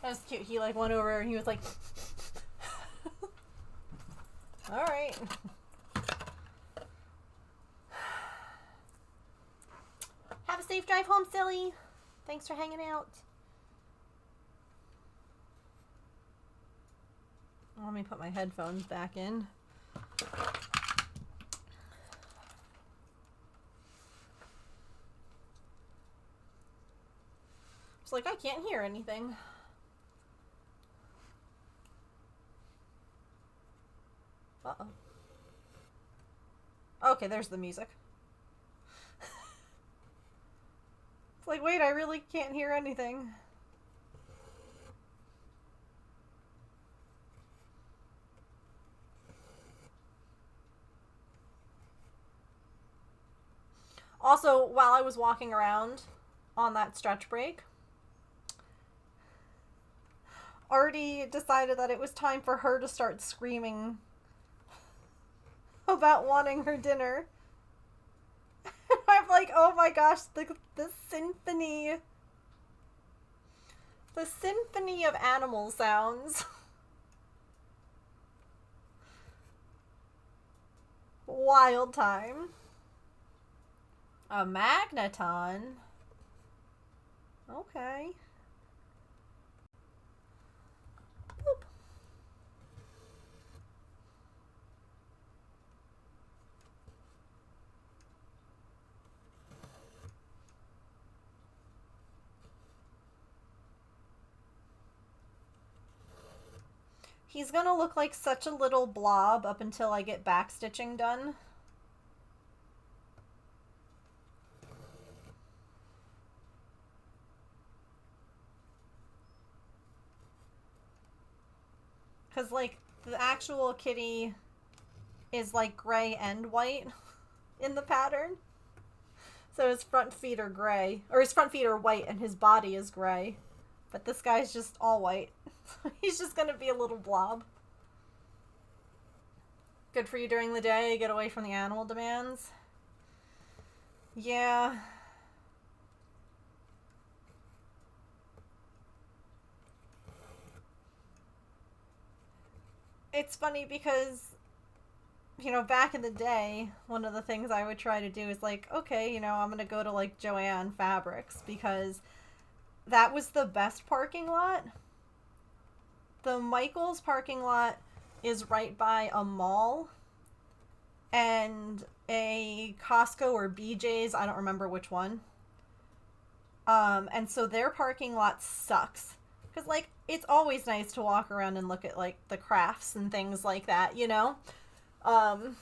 That was cute. He like went over and he was like, all right. Have a safe drive home, silly. Thanks for hanging out. Let me put my headphones back in. It's like I can't hear anything. Uh-oh. Okay, there's the music. It's like, wait, I really can't hear anything. Also, while I was walking around on that stretch break, Artie decided that it was time for her to start screaming about wanting her dinner. I'm like, oh my gosh, the symphony. The symphony of animal sounds. Wild time. A magneton? Okay. Boop. He's gonna look like such a little blob up until I get backstitching done. Because, like, the actual kitty is, like, gray and white in the pattern. So his front feet are gray. Or his front feet are white and his body is gray. But this guy's just all white. He's just gonna be a little blob. Good for you during the day. Get away from the animal demands. Yeah. It's funny because, you know, back in the day, one of the things I would try to do is like, okay, you know, I'm gonna go to like Joann Fabrics because that was the best parking lot. The Michaels parking lot is right by a mall and a Costco or BJ's, I don't remember which one. And so their parking lot sucks. Because, like, it's always nice to walk around and look at, like, the crafts and things like that, you know? And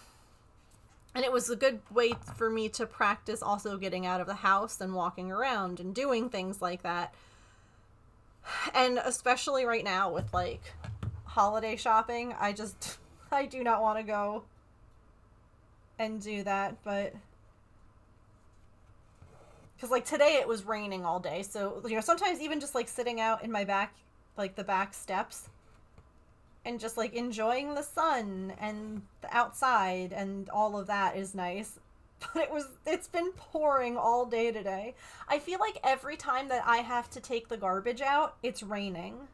it was a good way for me to practice also getting out of the house and walking around and doing things like that. And especially right now with, like, holiday shopping, I do not want to go and do that, but... Because, like, today it was raining all day, so, you know, sometimes even just, like, sitting out in my back, like, the back steps, and just, like, enjoying the sun and the outside and all of that is nice. But it's been pouring all day today. I feel like every time that I have to take the garbage out, it's raining.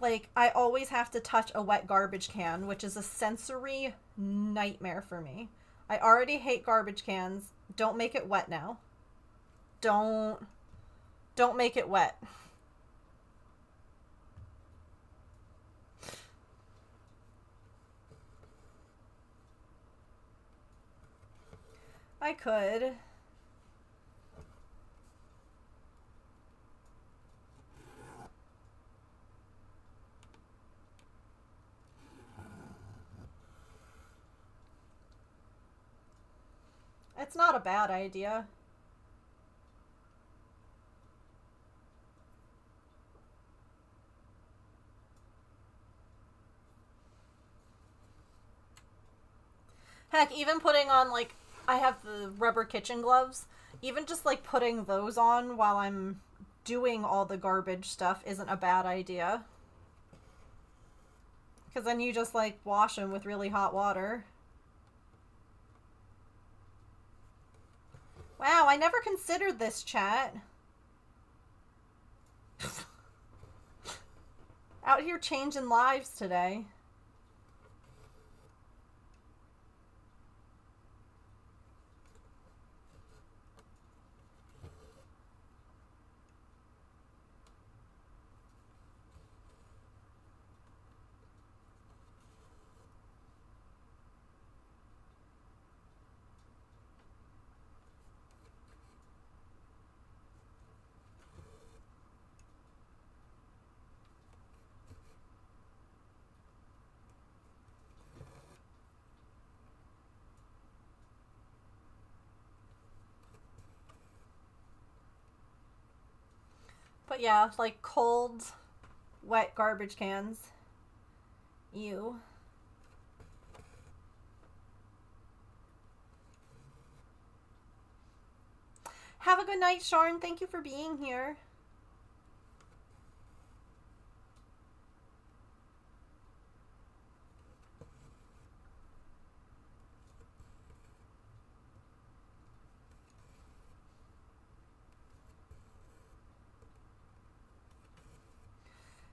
Like, I always have to touch a wet garbage can, which is a sensory nightmare for me. I already hate garbage cans. Don't make it wet now. Don't make it wet. I could. It's not a bad idea. Heck, even putting on, like, I have the rubber kitchen gloves. Even just, like, putting those on while I'm doing all the garbage stuff isn't a bad idea. Because then you just, like, wash them with really hot water. Wow, I never considered this, chat. Out here changing lives today. But yeah, like cold, wet garbage cans. Ew. Have a good night, Sharn. Thank you for being here.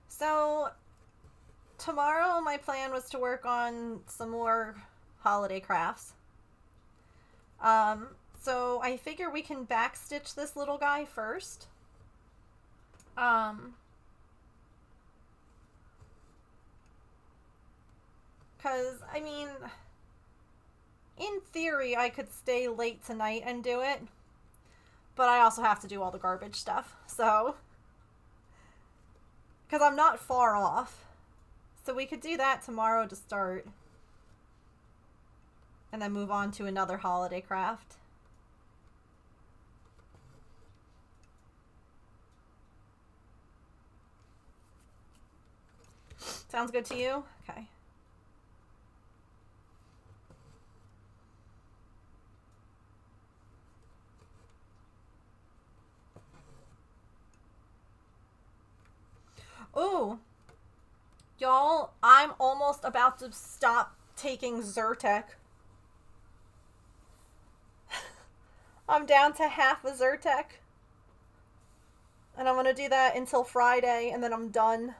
So, tomorrow my plan was to work on some more holiday crafts. So I figure we can backstitch this little guy first. Because, I mean, in theory, I could stay late tonight and do it. But I also have to do all the garbage stuff, so... Because I'm not far off. So we could do that tomorrow to start. And then move on to another holiday craft. Sounds good to you? Okay. Ooh. Y'all, I'm almost about to stop taking Zyrtec. I'm down to half a Zyrtec. And I'm going to do that until Friday, and then I'm done.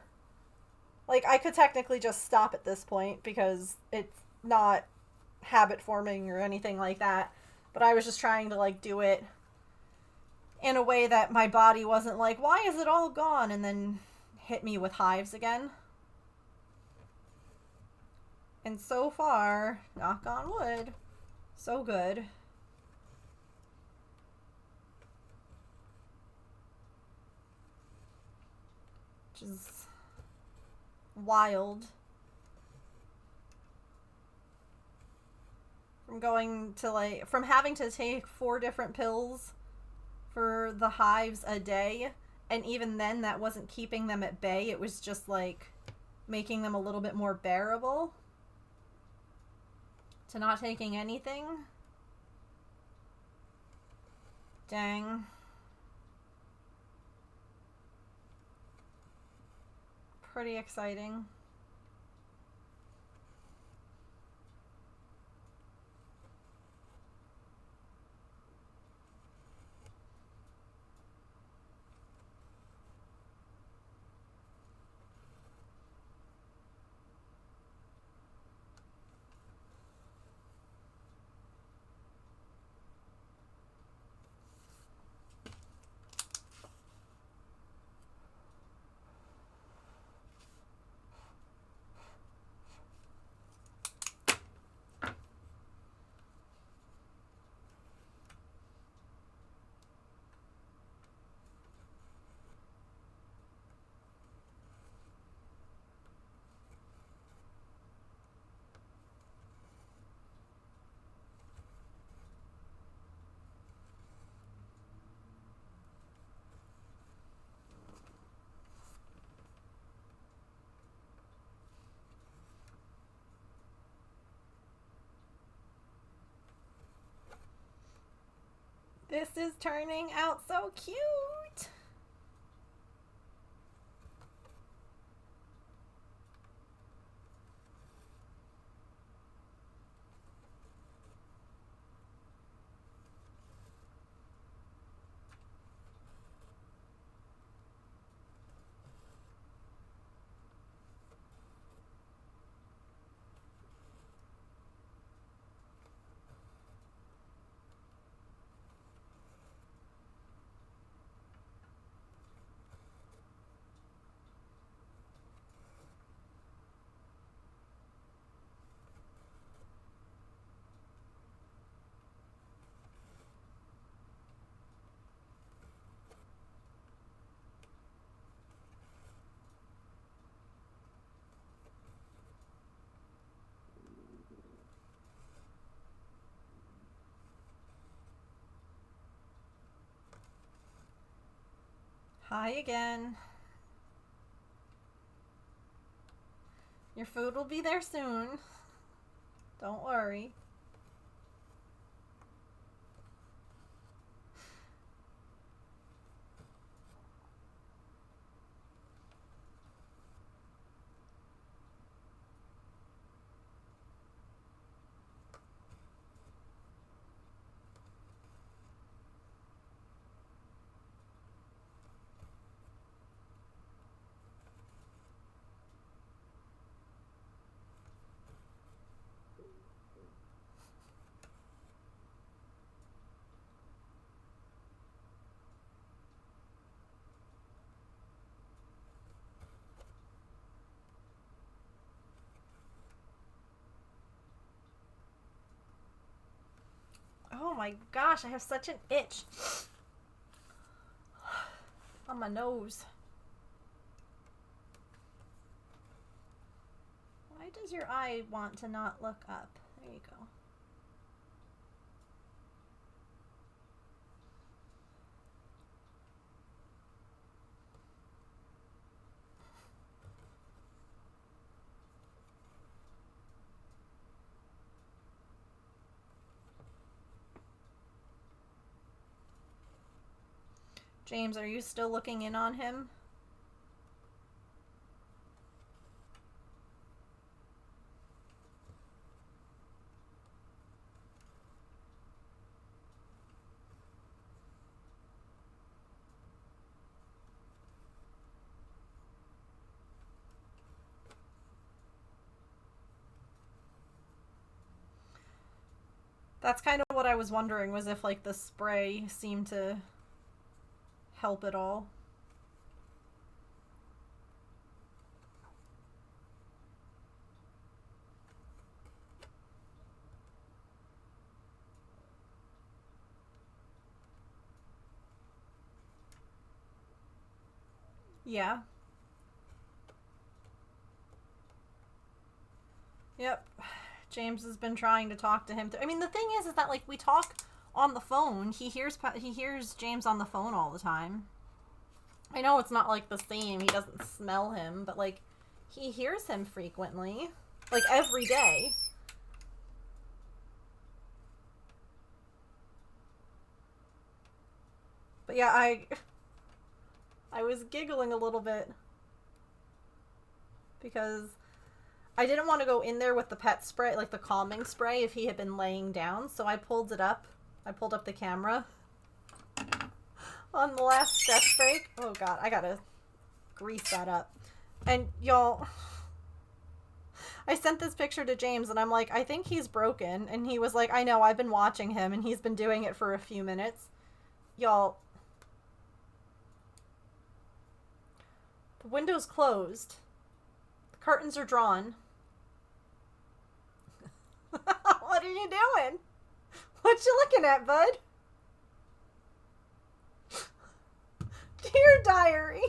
Like, I could technically just stop at this point, because it's not habit forming or anything like that. But I was just trying to, like, do it in a way that my body wasn't like, why is it all gone? And then hit me with hives again. And so far, knock on wood, so good. Which is wild. From going to like, from having to take 4 different pills for the hives a day, and even then that wasn't keeping them at bay, it was just like making them a little bit more bearable, to not taking anything. Dang. Pretty exciting. This is turning out so cute. Hi again. Your food will be there soon. Don't worry. Oh my gosh, I have such an itch on my nose. Why does your eye want to not look up? There you go. James, are you still looking in on him? That's kind of what I was wondering, was if, like, the spray seemed to help at all. Yeah. Yep. James has been trying to talk to him. I mean, the thing is that, like, we talk on the phone. He hears James on the phone all the time. I know it's not, like, the same. He doesn't smell him, but, like, he hears him frequently. Like, every day. But yeah, I was giggling a little bit because I didn't want to go in there with the pet spray, like the calming spray, if he had been laying down. So I pulled it up. I pulled up the camera on the last stretch break. Oh god, I gotta grease that up. And y'all, I sent this picture to James and I'm like, I think he's broken. And he was like, I know, I've been watching him and he's been doing it for a few minutes. Y'all, the window's closed. The curtains are drawn. What are you doing? What you looking at, bud? Dear diary.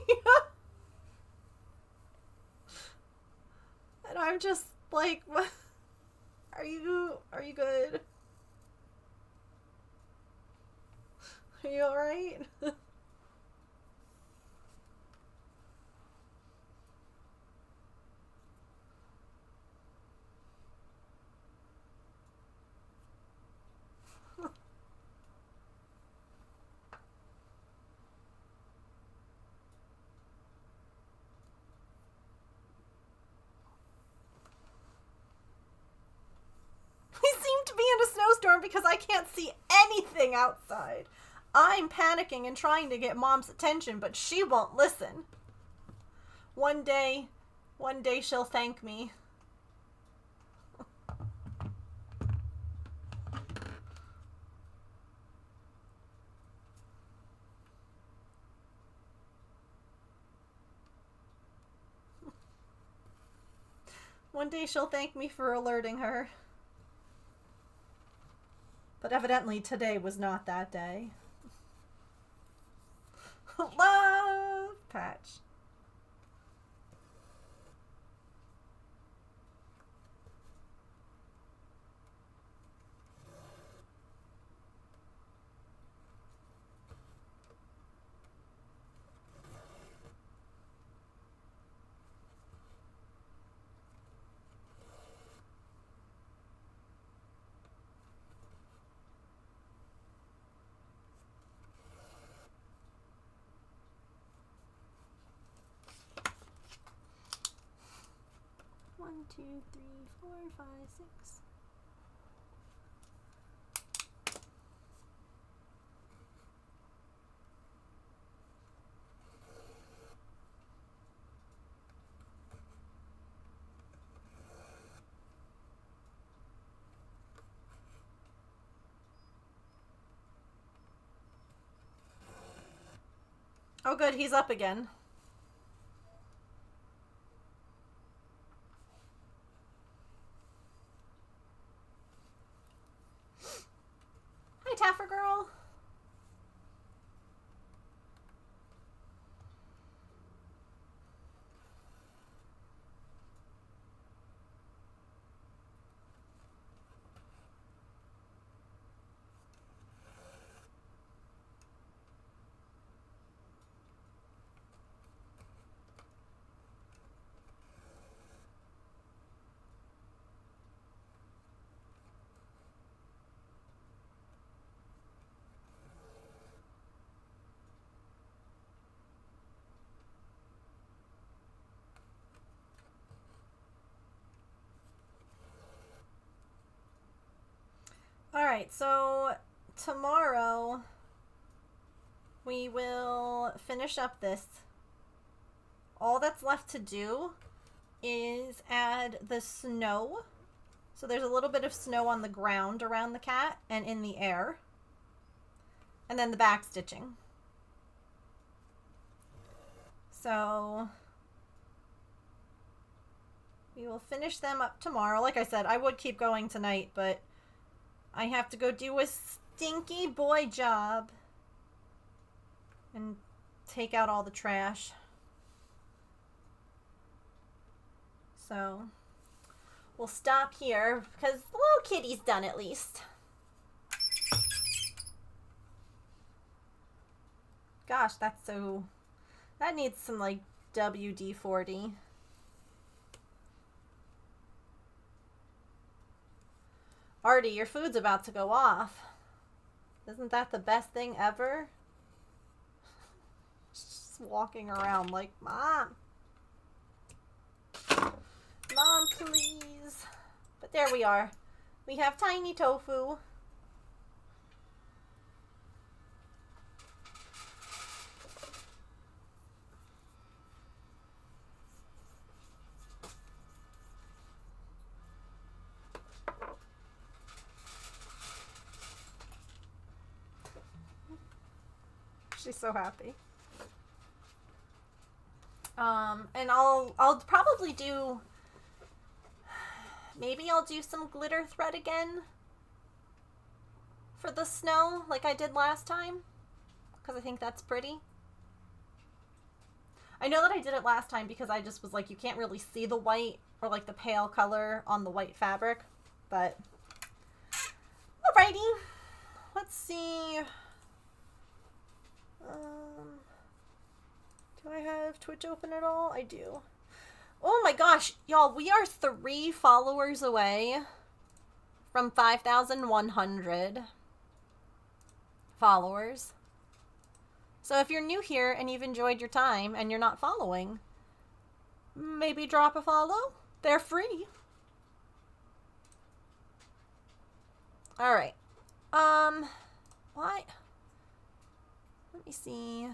And I'm just like, what? Are you good? Are you alright? We seem to be in a snowstorm because I can't see anything outside. I'm panicking and trying to get Mom's attention, but she won't listen. One day she'll thank me. One day she'll thank me for alerting her. But evidently today was not that day. Love patch. One, two, three, four, five, six. Oh good, he's up again. Hi, Taffer girl. Alright, so tomorrow we will finish up this. All that's left to do is add the snow. So there's a little bit of snow on the ground around the cat and in the air. And then the back stitching. So we will finish them up tomorrow. Like I said, I would keep going tonight, but I have to go do a stinky boy job and take out all the trash. So we'll stop here because the little kitty's done at least. Gosh, that needs some like WD-40. Artie, your food's about to go off. Isn't that the best thing ever? Just walking around like, Mom. Mom, please. But there we are. We have tiny Tofu. She's so happy. And I'll probably do, maybe I'll do some glitter thread again for the snow like I did last time, because I think that's pretty. I know that I did it last time because I just was like, you can't really see the white or like the pale color on the white fabric, but alrighty, let's see. Do I have Twitch open at all? I do. Oh my gosh, y'all, we are 3 followers away from 5,100 followers. So if you're new here and you've enjoyed your time and you're not following, maybe drop a follow. They're free. All right. What? Let me see.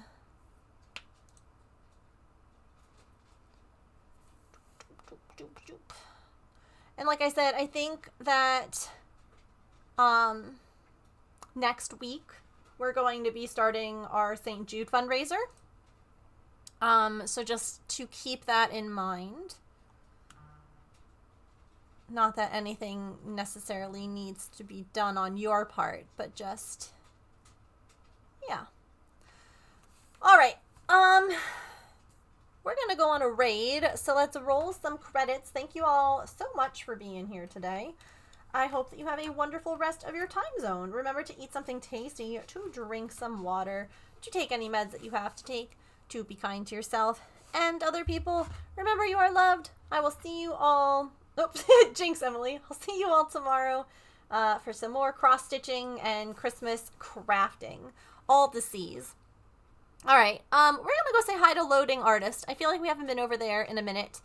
And like I said, I think that next week we're going to be starting our St. Jude fundraiser. So just to keep that in mind. Not that anything necessarily needs to be done on your part, but just, yeah. All right. We're going to go on a raid, so let's roll some credits. Thank you all so much for being here today. I hope that you have a wonderful rest of your time zone. Remember to eat something tasty, to drink some water, to take any meds that you have to take, to be kind to yourself and other people. Remember, you are loved. I will see you all... Oops, jinx, Emily. I'll see you all tomorrow for some more cross-stitching and Christmas crafting. All the C's. All right, we're going to go say hi to Loading Artist. I feel like we haven't been over there in a minute.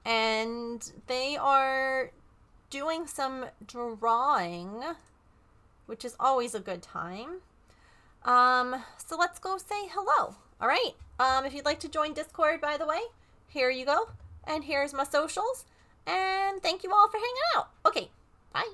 And they are doing some drawing, which is always a good time. So let's go say hello. All right, if you'd like to join Discord, by the way, here you go. And here's my socials. And thank you all for hanging out. Okay, bye.